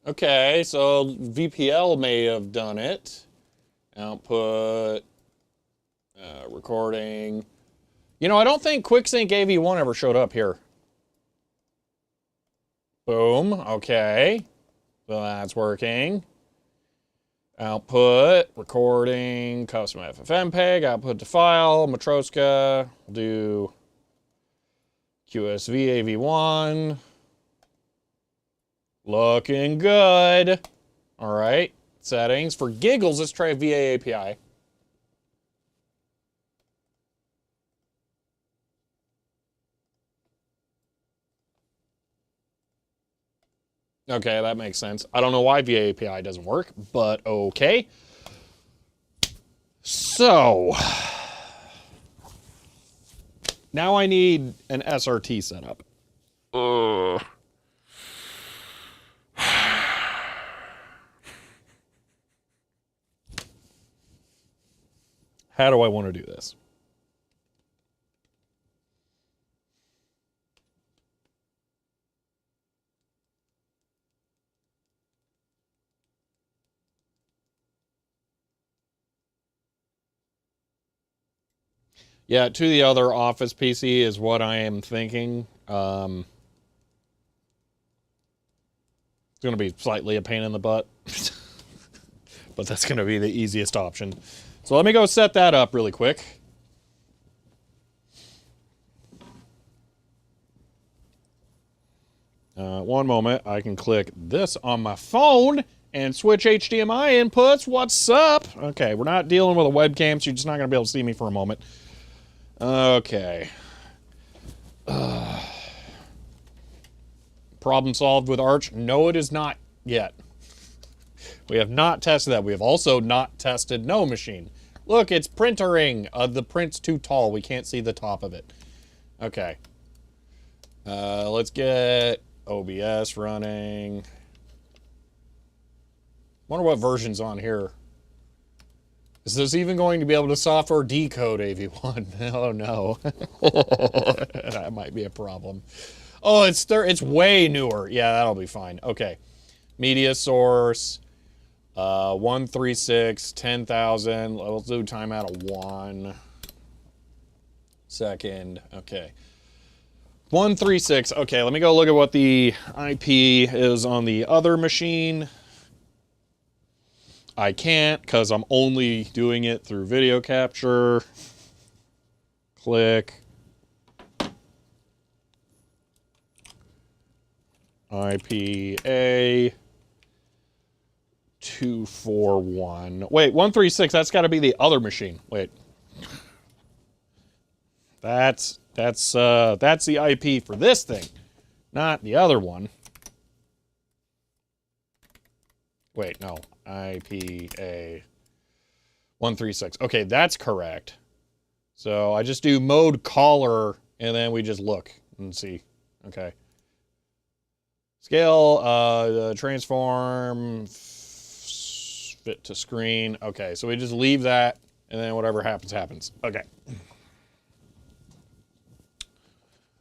Okay, so VPL may have done it. Output Recording. You know, I don't think QuickSync AV1 ever showed up here. Boom. Okay. So that's working. Output, recording, custom FFmpeg, output to file, Matroska. We'll do QSV AV1. Looking good. All right. Settings. For giggles, let's try VA API. Okay, that makes sense. I don't know why VA API doesn't work, but okay. So, now I need an SRT setup. How do I want to do this? Yeah, to the other Office PC is what I am thinking. It's going to be slightly a pain in the butt, but that's going to be the easiest option. So let me go set that up really quick. One moment, I can click this on my phone and switch HDMI inputs. What's up? Okay, we're not dealing with a webcam, so you're just not going to be able to see me for a moment. Okay. Problem solved with Arch? No, it is not yet. We have not tested that. We have also not tested No Machine. Look, it's printering. The print's too tall. We can't see the top of it. Okay. Let's get OBS running. Wonder what version's on here. Is this even going to be able to software decode AV1? Oh no. That might be a problem. Oh, it's way newer. Yeah, that'll be fine. Okay. Media source. 136, 10,000. Let's do timeout of 1 second. Okay. 136. Okay, let me go look at what the IP is on the other machine. I can't because I'm only doing it through video capture. Click. IPA 241. Wait, 136. That's got to be the other machine. Wait. That's the IP for this thing, not the other one. Wait, no. IPA 136. Okay, that's correct. So I just do mode caller and then we just look and see. Okay. Scale, transform, fit to screen. Okay, so we just leave that and then whatever happens, happens. Okay.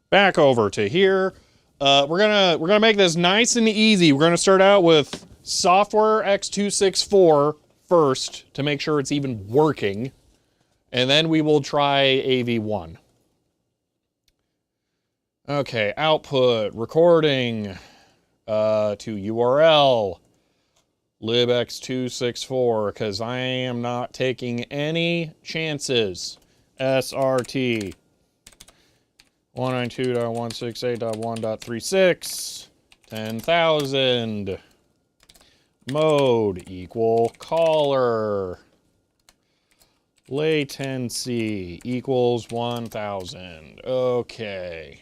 Back over to here. We're gonna make this nice and easy. We're gonna start out with software X264 first to make sure it's even working, and then we will try AV1. Okay, output recording to URL libx264 because I am not taking any chances. SRT 192.168.1.36 10,000 mode equal caller latency equals 1,000. Okay,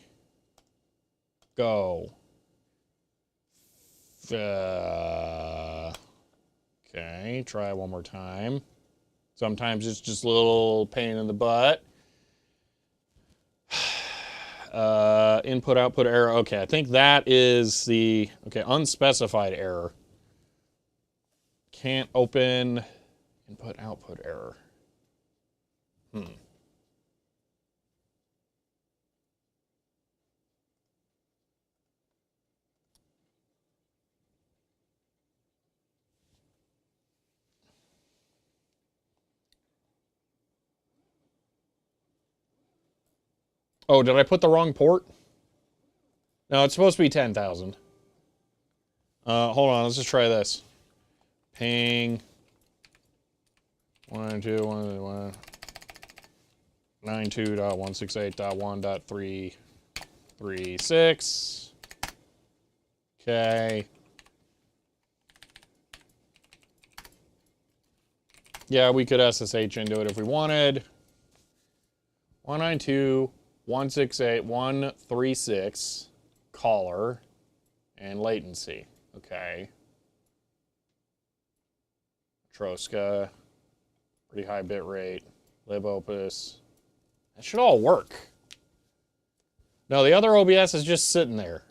go. Okay, try one more time. Sometimes it's just a little pain in the butt. Input output error. Okay, I think that is the unspecified error. Can't open input output error. Oh, did I put the wrong port? No, it's supposed to be 10,000. Hold on, let's just try this. Ping 192.168.1.336. Okay. Yeah, we could SSH into it if we wanted. 192.168.136 caller and latency. Okay. Troska, pretty high bit rate, libopus. That should all work. No, the other OBS is just sitting there.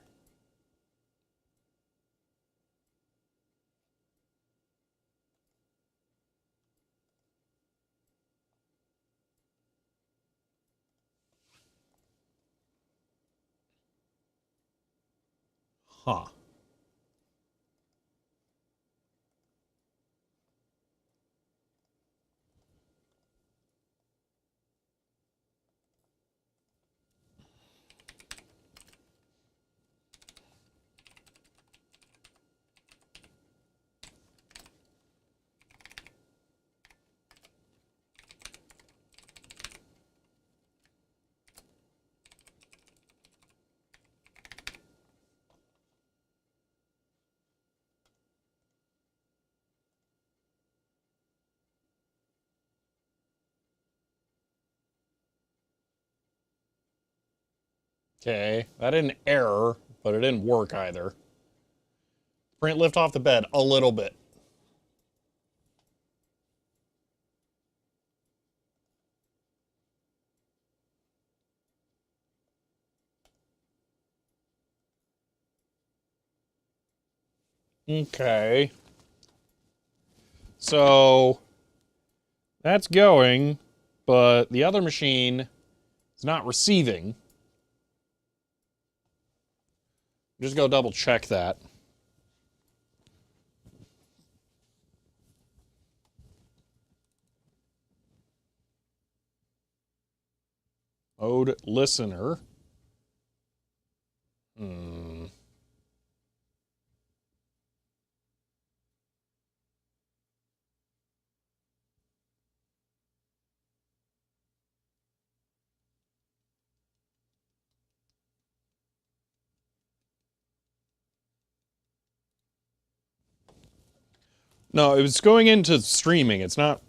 Huh. Okay, that didn't error, but it didn't work either. Print lift off the bed a little bit. Okay. So that's going, but the other machine is not receiving. Just go double check that. Mode listener. Hmm. No, it was going into streaming. It's not.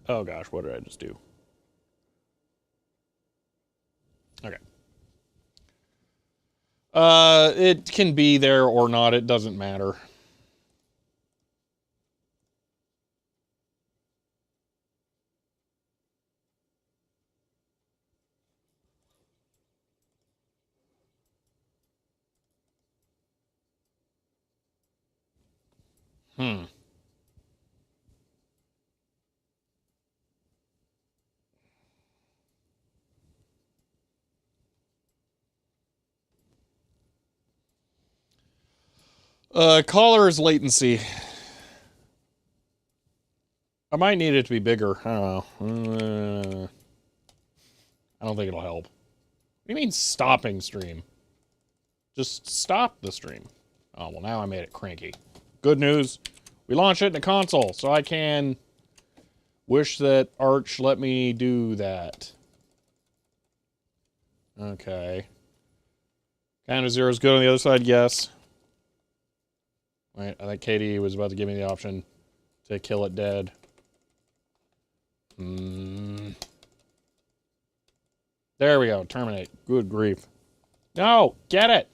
Oh gosh, what did I just do? Okay. It can be there or not. It doesn't matter. Hmm. Caller's latency. I might need it to be bigger. I don't know. I don't think it'll help. What do you mean stopping stream? Just stop the stream. Oh, well, now I made it cranky. Good news. We launch it in a console, so I can wish that Arch let me do that. Okay. Count of zero is good on the other side, yes. Wait, I think Katie was about to give me the option to kill it dead. There we go. Terminate. Good grief. No! Get it!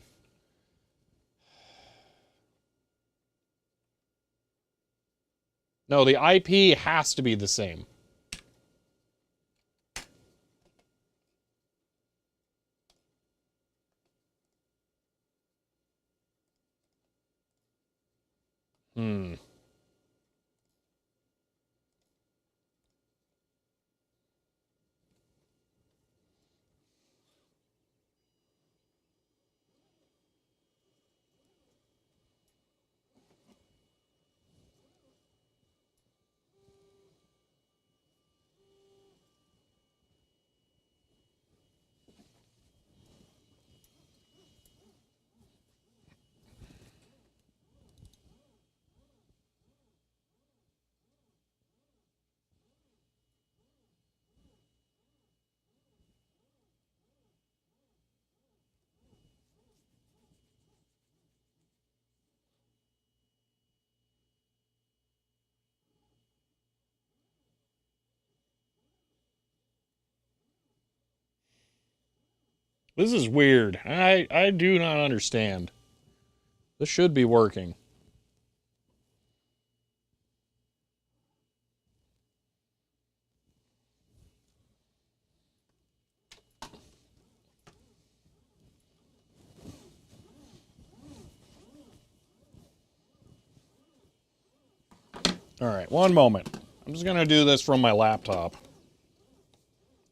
No, the IP has to be the same. Hmm. This is weird. I do not understand. This should be working. All right, one moment. I'm just going to do this from my laptop.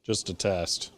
Just to test.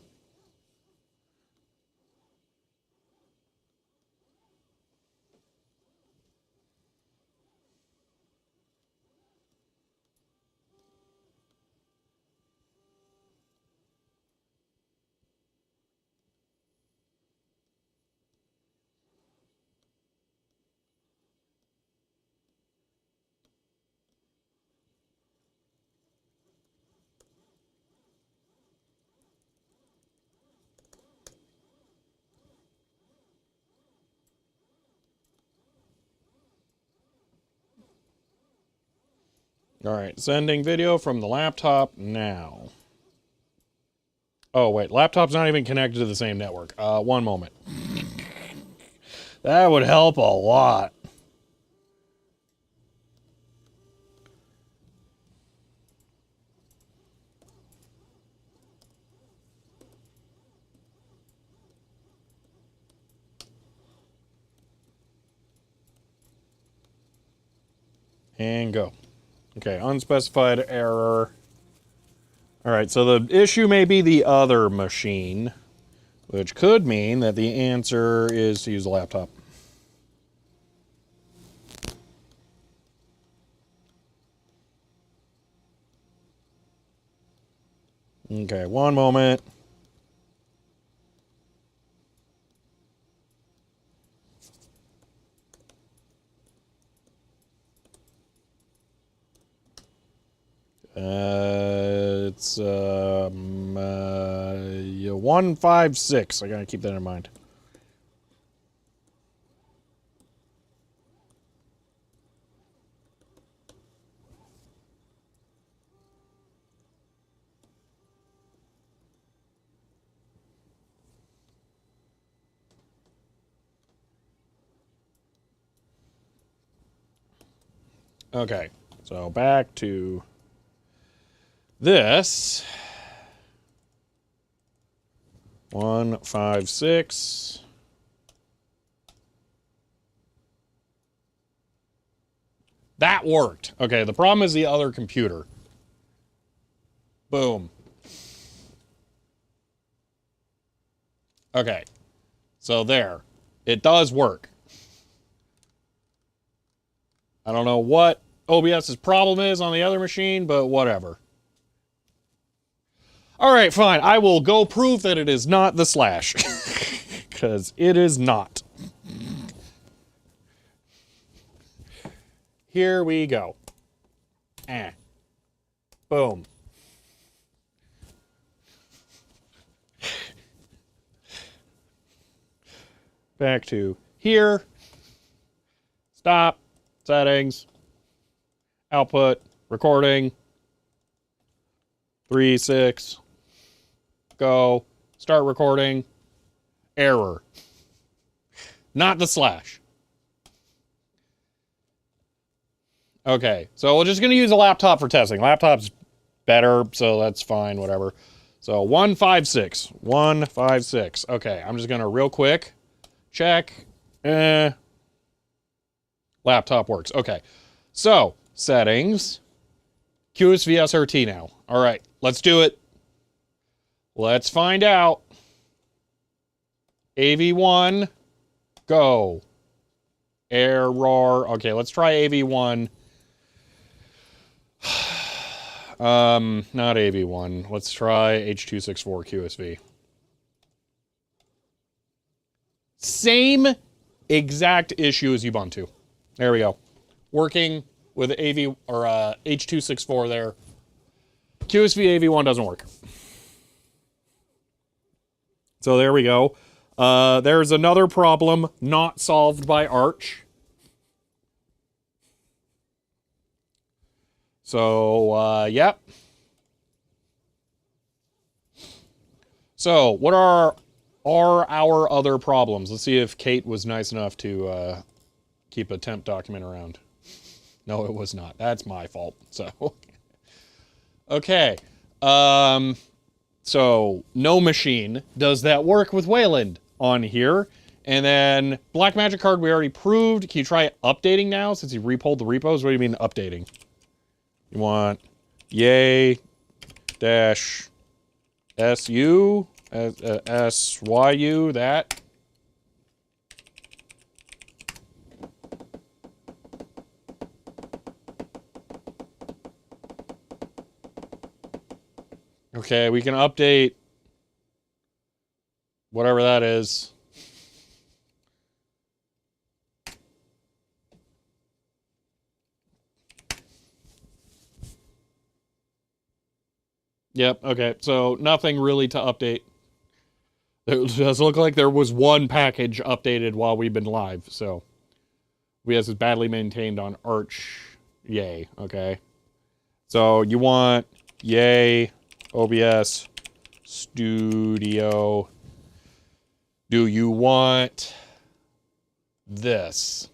All right, sending video from the laptop now. Oh, wait, laptop's not even connected to the same network. One moment. That would help a lot. And go. Okay, unspecified error. All right, so the issue may be the other machine, which could mean that the answer is to use a laptop. Okay, one moment. It's 156. I gotta keep that in mind. Okay, so back to this. 156. That worked. Okay, the problem is the other computer. Boom. Okay, so there. It does work. I don't know what OBS's problem is on the other machine, but whatever. All right, fine. I will go prove that it is not the slash. Because it is not. Here we go. Boom. Back to here. Stop. Settings. Output. Recording. 3, 6. Go. Start recording. Error. Not the slash. Okay, so we're just going to use a laptop for testing. Laptop's better, so that's fine, whatever. So 156. 156. Okay, I'm just going to real quick check. Laptop works. Okay, so settings. QSV SRT now. All right, let's do it. Let's find out. AV1, go. Error. Okay, let's try AV1. Not AV1. Let's try H.264 QSV. Same exact issue as Ubuntu. There we go. Working with AV or H.264 there. QSV AV1 doesn't work. So there we go. There's another problem not solved by Arch. So, yep. So, what are are our other problems? Let's see if Kate was nice enough to keep a temp document around. No, it was not. That's my fault. So, okay. So, no machine. Does that work with Wayland on here? And then Black Magic card we already proved. Can you try updating now since you repulled the repos? What do you mean updating? You want yay dash SU, SYU, that. Okay, we can update whatever that is. Yep, okay, so nothing really to update. It does look like there was one package updated while we've been live, so we have this badly maintained on Arch. Yay, okay. So you want yay OBS Studio. Do you want this?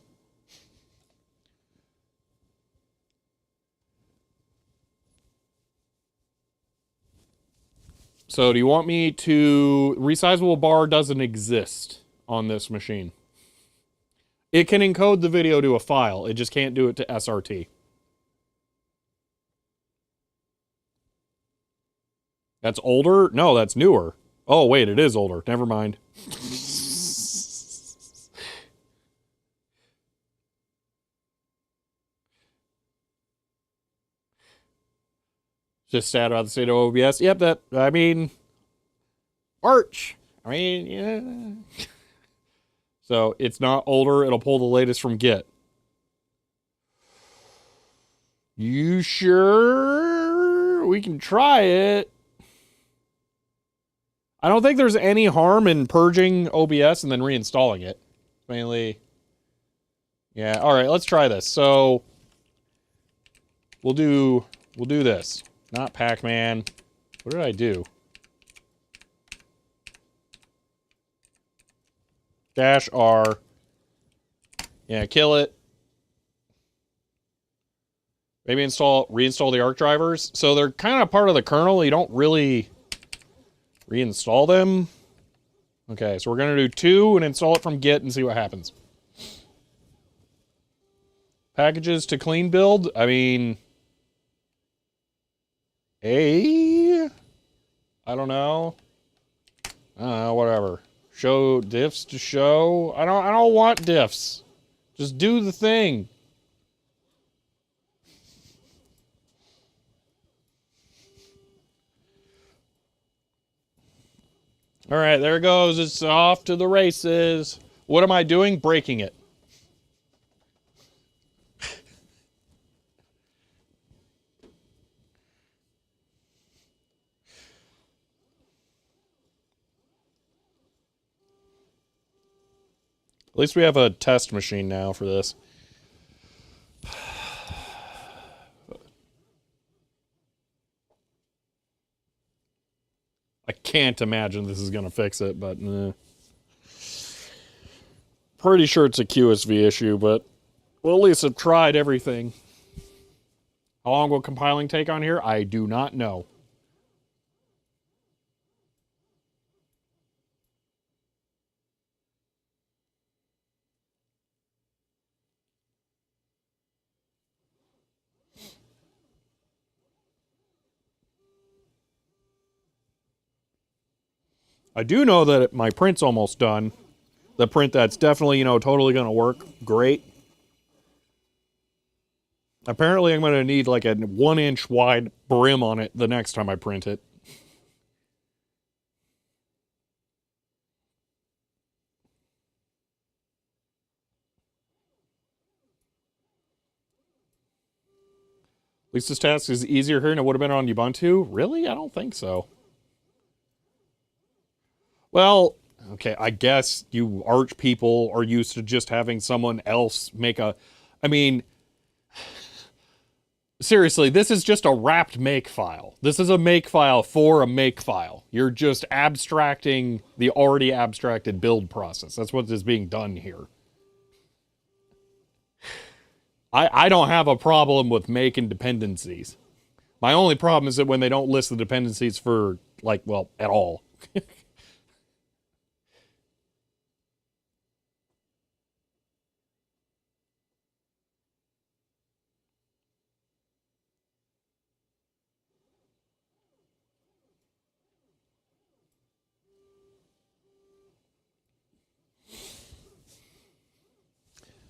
So do you want me to... Resizable bar doesn't exist on this machine. It can encode the video to a file. It just can't do it to SRT. That's older? No, that's newer. Oh, wait, it is older. Never mind. Just sad about the state of OBS. Yep, that, I mean, Arch. I mean, yeah. So it's not older. It'll pull the latest from Git. You sure? We can try it. I don't think there's any harm in purging OBS and then reinstalling it. Mainly, yeah. All right, let's try this. So we'll do this. Not Pac-Man. What did I do? Dash R. Yeah, kill it. Maybe reinstall the ARC drivers. So they're kind of part of the kernel. You don't really reinstall them. Okay, so we're going to do 2 and install it from Git and see what happens. Packages to clean build. I mean... I don't know. Whatever. Show diffs to show. I don't want diffs. Just do the thing. All right, there it goes. It's off to the races. What am I doing? Breaking it. At least we have a test machine now for this. I can't imagine this is going to fix it, but pretty sure it's a QSV issue, but we'll at least have tried everything. How long will compiling take on here? I do not know. I do know that my print's almost done. The print that's definitely, totally going to work great. Apparently I'm going to need like a 1-inch wide brim on it the next time I print it. At least this task is easier here than it would have been on Ubuntu. Really? I don't think so. Well, okay, I guess you Arch people are used to just having someone else make a... I mean, seriously, this is just a wrapped make file. This is a make file for a make file. You're just abstracting the already abstracted build process. That's what is being done here. I don't have a problem with making dependencies. My only problem is that when they don't list the dependencies for, like, well, at all.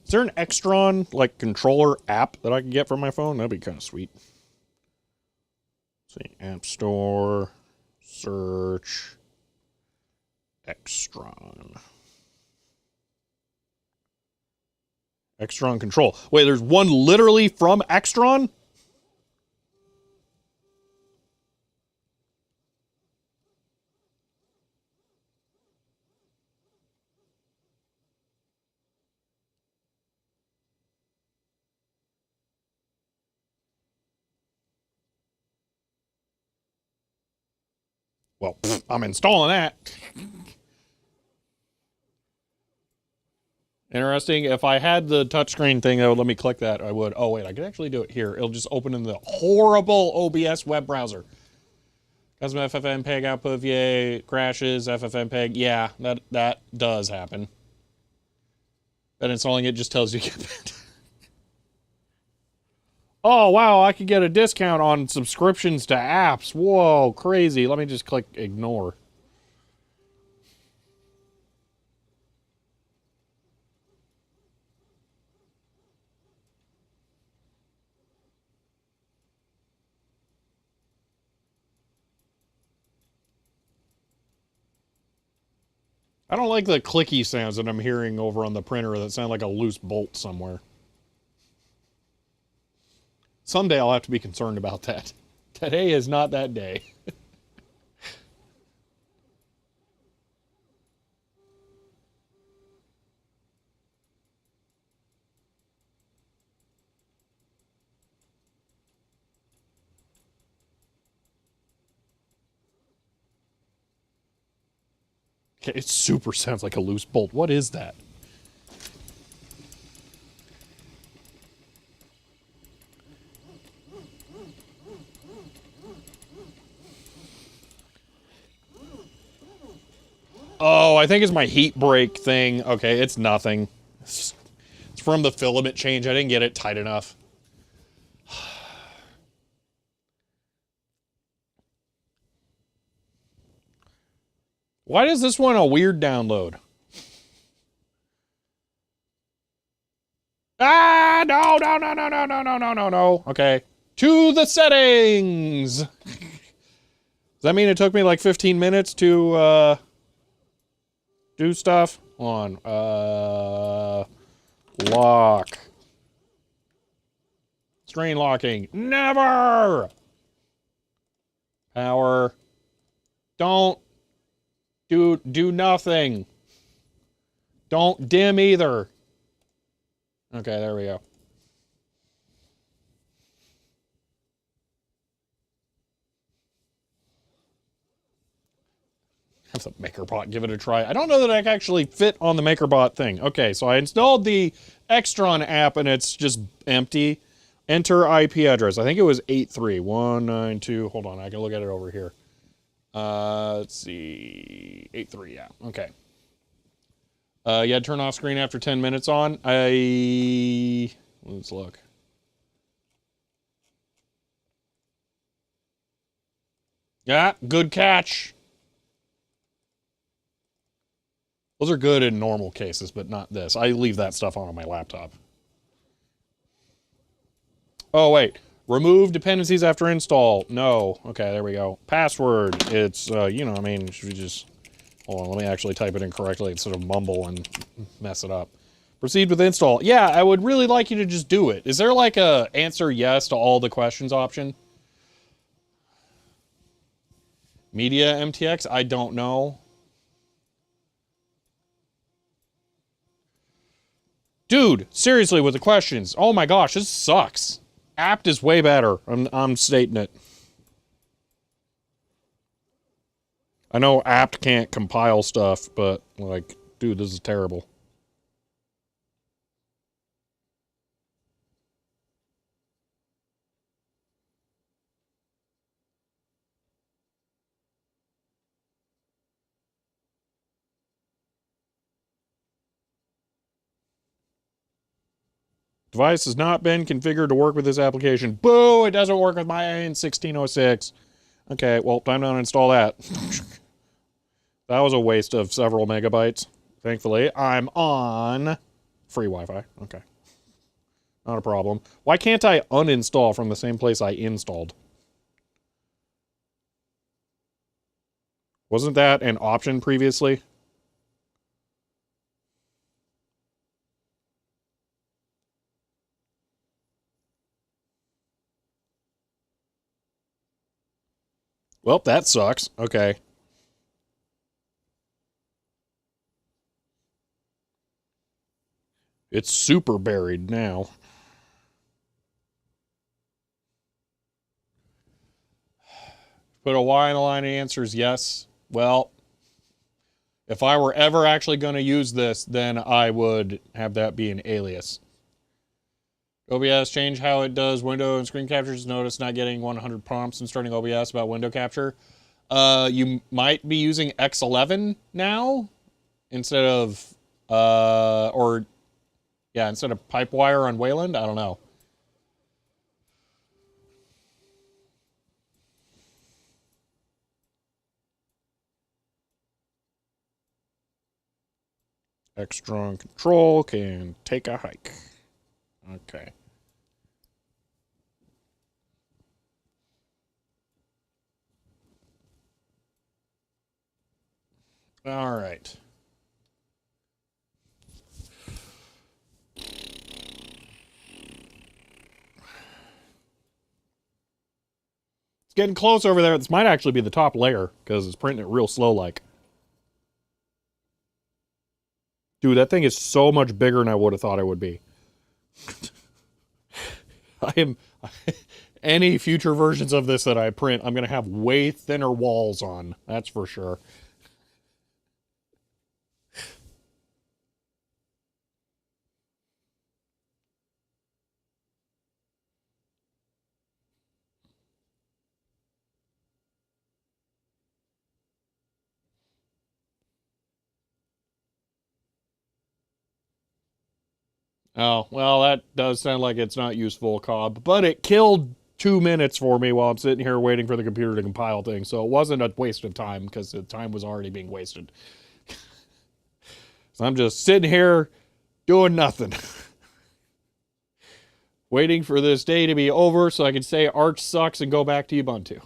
Is there an Extron, like, controller app that I can get from my phone? That'd be kind of sweet. Let's see, App Store, search, Extron. Extron control. Wait, there's one literally from Extron? Well, I'm installing that. Interesting. If I had the touchscreen thing that would let me click that, I would. Oh, wait, I could actually do it here. It'll just open in the horrible OBS web browser. Custom FFmpeg output VA crashes, FFmpeg. Yeah, that does happen. But installing it just tells you get banned. Oh, wow, I could get a discount on subscriptions to apps. Whoa, crazy. Let me just click ignore. I don't like the clicky sounds that I'm hearing over on the printer that sound like a loose bolt somewhere. Someday I'll have to be concerned about that. Today is not that day. Okay, it super sounds like a loose bolt. What is that? Oh, I think it's my heat break thing. Okay, it's nothing. It's from the filament change. I didn't get it tight enough. Why is this one a weird download? Ah, no, no, no, no, no, no, no, no, no, no. Okay. To the settings. Does that mean it took me like 15 minutes to, do stuff? Hold on. Lock. Screen locking. Never! Power. Don't do nothing. Don't dim either. Okay, there we go. Have the MakerBot give it a try. I don't know that I can actually fit on the MakerBot thing. Okay, so I installed the Extron app and it's just empty. Enter IP address. I think it was 83192. Hold on, I can look at it over here. Let's see. 83, yeah. Okay. Yeah, turn off screen after 10 minutes on. Let's look. Yeah, good catch. Those are good in normal cases, but not this. I leave that stuff on my laptop. Oh, wait. Remove dependencies after install. No. Okay, there we go. Password. It's, you know, I mean, should we just... Hold on, let me actually type it in correctly instead of mumble and mess it up. Proceed with install. Yeah, I would really like you to just do it. Is there like a answer yes to all the questions option? Media MTX? I don't know. Dude, seriously with the questions. Oh my gosh, this sucks. Apt is way better. I'm stating it. I know apt can't compile stuff, but like, dude, this is terrible. Device has not been configured to work with this application. Boo! It doesn't work with my 1606. Okay, well, time to uninstall that. That was a waste of several megabytes. Thankfully, I'm on free Wi-Fi. Okay. Not a problem. Why can't I uninstall from the same place I installed? Wasn't that an option previously? Well, that sucks. Okay. It's super buried now. Put a Y in the line, the answer is yes. Well, if I were ever actually going to use this, then I would have that be an alias. OBS, change how it does window and screen captures. Notice not getting 100 prompts and starting OBS about window capture. You might be using X11 now instead of, instead of Pipewire on Wayland. I don't know. X-Strong Control can take a hike. Okay. All right. It's getting close over there. This might actually be the top layer because it's printing it real slow like. Dude, that thing is so much bigger than I would have thought it would be. I am... Any future versions of this that I print, I'm going to have way thinner walls on. That's for sure. Oh, well, that does sound like it's not useful, Cobb. But it killed 2 minutes for me while I'm sitting here waiting for the computer to compile things. So it wasn't a waste of time because the time was already being wasted. So I'm just sitting here doing nothing. Waiting for this day to be over so I can say Arch sucks and go back to Ubuntu.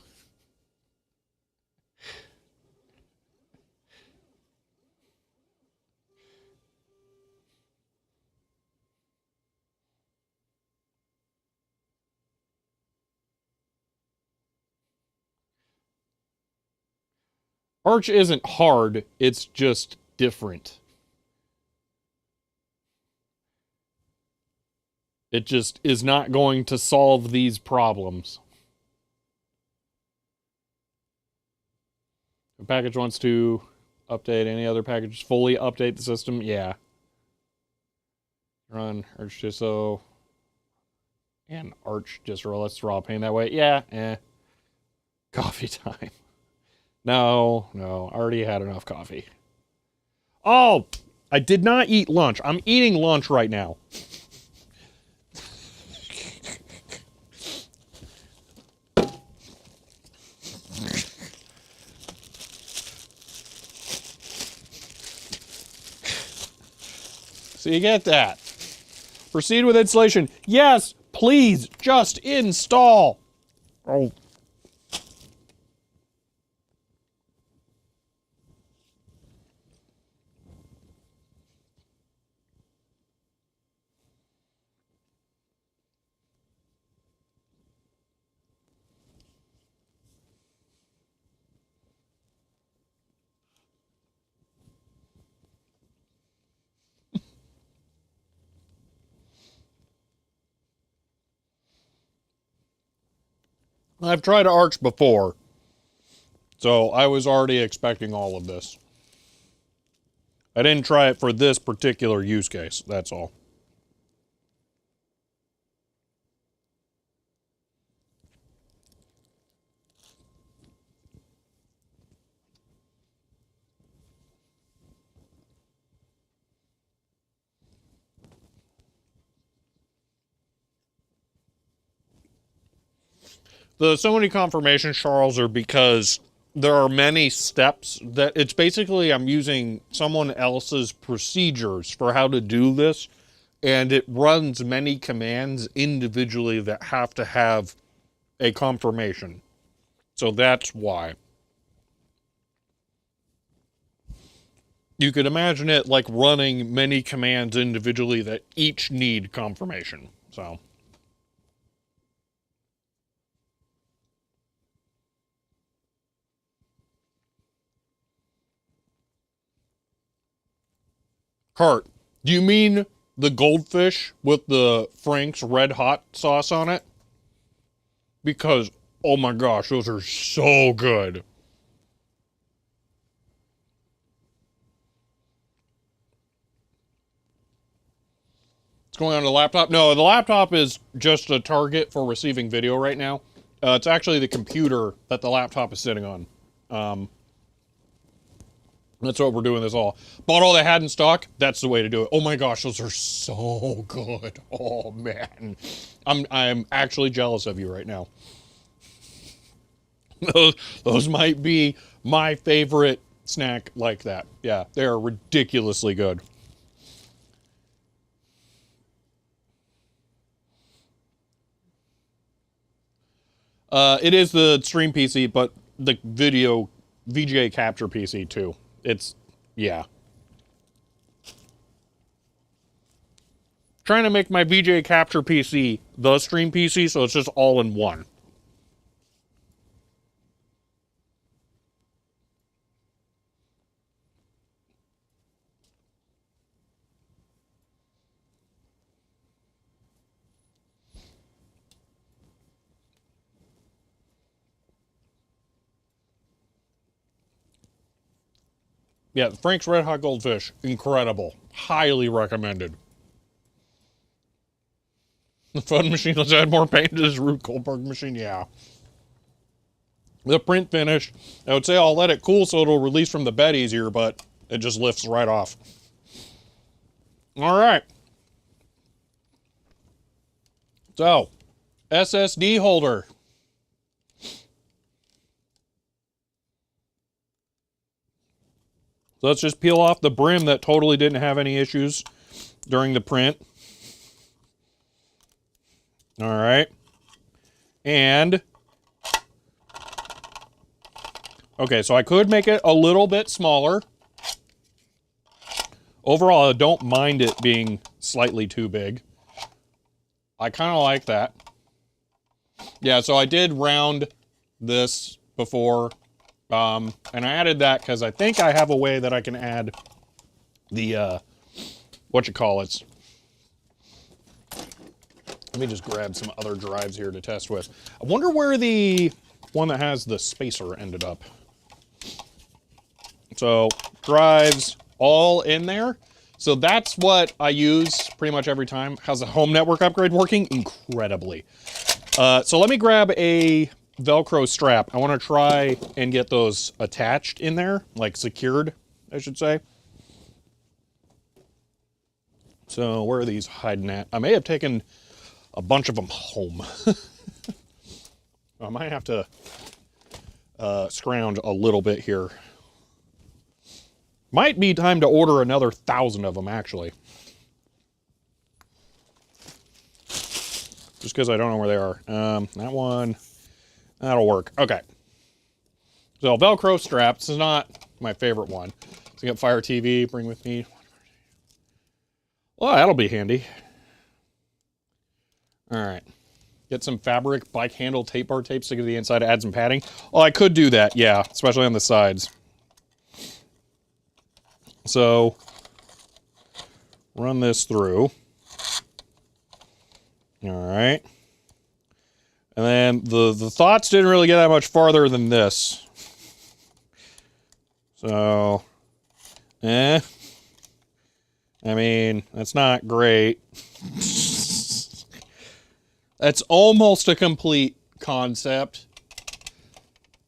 Arch isn't hard, it's just different. It just is not going to solve these problems. If a package wants to update any other package, fully update the system, yeah. Run Arch distro and Arch distro. Let's draw a pane that way. Yeah, Coffee time. No, I already had enough coffee. Oh, I did not eat lunch. I'm eating lunch right now. So you get that. Proceed with installation. Yes, please, just install. Oh. I've tried Arch before, so I was already expecting all of this. I didn't try it for this particular use case, that's all. So many confirmations, Charles, are because there are many steps that it's basically I'm using someone else's procedures for how to do this, and it runs many commands individually that have to have a confirmation. So that's why. You could imagine it like running many commands individually that each need confirmation. So. Hart, do you mean the goldfish with the Frank's Red Hot sauce on it? Because, oh my gosh, those are so good. What's going on the laptop? No, the laptop is just a target for receiving video right now. It's actually the computer that the laptop is sitting on. That's what we're doing this all. Bought all they had in stock. That's the way to do it. Oh my gosh, those are so good. Oh man, I'm actually jealous of you right now. Those might be my favorite snack like that. Yeah, they are ridiculously good. It is the stream PC, but the video VGA capture PC too. It's, yeah. Trying to make my VGA capture PC the stream PC, so it's just all in one. Yeah, Frank's Red Hot Goldfish, incredible. Highly recommended. The fun machine, let's add more paint to this Rube Goldberg machine, yeah. The print finish, I would say I'll let it cool so it'll release from the bed easier, but it just lifts right off. All right. So, SSD holder. So let's just peel off the brim that totally didn't have any issues during the print. All right. And, okay, so I could make it a little bit smaller. Overall, I don't mind it being slightly too big. I kind of like that. Yeah, so I did round this before. And I added that because I think I have a way that I can add the, whatchamacallits. Let me just grab some other drives here to test with. I wonder where the one that has the spacer ended up. So, drives all in there. So that's what I use pretty much every time. How's the home network upgrade working? Incredibly. So let me grab a Velcro strap. I want to try and get those attached in there, like secured, I should say. So where are these hiding at? I may have taken a bunch of them home. I might have to scrounge a little bit here. Might be time to order another 1,000 of them, actually. Just because I don't know where they are. That one, that'll work. Okay. So Velcro strap. This is not my favorite one. So I got Fire TV, bring with me. Well, that'll be handy. All right. Get some fabric bike handle tape bar tape, stick it to the inside, add some padding. Oh, I could do that, yeah, especially on the sides. So, run this through. All right. And then the thoughts didn't really get that much farther than this. So, I mean, that's not great. That's almost a complete concept.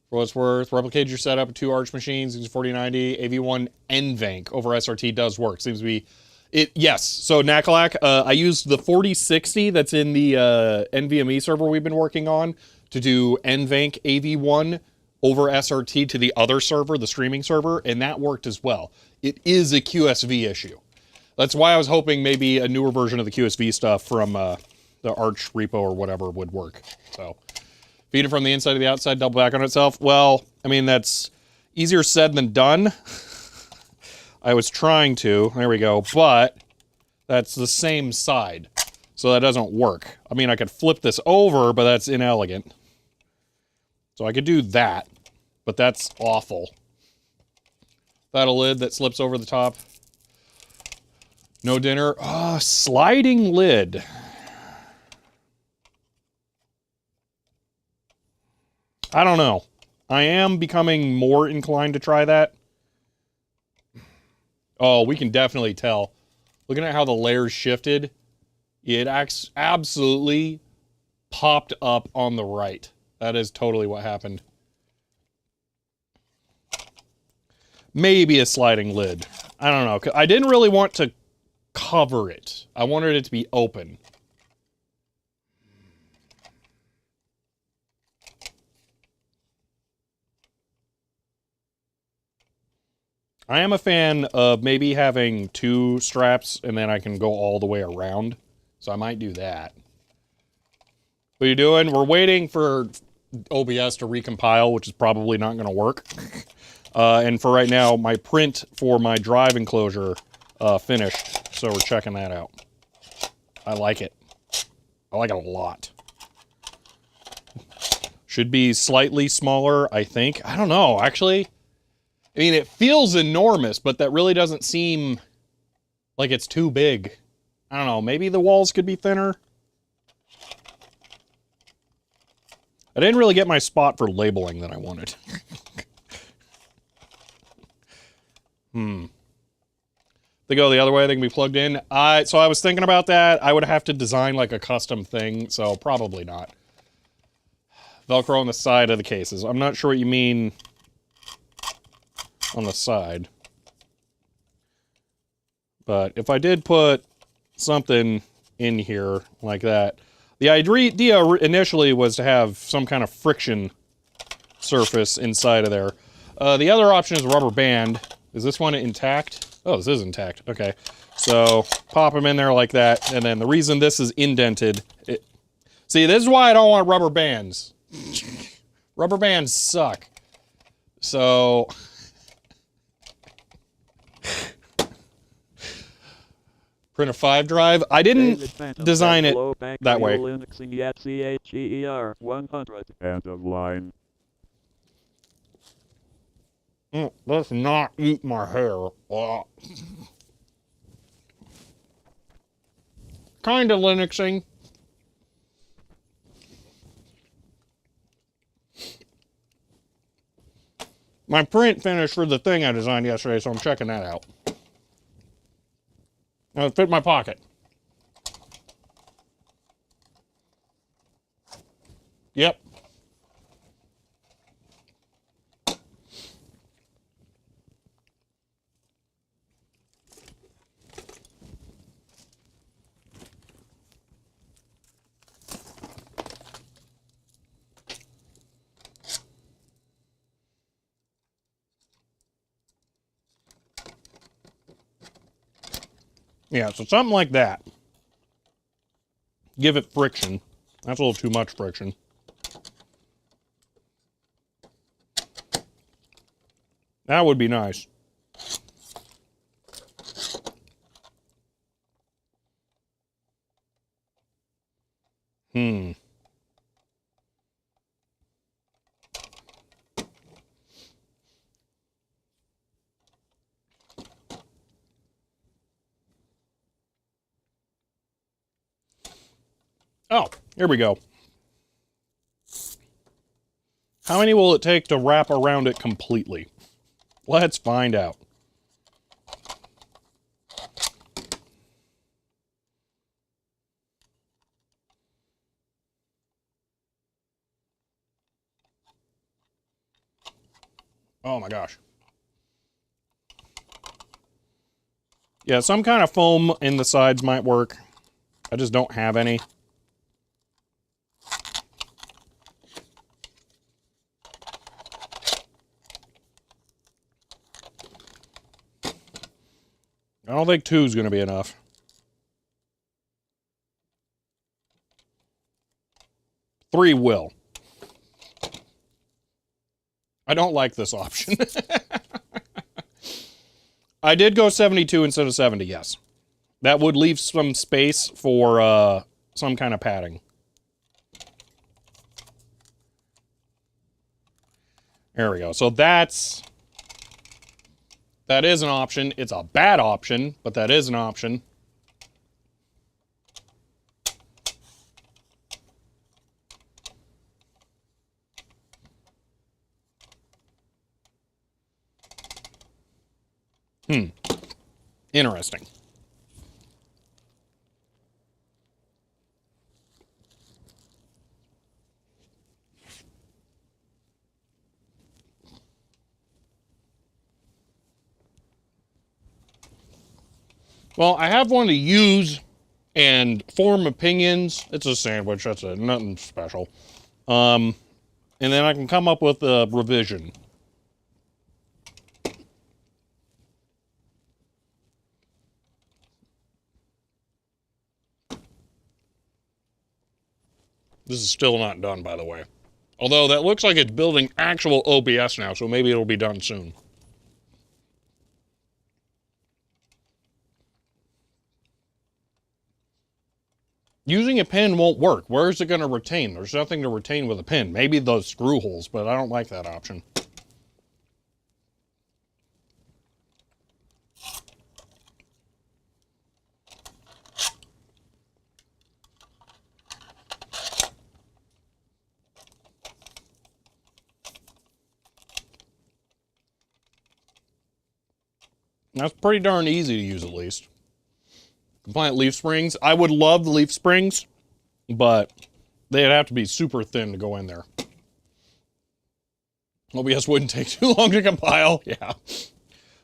For what it's worth, replicate your setup of 2 Arch machines using 4090 AV1 NVENC over SRT does work. Seems to be it. Yes. So Nakalak, I used the 4060 that's in the NVMe server we've been working on to do NVENC AV1 over SRT to the other server, the streaming server, and that worked as well. It is a QSV issue. That's why I was hoping maybe a newer version of the QSV stuff from the Arch repo or whatever would work. So, feed it from the inside to the outside, double back on itself. Well, I mean, that's easier said than done. I was trying to, there we go, but that's the same side. So that doesn't work. I mean, I could flip this over, but that's inelegant. So I could do that, but that's awful. That a lid that slips over the top. No dinner. Sliding lid. I don't know. I am becoming more inclined to try that. Oh, we can definitely tell. Looking at how the layers shifted, it absolutely popped up on the right. That is totally what happened. Maybe a sliding lid. I don't know. I didn't really want to cover it. I wanted it to be open. I am a fan of maybe having 2 straps and then I can go all the way around. So I might do that. What are you doing? We're waiting for OBS to recompile, which is probably not going to work. And for right now, my print for my drive enclosure finished. So we're checking that out. I like it. I like it a lot. Should be slightly smaller, I think. I don't know, actually. I mean, it feels enormous, but that really doesn't seem like it's too big. I don't know, maybe the walls could be thinner? I didn't really get my spot for labeling that I wanted. They go the other way, they can be plugged in. So I was thinking about that. I would have to design like a custom thing, so probably not. Velcro on the side of the cases. I'm not sure what you mean on the side. But if I did put something in here like that, the idea initially was to have some kind of friction surface inside of there. The other option is rubber band. Is this one intact? Oh, this is intact. Okay. So pop them in there like that. And then the reason this is indented... See, this is why I don't want rubber bands. Rubber bands suck. So... Print a 5 drive. I didn't design it that way. CHER 100. End of line. Let's not eat my hair. Kinda Linuxing. My print finished for the thing I designed yesterday, so I'm checking that out. Now it fit in my pocket. Yep. Yeah, so something like that. Give it friction. That's a little too much friction. That would be nice. Oh, here we go. How many will it take to wrap around it completely? Let's find out. Oh my gosh. Yeah, some kind of foam in the sides might work. I just don't have any. I don't think 2 is going to be enough. 3 will. I don't like this option. I did go 72 instead of 70, yes. That would leave some space for some kind of padding. There we go. So that is an option. It's a bad option, but that is an option. Interesting. Well, I have one to use and form opinions. It's a sandwich. That's it. Nothing special. And then I can come up with a revision. This is still not done, by the way. Although that looks like it's building actual OBS now, so maybe it'll be done soon. Using a pin won't work. Where is it going to retain? There's nothing to retain with a pin. Maybe those screw holes, but I don't like that option. That's pretty darn easy to use, at least. Compliant leaf springs. I would love the leaf springs, but they'd have to be super thin to go in there. OBS wouldn't take too long to compile. Yeah.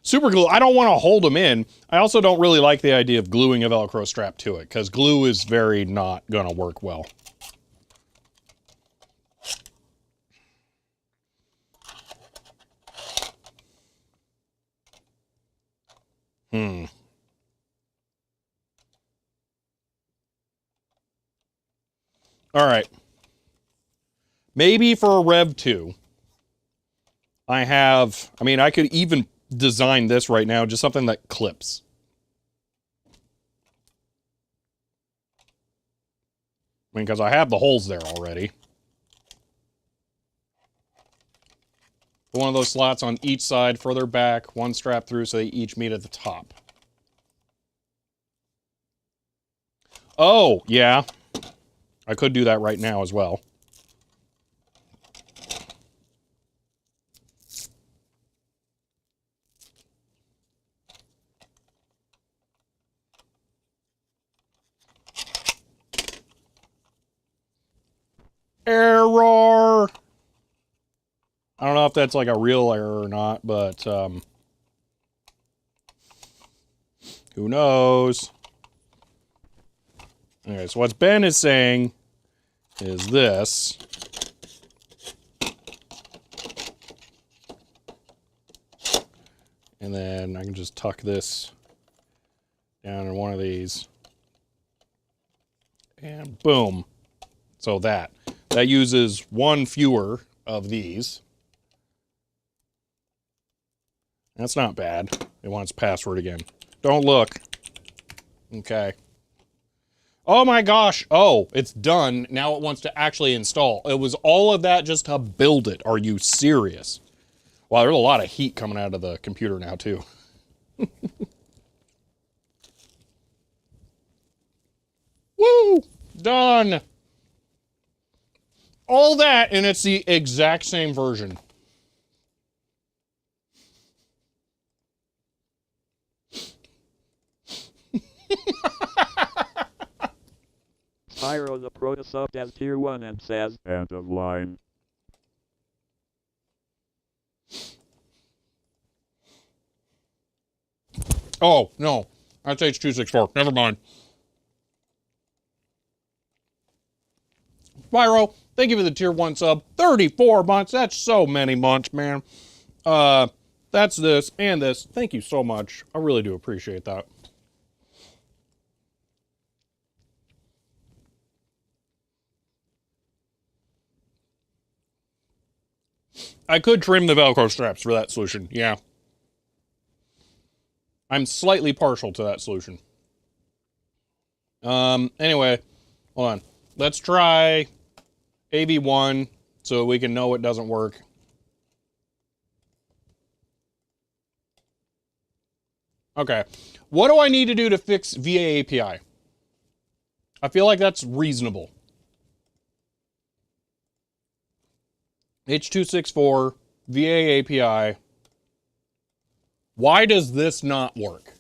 Super glue. I don't want to hold them in. I also don't really like the idea of gluing a Velcro strap to it, because glue is very not going to work well. All right. Maybe for a Rev 2, I could even design this right now, just something that clips. I mean, because I have the holes there already. One of those slots on each side, further back, one strap through so they each meet at the top. Oh, yeah. I could do that right now as well. Error! I don't know if that's like a real error or not, but who knows? Okay, so what Ben is saying is this. And then I can just tuck this down in one of these. And boom. So that uses one fewer of these. That's not bad. It wants password again. Don't look. Okay. Oh my gosh. Oh, it's done. Now it wants to actually install. It was all of that just to build it. Are you serious? Wow, there's a lot of heat coming out of the computer now, too. Woo! Done! All that, and it's the exact same version. Spyro the Protosub as tier 1 and says, end of line. Oh, no. That's H264. Never mind. Spyro, thank you for the tier 1 sub. 34 months. That's so many months, man. That's this and this. Thank you so much. I really do appreciate that. I could trim the Velcro straps for that solution. Yeah. I'm slightly partial to that solution. Anyway, hold on. Let's try AV1 so we can know it doesn't work. Okay. What do I need to do to fix VA API? I feel like that's reasonable. H264, VA API. Why does this not work?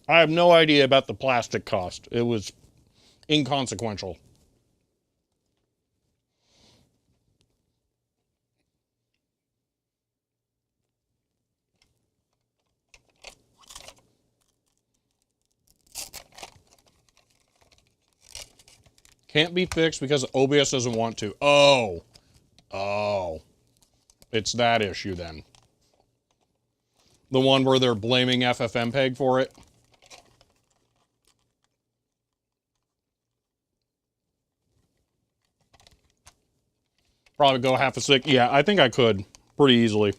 I have no idea about the plastic cost. It was inconsequential. Can't be fixed because OBS doesn't want to. Oh. It's that issue then. The one where they're blaming FFmpeg for it. Probably go half a sec. Yeah, I think I could pretty easily.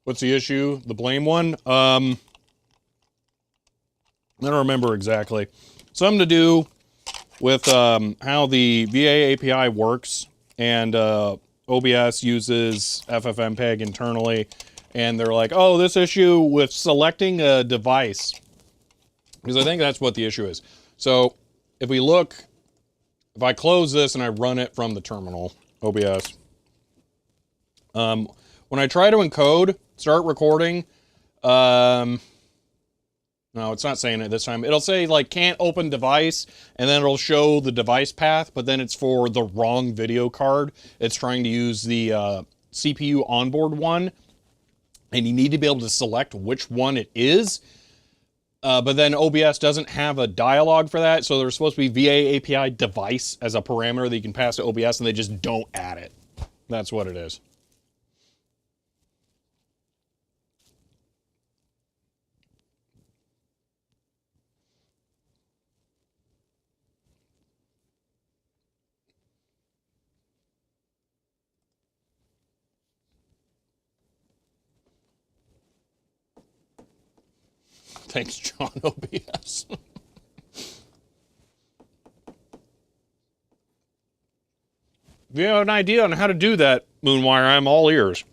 What's the issue? The blame one? I don't remember exactly. Something to do with how the VA API works, and OBS uses FFmpeg internally, and they're like, oh, this issue with selecting a device, because I think that's what the issue is. So if we look, if I close this and I run it from the terminal, OBS, when I try to encode, start recording, no, it's not saying it this time. It'll say, like, can't open device, and then it'll show the device path, but then it's for the wrong video card. It's trying to use the CPU onboard one, and you need to be able to select which one it is. But then OBS doesn't have a dialog for that, so there's supposed to be VA API device as a parameter that you can pass to OBS, and they just don't add it. That's what it is. Thanks, John, OBS. If you have an idea on how to do that, Moonwire, I'm all ears.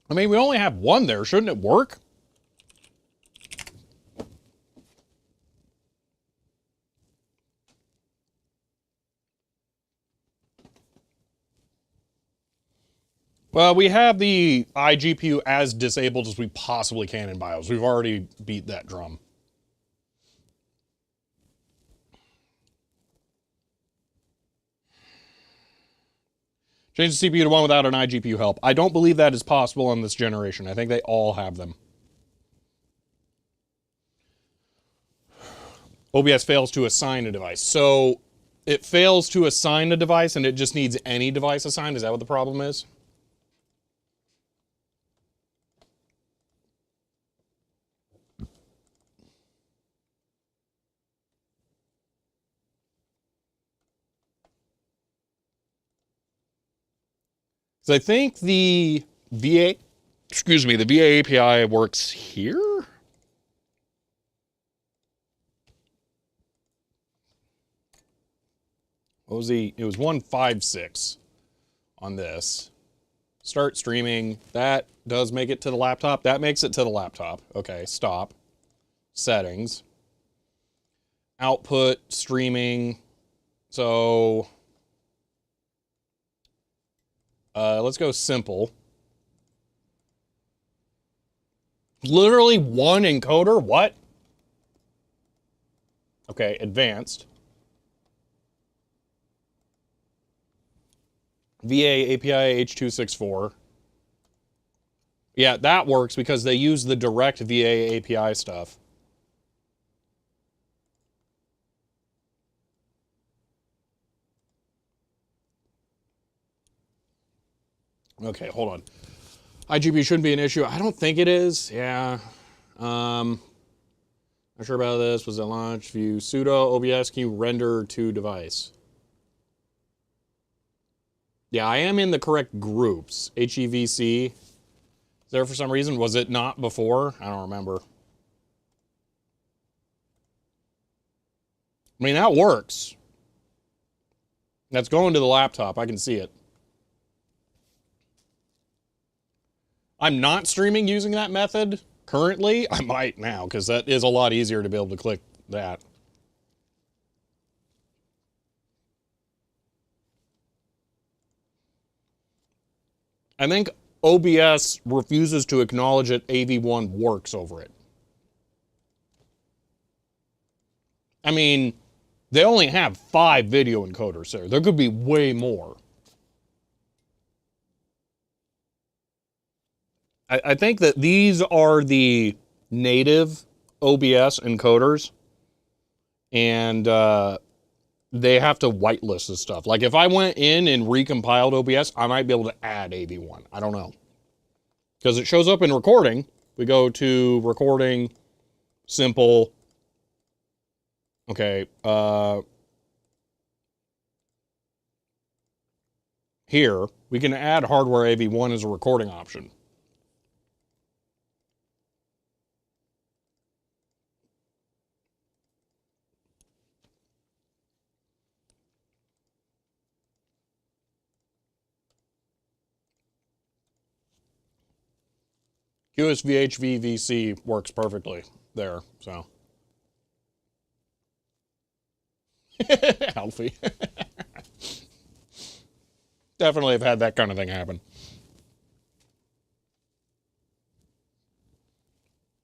I mean, we only have one there. Shouldn't it work? Well, we have the iGPU as disabled as we possibly can in BIOS. We've already beat that drum. Change the CPU to one without an iGPU help. I don't believe that is possible on this generation. I think they all have them. OBS fails to assign a device. So it fails to assign a device and it just needs any device assigned. Is that what the problem is? So I think the VA, the VA API works here. What was it was 156 on this. Start streaming. That does make it to the laptop. That makes it to the laptop. Okay, stop. Settings. Output, streaming. So let's go simple. Literally one encoder? What? Okay, advanced. VA API H264. Yeah, that works because they use the direct VA API stuff. Okay, hold on. IGP shouldn't be an issue. I don't think it is. Yeah. Not sure about this. Was it launch view sudo OBS? Can you render to device? Yeah, I am in the correct groups. HEVC. Is there for some reason? Was it not before? I don't remember. I mean, that works. That's going to the laptop. I can see it. I'm not streaming using that method currently. I might now, because that is a lot easier to be able to click that. I think OBS refuses to acknowledge that AV1 works over it. I mean, they only have 5 video encoders there. There could be way more. I think that these are the native OBS encoders, and they have to whitelist this stuff. Like if I went in and recompiled OBS, I might be able to add AV1. I don't know. Because it shows up in recording. We go to recording, simple. Okay. Here, we can add hardware AV1 as a recording option. QSVHVVC works perfectly there, so. Alfie. Definitely have had that kind of thing happen.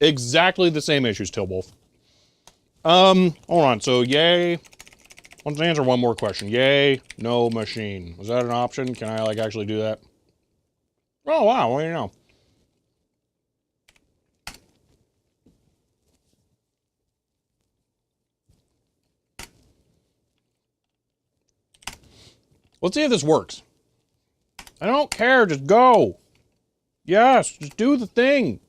Exactly the same issues, Tillwolf. Hold on. So, yay. Let's answer one more question. Yay, no machine. Was that an option? Can I, like, actually do that? Oh, wow. What do you know? Let's see if this works. I don't care. Just go. Yes, just do the thing.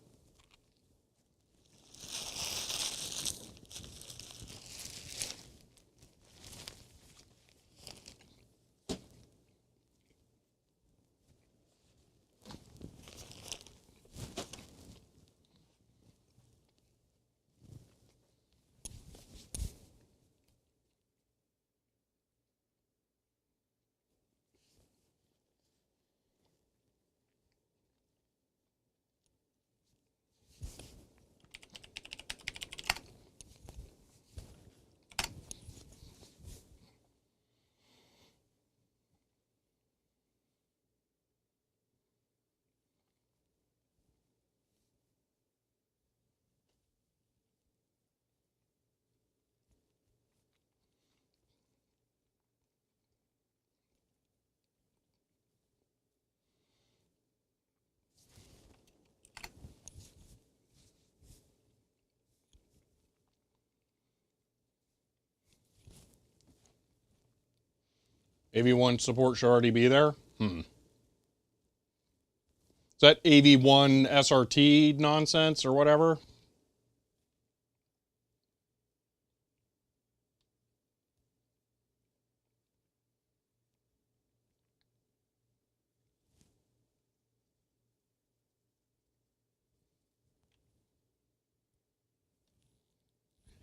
AV1 support should already be there? Is that AV1 SRT nonsense or whatever?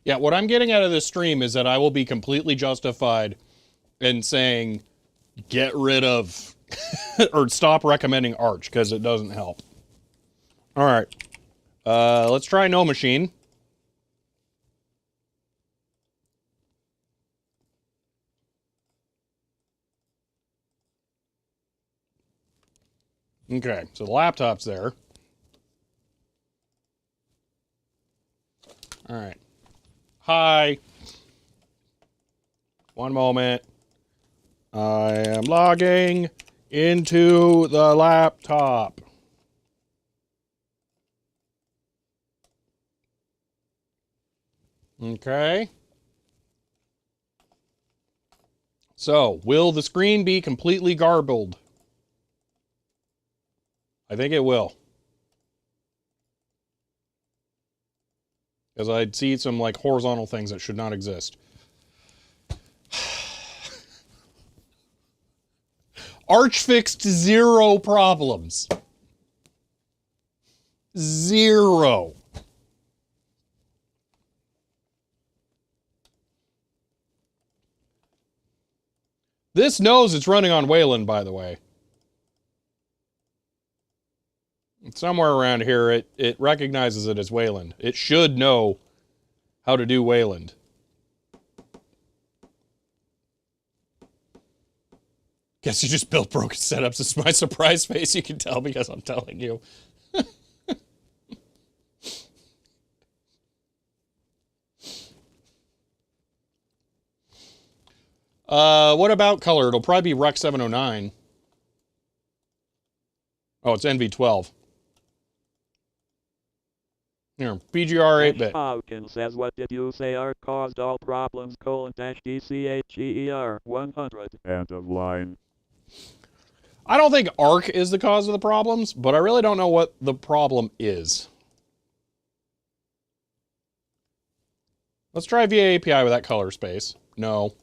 Yeah, what I'm getting out of this stream is that I will be completely justified in saying, get rid of or stop recommending Arch because it doesn't help. All right. Let's try No Machine. Okay, so the laptop's there. All right. Hi. One moment. I am logging into the laptop. Okay. So, will the screen be completely garbled? I think it will. Because I'd see some like horizontal things that should not exist. Arch fixed 0 problems. 0. This knows it's running on Wayland, by the way. Somewhere around here, it recognizes it as Wayland. It should know how to do Wayland. Guess you just built broken setups. This is my surprise face. You can tell because I'm telling you. What about color? It'll probably be Rec 709. Oh, it's NV12. Here, PGR 8-bit. Hawkins says, what did you say are caused all problems, :DCHER 100. End of line. I don't think ARC is the cause of the problems, but I really don't know what the problem is. Let's try VA API with that color space. No.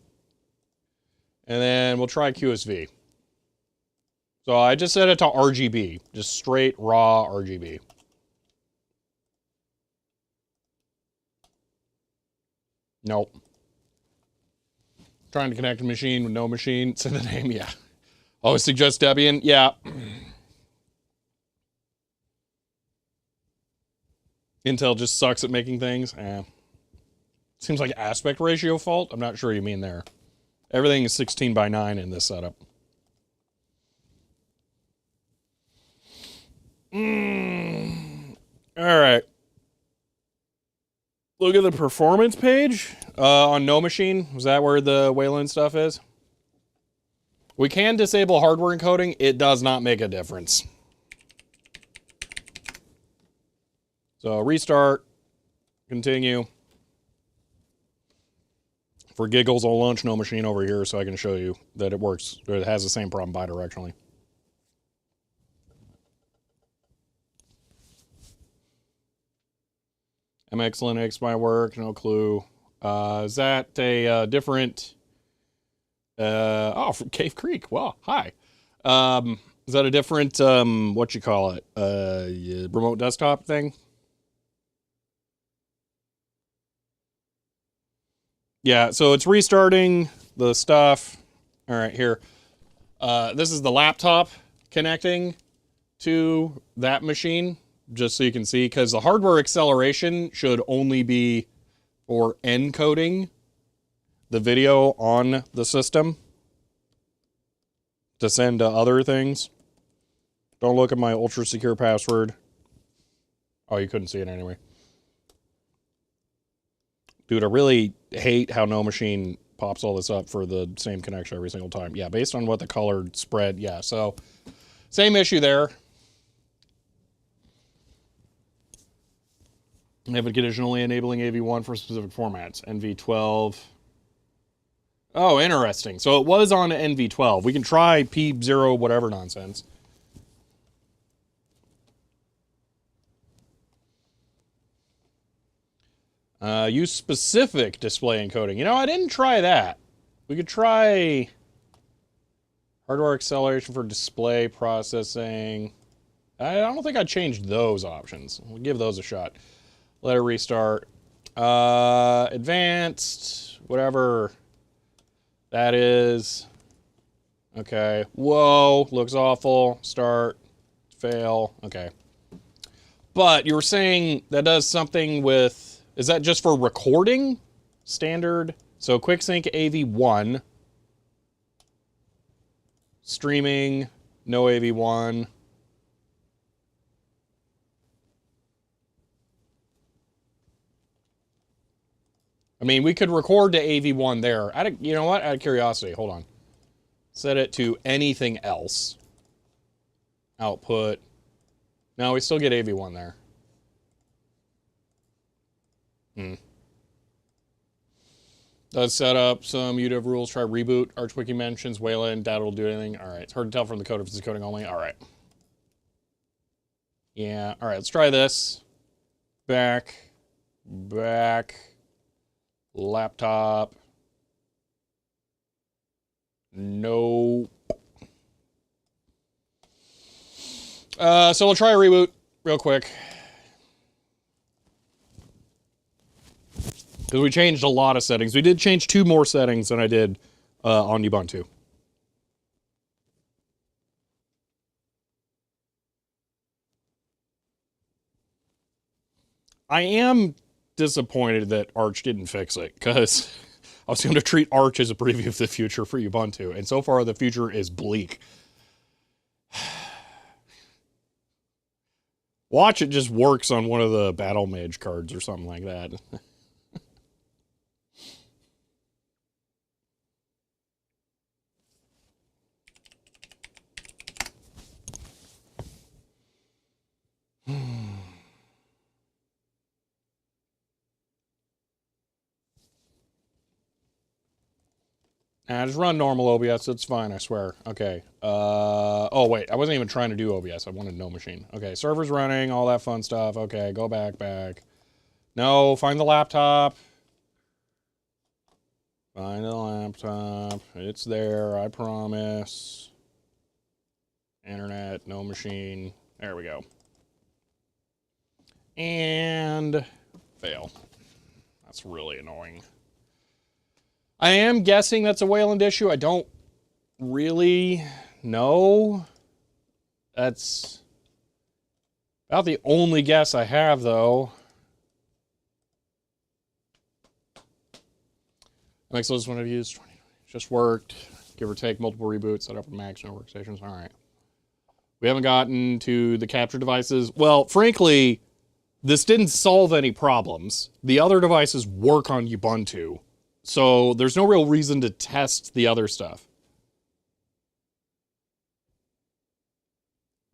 And then we'll try QSV. So I just set it to RGB, just straight raw RGB. Nope. Trying to connect a machine with no machine. Say the name, yeah. Always suggest Debian, yeah. Intel just sucks at making things. Seems like aspect ratio fault. I'm not sure what you mean there. Everything is 16:9 in this setup. All right. Look at the performance page on No Machine. Was that where the Wayland stuff is? We can disable hardware encoding. It does not make a difference. So restart, continue. For giggles, I'll launch No Machine over here so I can show you that it works. It has the same problem bidirectionally. MX Linux might work, no clue. Is that a different... from Cave Creek. Wow, hi. Is that a different, what you call it? Remote desktop thing? Yeah, so it's restarting the stuff. All right, here. This is the laptop connecting to that machine, just so you can see, because the hardware acceleration should only be for encoding the video on the system to send to other things. Don't look at my ultra secure password. Oh, you couldn't see it anyway. Dude, I really hate how No Machine pops all this up for the same connection every single time. Yeah, based on what the colored spread. Yeah, so same issue there. Have it conditionally enabling AV1 for specific formats. NV12. Oh, interesting. So it was on NV12. We can try P0 whatever nonsense. Use specific display encoding. You know, I didn't try that. We could try hardware acceleration for display processing. I don't think I changed those options. We'll give those a shot. Let it restart. Advanced, whatever that is. Okay. Whoa, looks awful. Start, fail. Okay. But you were saying that does something with, is that just for recording? Standard. So QuickSync AV1. Streaming, no AV1. I mean, we could record to AV1 there. You know what? Out of curiosity, hold on. Set it to anything else. Output. No, we still get AV1 there. Does set up some UDEV rules. Try reboot. ArchWiki mentions Wayland. Data will do anything. All right. It's hard to tell from the code if it's coding only. All right. Yeah. All right. Let's try this. Back. Laptop. Nope. So we'll try a reboot real quick. Because we changed a lot of settings. We did change 2 more settings than I did on Ubuntu. I am disappointed that Arch didn't fix it, because I was going to treat Arch as a preview of the future for Ubuntu, and so far the future is bleak. Watch, it just works on one of the Battle Mage cards or something like that. Nah, just run normal OBS. It's fine, I swear. Okay. Oh, wait. I wasn't even trying to do OBS. I wanted no machine. Okay, server's running, all that fun stuff. Okay, go back. No, find the laptop. Find the laptop. It's there, I promise. Internet, no machine. There we go. And fail. That's really annoying. I am guessing that's a Wayland issue. I don't really know. That's about the only guess I have, though. Next list one I've used. Just worked. Give or take multiple reboots. Set up with Macs, no workstations. All right. We haven't gotten to the capture devices. Well, frankly, this didn't solve any problems. The other devices work on Ubuntu. So there's no real reason to test the other stuff.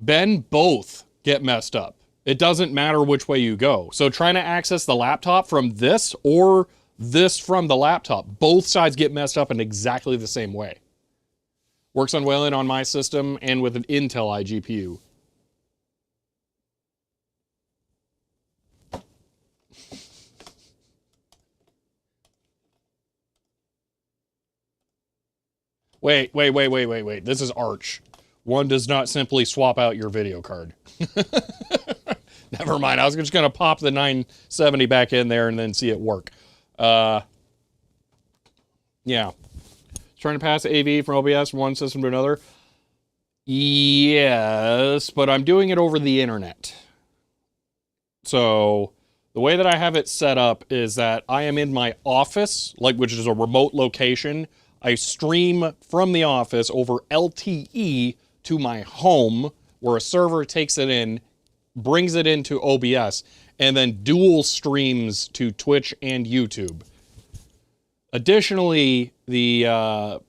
Ben, both get messed up. It doesn't matter which way you go. So trying to access the laptop from this or this from the laptop, both sides get messed up in exactly the same way. Works on Wayland on my system and with an Intel iGPU. Wait. This is Arch. One does not simply swap out your video card. Never mind. I was just going to pop the 970 back in there and then see it work. Yeah. Trying to pass AV from OBS from one system to another. Yes, but I'm doing it over the internet. So the way that I have it set up is that I am in my office, which is a remote location. I stream from the office over LTE to my home, where a server takes it in, brings it into OBS, and then dual streams to Twitch and YouTube. Additionally, so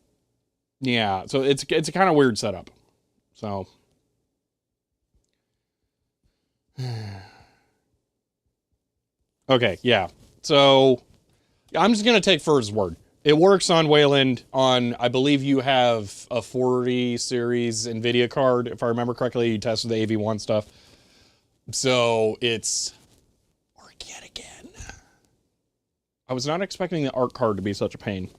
it's a kind of weird setup. So okay, yeah. So I'm just gonna take Fur's word. It works on Wayland on, I believe you have a 40 series NVIDIA card. If I remember correctly, you tested the AV1 stuff. So it's ARC yet again. I was not expecting the ARC card to be such a pain.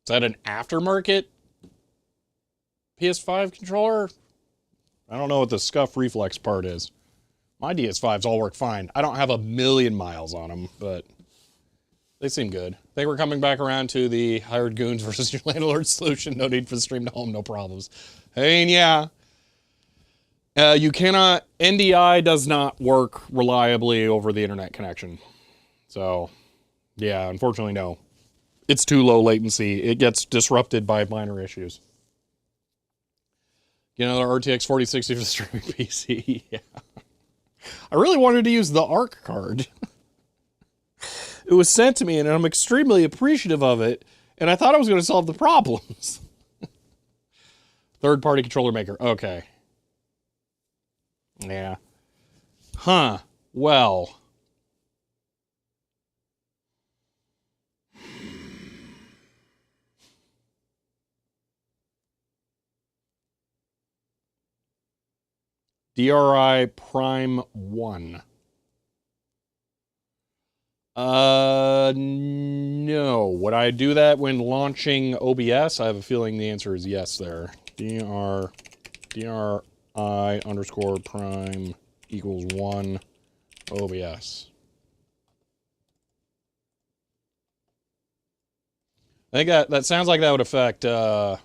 Is that an aftermarket PS5 controller? I don't know what the scuff reflex part is. My DS5s all work fine. I don't have a million miles on them, but they seem good. They were coming back around to the hired goons versus your landlord solution. No need for the stream to home, no problems. Hey, and yeah. You cannot, NDI does not work reliably over the internet connection. So, yeah, unfortunately, no. It's too low latency. It gets disrupted by minor issues. You know, the RTX 4060 for the streaming PC. Yeah. I really wanted to use the ARC card. It was sent to me, and I'm extremely appreciative of it, and I thought I was going to solve the problems. Third-party controller maker. Okay. Yeah. Huh. Well. DRI Prime 1. No. Would I do that when launching OBS? I have a feeling the answer is yes there. DRI underscore prime equals 1 OBS. I think that sounds like that would affect VA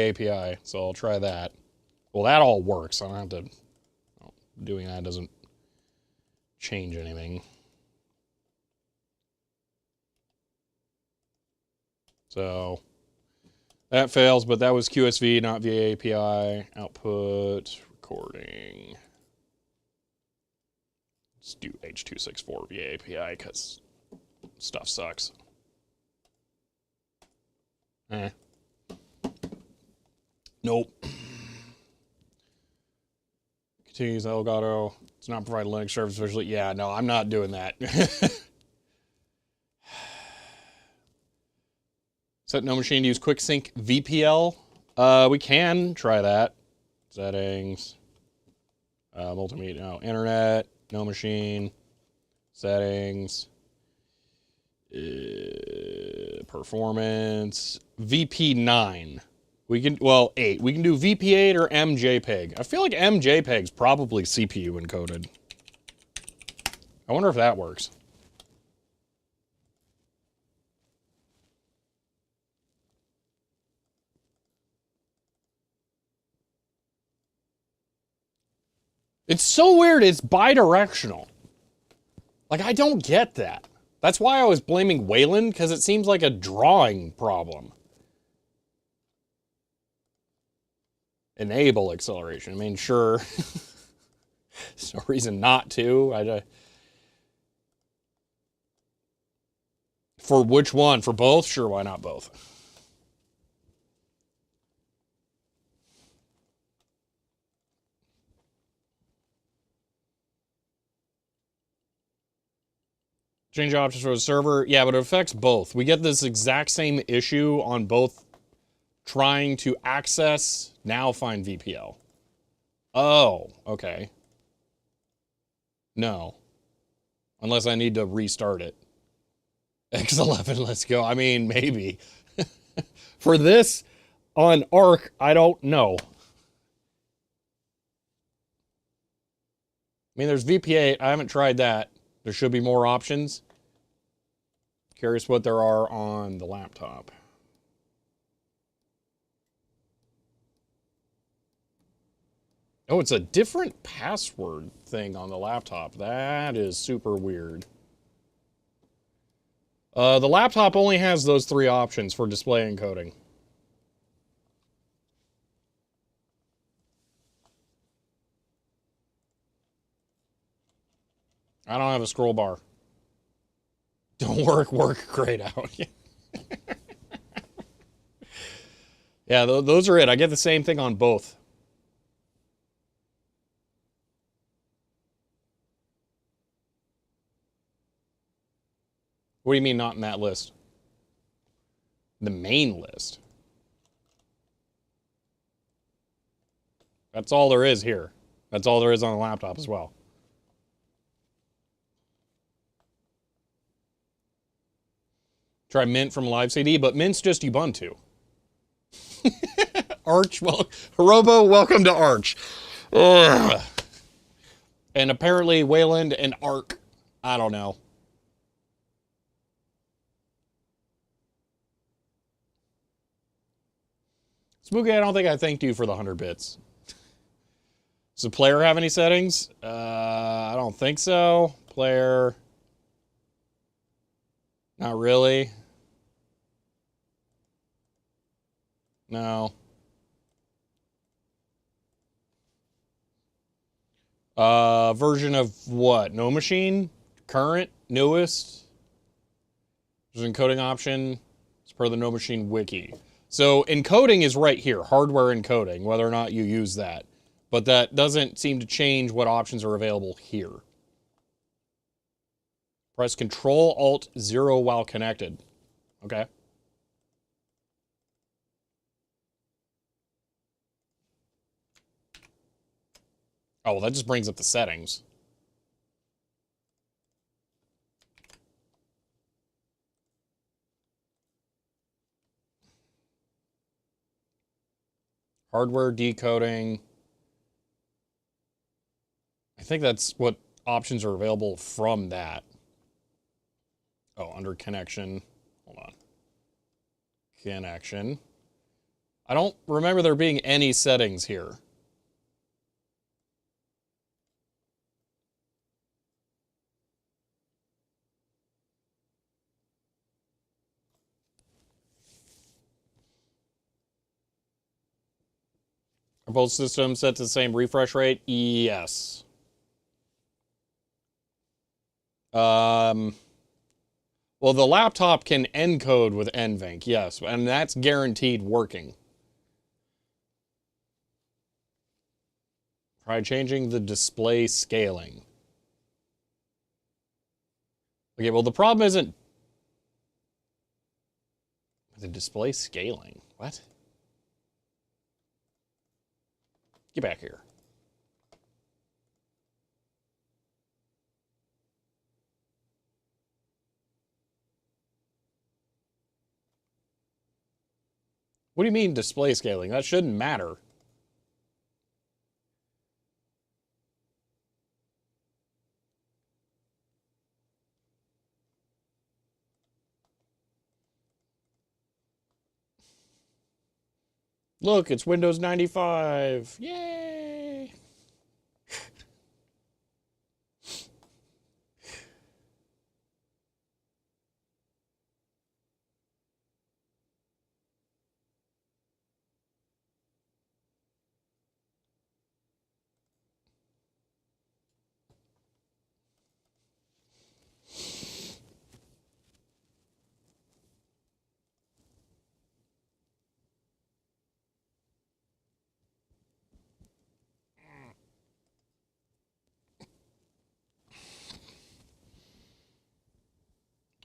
API, so I'll try that. Well, that all works. I don't have to... Doing that doesn't change anything. So that fails, but that was QSV, not VA API. Output, recording. Let's do H.264 VA API because stuff sucks. Nope. Continues Elgato. It's not providing Linux service visually. Yeah, no, I'm not doing that. Set no machine to use QuickSync VPL. We can try that. Settings. Multimedia. No. Internet. No machine. Settings. Performance. VP9. We can, well, 8. We can do VP8 or MJPEG. I feel like MJPEG's probably CPU encoded. I wonder if that works. It's so weird, it's bidirectional. Like, I don't get that. That's why I was blaming Wayland, because it seems like a drawing problem. Enable acceleration. I mean, sure. There's no reason not to. For which one? For both? Sure, why not both? Change options for the server. Yeah, but it affects both. We get this exact same issue on both trying to access, now find VPL. Oh, okay. No. Unless I need to restart it. X11, let's go. I mean, maybe. For this, on ARC, I don't know. I mean, there's VP8. I haven't tried that. There should be more options. Curious what there are on the laptop. Oh, it's a different password thing on the laptop. That is super weird. The laptop only has those 3 options for display encoding. I don't have a scroll bar. Don't work grayed out. Yeah, those are it. I get the same thing on both. What do you mean not in that list? The main list. That's all there is here. That's all there is on the laptop as well. Try Mint from Live CD, but Mint's just Ubuntu. Arch, well, Hirobo, welcome to Arch. Ugh. And apparently Wayland and Arc. I don't know. Spooky, I don't think I thanked you for the 100 bits. Does the player have any settings? I don't think so. Player. Not really. No. Version of what? No machine? Current? Newest? There's an encoding option. It's per the No Machine wiki. So encoding is right here. Hardware encoding, whether or not you use that. But that doesn't seem to change what options are available here. Press Control-Alt-0 while connected. Okay. Oh, well, that just brings up the settings. Hardware decoding. I think that's what options are available from that. Oh, under connection. Hold on. Connection. I don't remember there being any settings here. Are both systems set to the same refresh rate? Yes. Well, the laptop can encode with NVENC, yes, and that's guaranteed working. Try changing the display scaling. Okay, well, the problem isn't the display scaling. What? Get back here. What do you mean display scaling? That shouldn't matter. Look, it's Windows 95. Yay!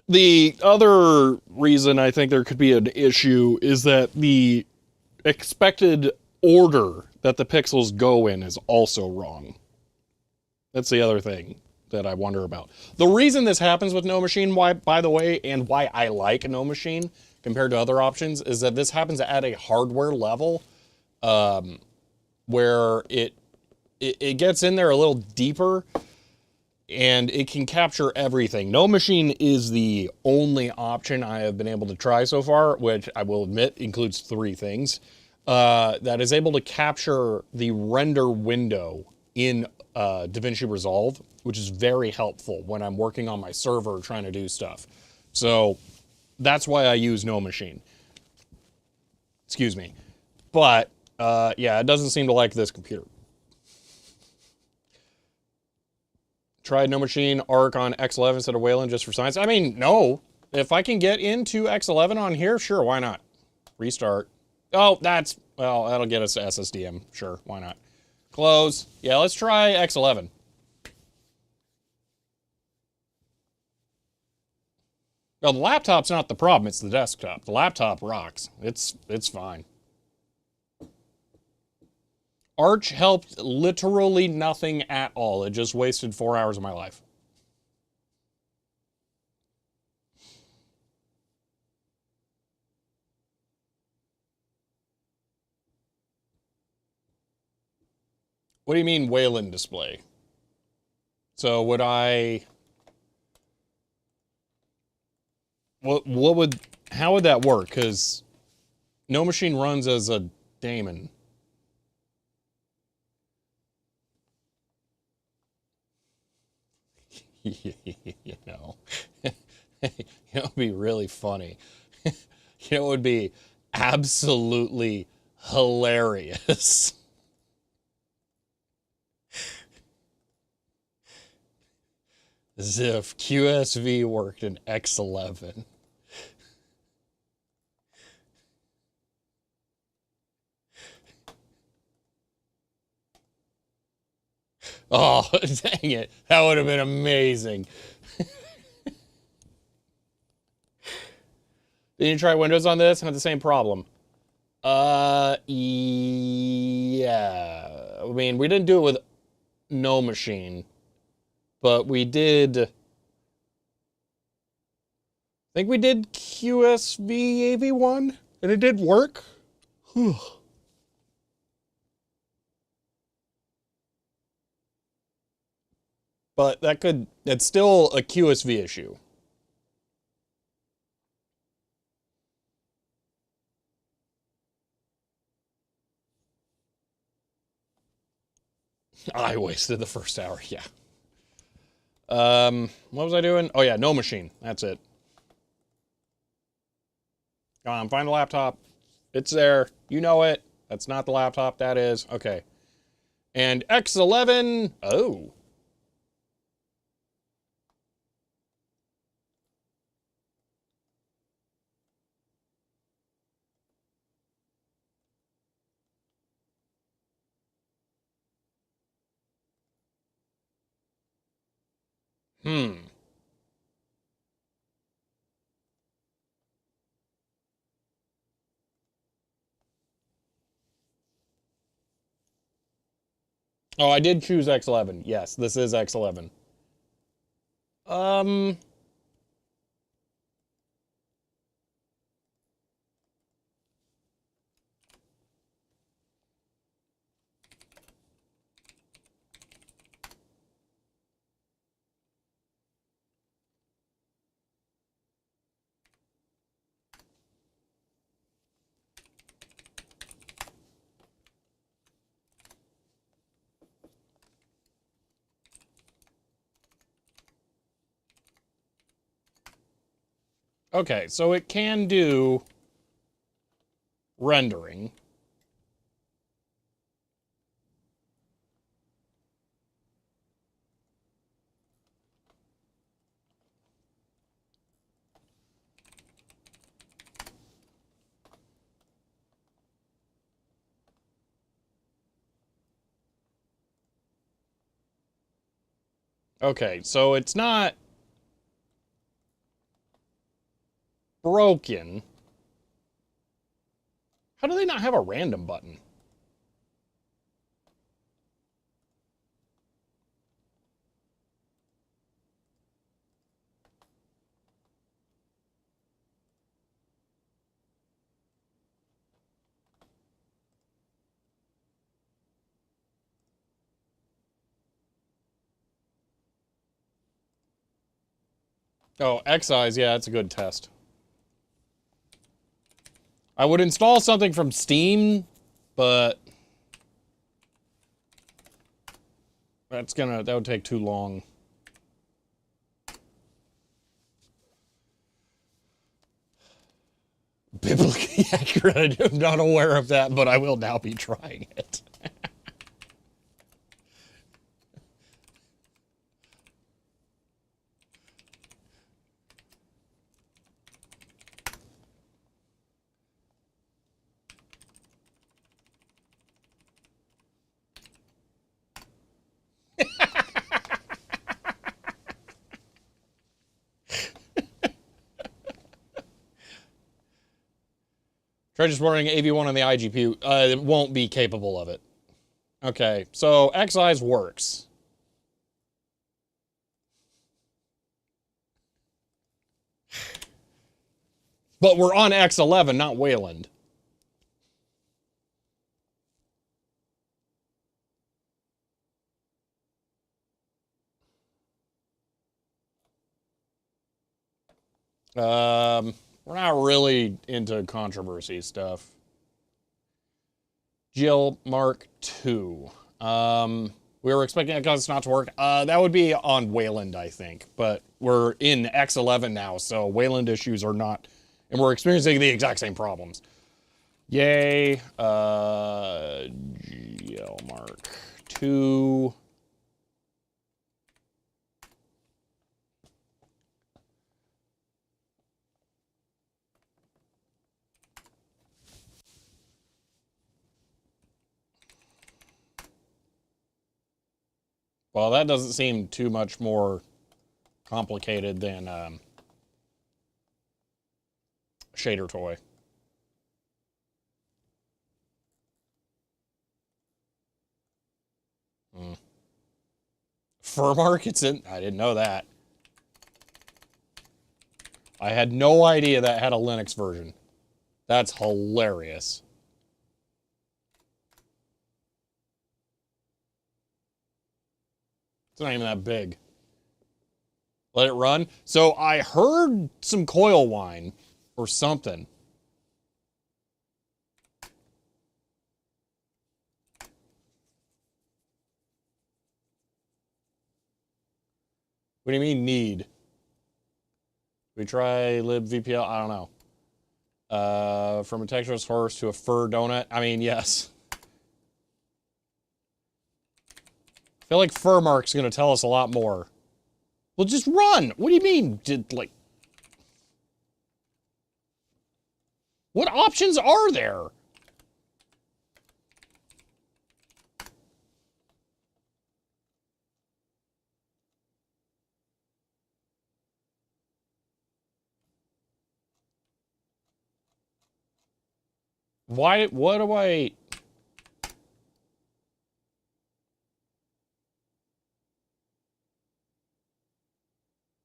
The other reason I think there could be an issue is that the expected order that the pixels go in is also wrong. That's the other thing that I wonder about. The reason this happens with No Machine, why, by the way, and why I like No Machine compared to other options, is that this happens at a hardware level where it gets in there a little deeper and it can capture everything. No Machine is the only option I have been able to try so far, which I will admit includes 3 things, that is able to capture the render window in DaVinci Resolve, which is very helpful when I'm working on my server trying to do stuff. So that's why I use No Machine. Excuse me. But, yeah, it doesn't seem to like this computer. Tried No Machine Arc on X11 instead of Wayland just for science. I mean, no. If I can get into X11 on here, sure, why not? Restart. Oh, well, that'll get us to SSDM. Sure, why not? Close. Yeah, let's try X11. No, the laptop's not the problem, it's the desktop. The laptop rocks. It's fine. Arch helped literally nothing at all. It just wasted 4 hours of my life. What do you mean Wayland display? So would I... how would that work? Because No Machine runs as a daemon. You know, it would be really funny. You know, it would be absolutely hilarious. As if QSV worked in X11. Oh, dang it. That would have been amazing. Did you try Windows on this and had the same problem? Yeah. I mean, we didn't do it with No Machine, but we did... I think we did QSV AV1, and it did work. Whew. But it's still a QSV issue. I wasted the first hour, yeah. What was I doing? Oh yeah, No Machine, that's it. Come on, find the laptop. It's there, you know it. That's not the laptop, that is, okay. And X11, oh. Oh, I did choose X11. Yes, this is X11. Okay, so it can do rendering. Okay, so it's not broken. How do they not have a random button? Oh, Xeyes, yeah, that's a good test. I would install something from Steam, but that would take too long. Biblically accurate, I'm not aware of that, but I will now be trying it. Try just running AV1 on the IGPU. It won't be capable of it. Okay, so Xeyes works. But we're on X11, not Wayland. We're not really into controversy stuff. Jill Mark II. We were expecting Xeyes not to work. That would be on Wayland, I think. But we're in X11 now, so Wayland issues are not, and we're experiencing the exact same problems. Yay. Jill Mark II. Well, that doesn't seem too much more complicated than Shader Toy. Fur markets in? I didn't know that. I had no idea that had a Linux version. That's hilarious. It's not even that big. Let it run. So I heard some coil whine or something. What do you mean need? We try libvpl? I don't know. From a textureless horse to a fur donut? I mean, yes. I feel like Furmark's going to tell us a lot more. Well, just run. What do you mean? Like, what options are there? Why? What do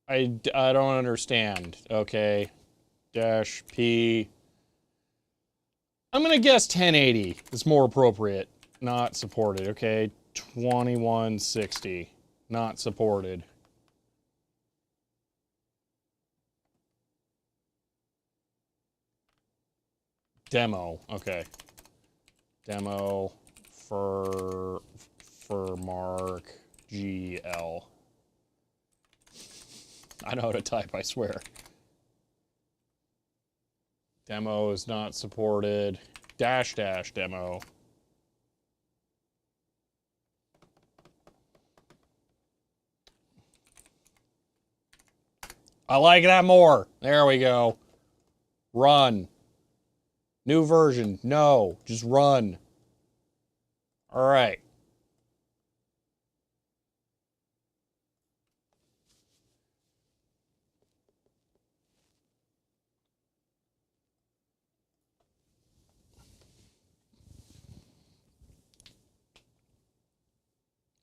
I don't understand. Okay. Dash P. I'm going to guess 1080 is more appropriate. Not supported. Okay. 2160. Not supported. Demo. Okay. Demo for Mark GL. I know how to type, I swear. Demo is not supported. Dash demo. I like that more. There we go. Run. New version. No. Just run. All right.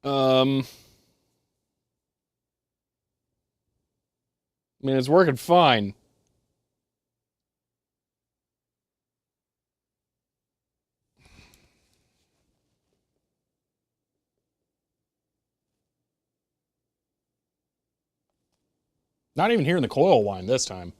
I mean, it's working fine. Not even hearing the coil whine this time.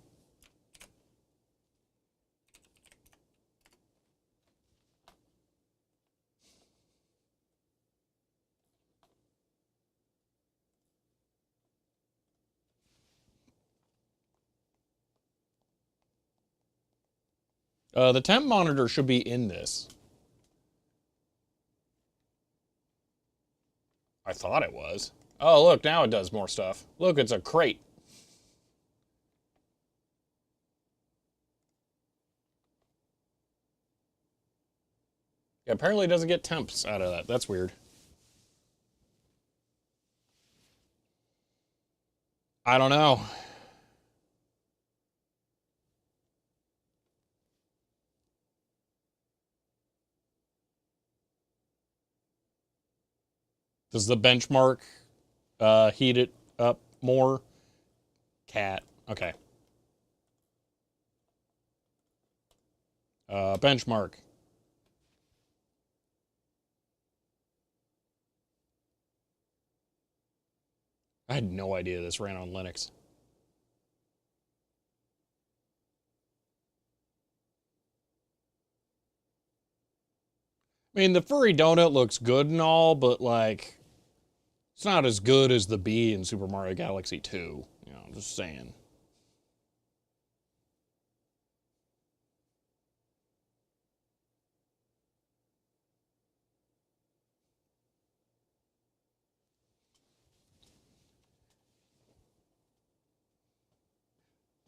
The temp monitor should be in this. I thought it was. Oh, look, now it does more stuff. Look, it's a crate. Yeah, apparently it doesn't get temps out of that. That's weird. I don't know. Does the benchmark heat it up more? Cat. Okay. Benchmark. I had no idea this ran on Linux. I mean, the furry donut looks good and all, but like, it's not as good as the bee in Super Mario Galaxy 2. You know, I'm just saying.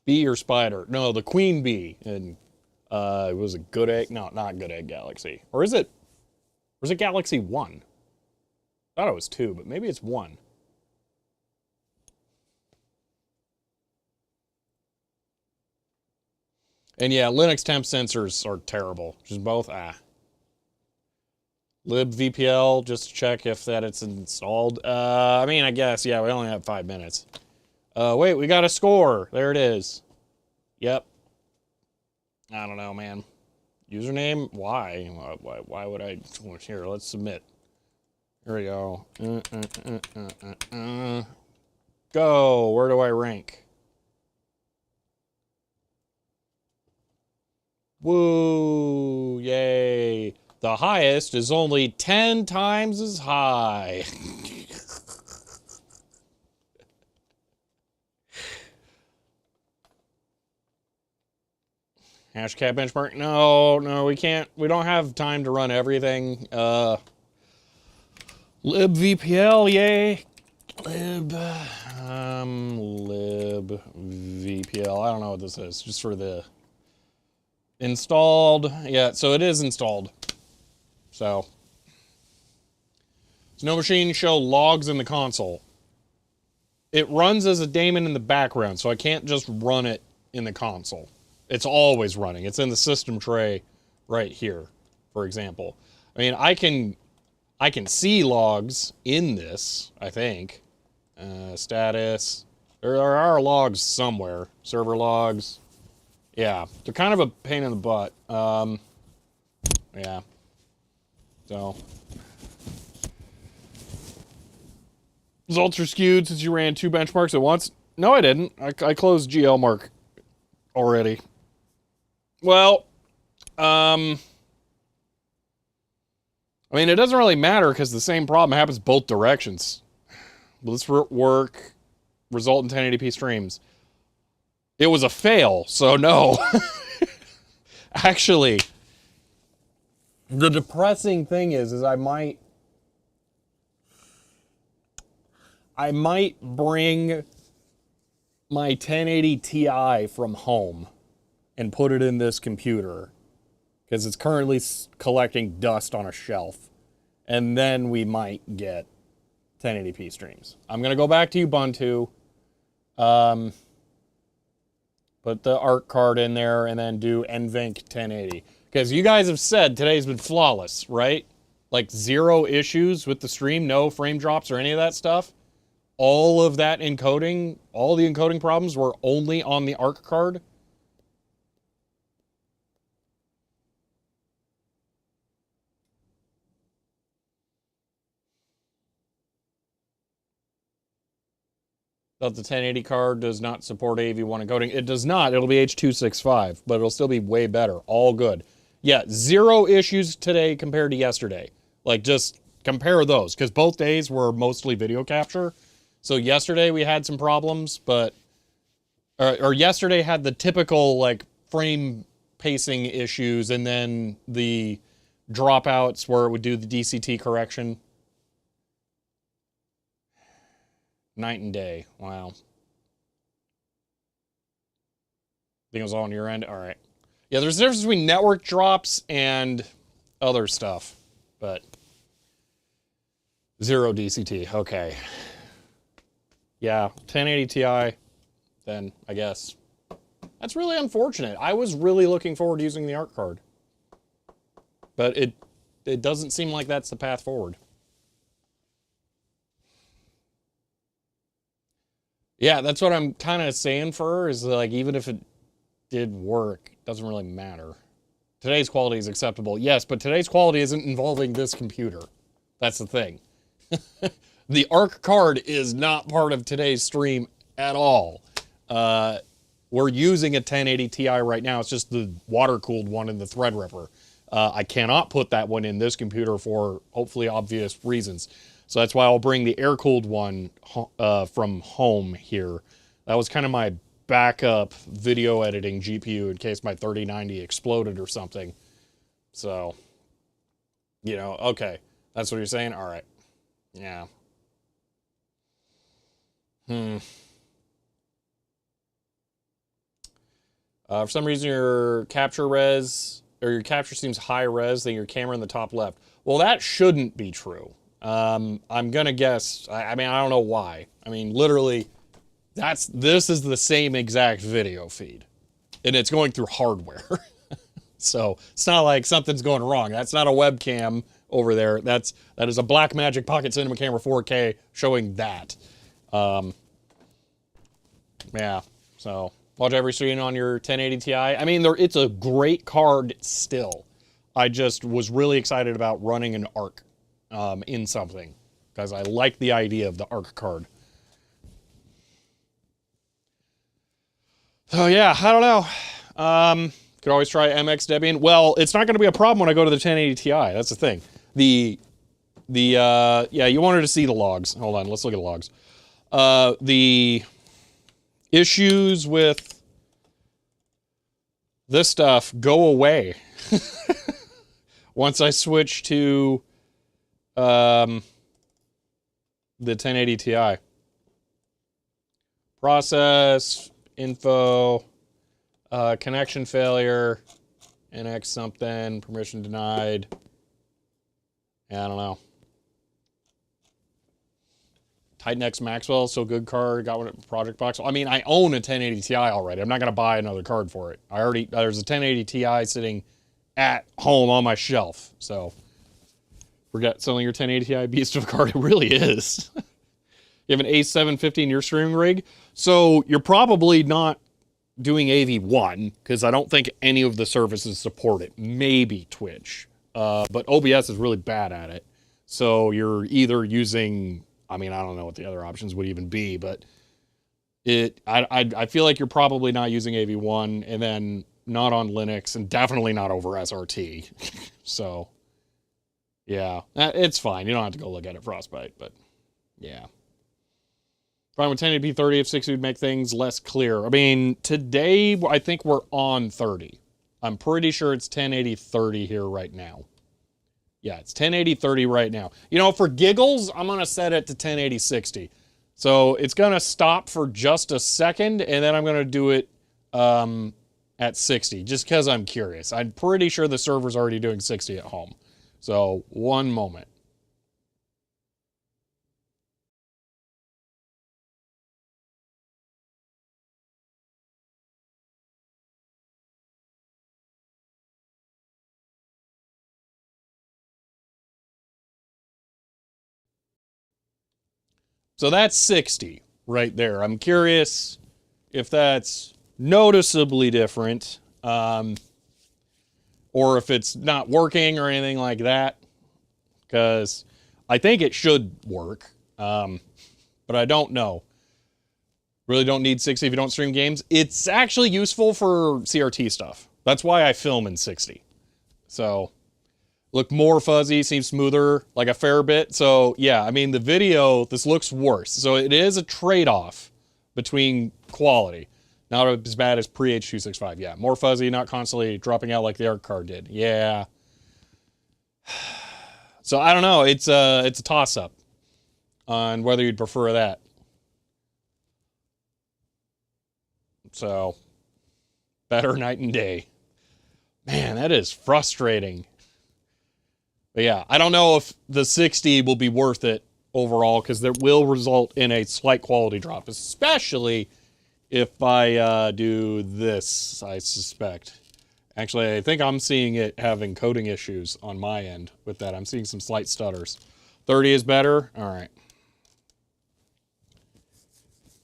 Bee or spider? No, the queen bee. And it was a good egg. No, not good egg Galaxy. Or is it? Or is it Galaxy 1? I thought it was 2, but maybe it's 1. And yeah, Linux temp sensors are terrible. Just both, libvpl, just to check if that it's installed. I mean, I guess, yeah, we only have 5 minutes. Wait, we got a score. There it is. Yep. I don't know, man. Username? Why? Why would I? Here, let's submit. Here we go. Go. Where do I rank? Woo! Yay! The highest is only 10 times as high. Hashcat benchmark? No, we can't. We don't have time to run everything. libvpl, yay. libvpl. I don't know what this is. Just for the installed. Yeah, so it is installed. So no machine show logs in the console. It runs as a daemon in the background, so I can't just run it in the console. It's always running. It's in the system tray right here, for example. I mean, I can see logs in this, I think. Status. There are logs somewhere. Server logs. Yeah, they're kind of a pain in the butt. Yeah. So. Results are skewed since you ran 2 benchmarks at once. No, I didn't. I closed GLmark already. Well, I mean, it doesn't really matter because the same problem happens both directions. Let's work, result in 1080p streams. It was a fail, so no. Actually, the depressing thing is I might bring my 1080 Ti from home and put it in this computer because it's currently collecting dust on a shelf. And then we might get 1080p streams. I'm going to go back to Ubuntu, put the ARC card in there, and then do NVENC 1080. Because you guys have said today's been flawless, right? Like 0 issues with the stream, no frame drops or any of that stuff. All of that encoding, all the encoding problems were only on the ARC card. That the 1080 card does not support AV1 encoding. It does not. It'll be H.265, but it'll still be way better. All good. Yeah, 0 issues today compared to yesterday. Like, just compare those, because both days were mostly video capture. So yesterday we had some problems, but... Or yesterday had the typical, like, frame pacing issues, and then the dropouts where it would do the DCT correction. Night and day. Wow. Think it was all on your end? All right. Yeah, there's a difference between network drops and other stuff, but 0 DCT. Okay. Yeah, 1080 Ti, then I guess. That's really unfortunate. I was really looking forward to using the ARC card. But it doesn't seem like that's the path forward. Yeah, that's what I'm kind of saying for her, is like, even if it did work, it doesn't really matter. Today's quality is acceptable. Yes, but today's quality isn't involving this computer. That's the thing. The ARC card is not part of today's stream at all. We're using a 1080 Ti right now. It's just the water-cooled one in the Threadripper. I cannot put that one in this computer for hopefully obvious reasons. So that's why I'll bring the air-cooled one from home here. That was kind of my backup video editing GPU in case my 3090 exploded or something. So, you know, okay. That's what you're saying? All right. Yeah. For some reason, your capture res, or your capture seems high res than your camera in the top left. Well, that shouldn't be true. I'm gonna guess, I mean, I don't know why. I mean, literally, this is the same exact video feed. And it's going through hardware. So it's not like something's going wrong. That's not a webcam over there. That is a Blackmagic Pocket Cinema Camera 4K showing that. Yeah, so watch every stream on your 1080 Ti. I mean, it's a great card still. I just was really excited about running an ARC in something because I like the idea of the ARC card. So yeah, I don't know. Could always try MX Debian. Well, it's not going to be a problem when I go to the 1080 Ti. That's the thing. Yeah, you wanted to see the logs. Hold on, let's look at the logs. The issues with this stuff go away once I switch to the 1080 Ti. Process, info, connection failure, NX something, permission denied. Yeah, I don't know. Titan X Maxwell, so good card. Got one at Project Box. I mean, I own a 1080 Ti already. I'm not going to buy another card for it. There's a 1080 Ti sitting at home on my shelf. So, forget selling your 1080 Ti beast of a card. It really is. You have an A750 in your streaming rig. So, you're probably not doing AV1 because I don't think any of the services support it. Maybe Twitch. But OBS is really bad at it. So, you're either using... I mean, I don't know what the other options would even be, but I feel like you're probably not using AV1 and then not on Linux and definitely not over SRT. So, yeah, it's fine. You don't have to go look at it, Frostbite, but yeah. Fine with 1080p 30 if 60 would make things less clear. I mean, today I think we're on 30. I'm pretty sure it's 1080 30 here right now. Yeah, it's 1080 30 right now. You know, for giggles, I'm going to set it to 1080 60. So it's going to stop for just a second, and then I'm going to do it at 60, just because I'm curious. I'm pretty sure the server's already doing 60 at home. So, one moment. So that's 60 right there. I'm curious if that's noticeably different, or if it's not working or anything like that, because I think it should work, but I don't know. Really don't need 60 if you don't stream games. It's actually useful for CRT stuff. That's why I film in 60. So... look more fuzzy, seems smoother, like a fair bit. So yeah, I mean the video, this looks worse. So it is a trade-off between quality. Not as bad as pre-H265. Yeah, more fuzzy, not constantly dropping out like the ARC card did. Yeah. So I don't know. It's a toss-up on whether you'd prefer that. So better night and day. Man, that is frustrating. But yeah, I don't know if the 60 will be worth it overall because that will result in a slight quality drop, especially if I do this, I suspect. Actually, I think I'm seeing it having coding issues on my end with that. I'm seeing some slight stutters. 30 is better? All right.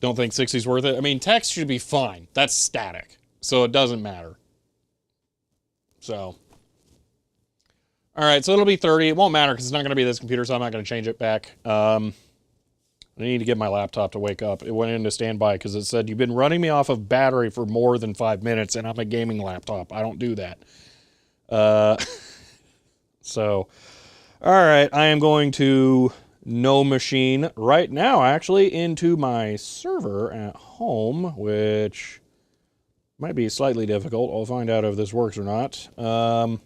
don't think 60's worth it. I mean, text should be fine. That's static, so it doesn't matter. So, all right, so it'll be 30. It won't matter because it's not going to be this computer, so I'm not going to change it back. I need to get my laptop to wake up. It went into standby because it said, you've been running me off of battery for more than 5 minutes, and I'm a gaming laptop. I don't do that. So, all right, I am going to no machine right now, actually, into my server at home, which might be slightly difficult. I'll find out if this works or not. Let's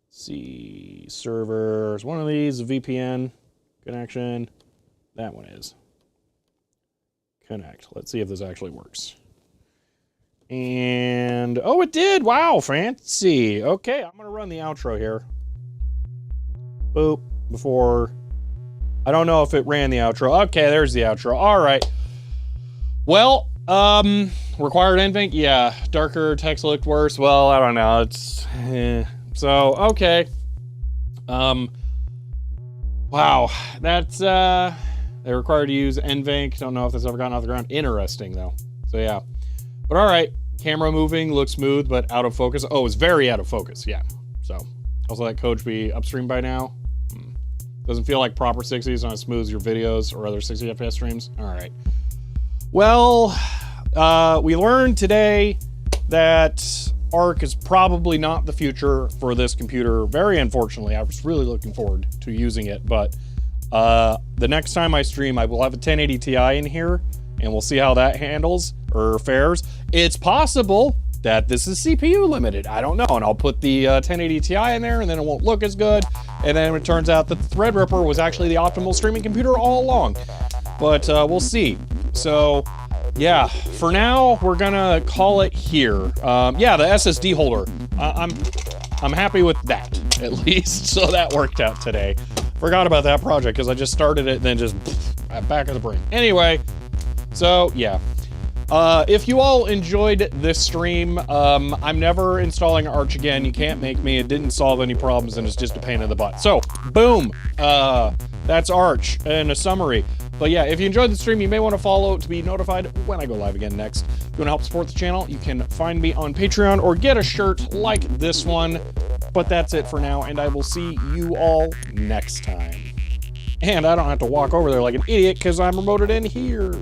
see, servers, one of these, VPN connection. That one is. Connect. Let's see if this actually works. And, oh, it did. Wow, fancy. Okay, I'm going to run the outro here. Boop. Before, I don't know if it ran the outro. Okay, there's the outro. All right. Well, required NVENC? Yeah. Darker text looked worse. Well, I don't know. It's, so, okay. Wow. That's, they're required to use NVENC. Don't know if that's ever gotten off the ground. Interesting, though. So, yeah. But all right. Camera moving, looks smooth, but out of focus. Oh, it's very out of focus. Yeah. So, also that code should be upstream by now. Doesn't feel like proper 60s, not as smooth as your videos or other 60 FPS streams. All right. Well, we learned today that ARC is probably not the future for this computer. Very unfortunately, I was really looking forward to using it, but the next time I stream, I will have a 1080 Ti in here, and we'll see how that handles or fares. It's possible that this is CPU limited. I don't know, and I'll put the 1080 Ti in there, and then it won't look as good. And then it turns out that the Threadripper was actually the optimal streaming computer all along. But we'll see. So, yeah, for now, we're gonna call it here. Yeah, the SSD holder. I'm happy with that, at least. So that worked out today. Forgot about that project because I just started it and then just back of the brain. Anyway, so yeah. If you all enjoyed this stream, I'm never installing Arch again. You can't make me. It didn't solve any problems, and it's just a pain in the butt. So, boom. That's Arch in a summary. But yeah, if you enjoyed the stream, you may want to follow to be notified when I go live again next. If you want to help support the channel, you can find me on Patreon or get a shirt like this one. But that's it for now, and I will see you all next time. And I don't have to walk over there like an idiot because I'm remoted in here.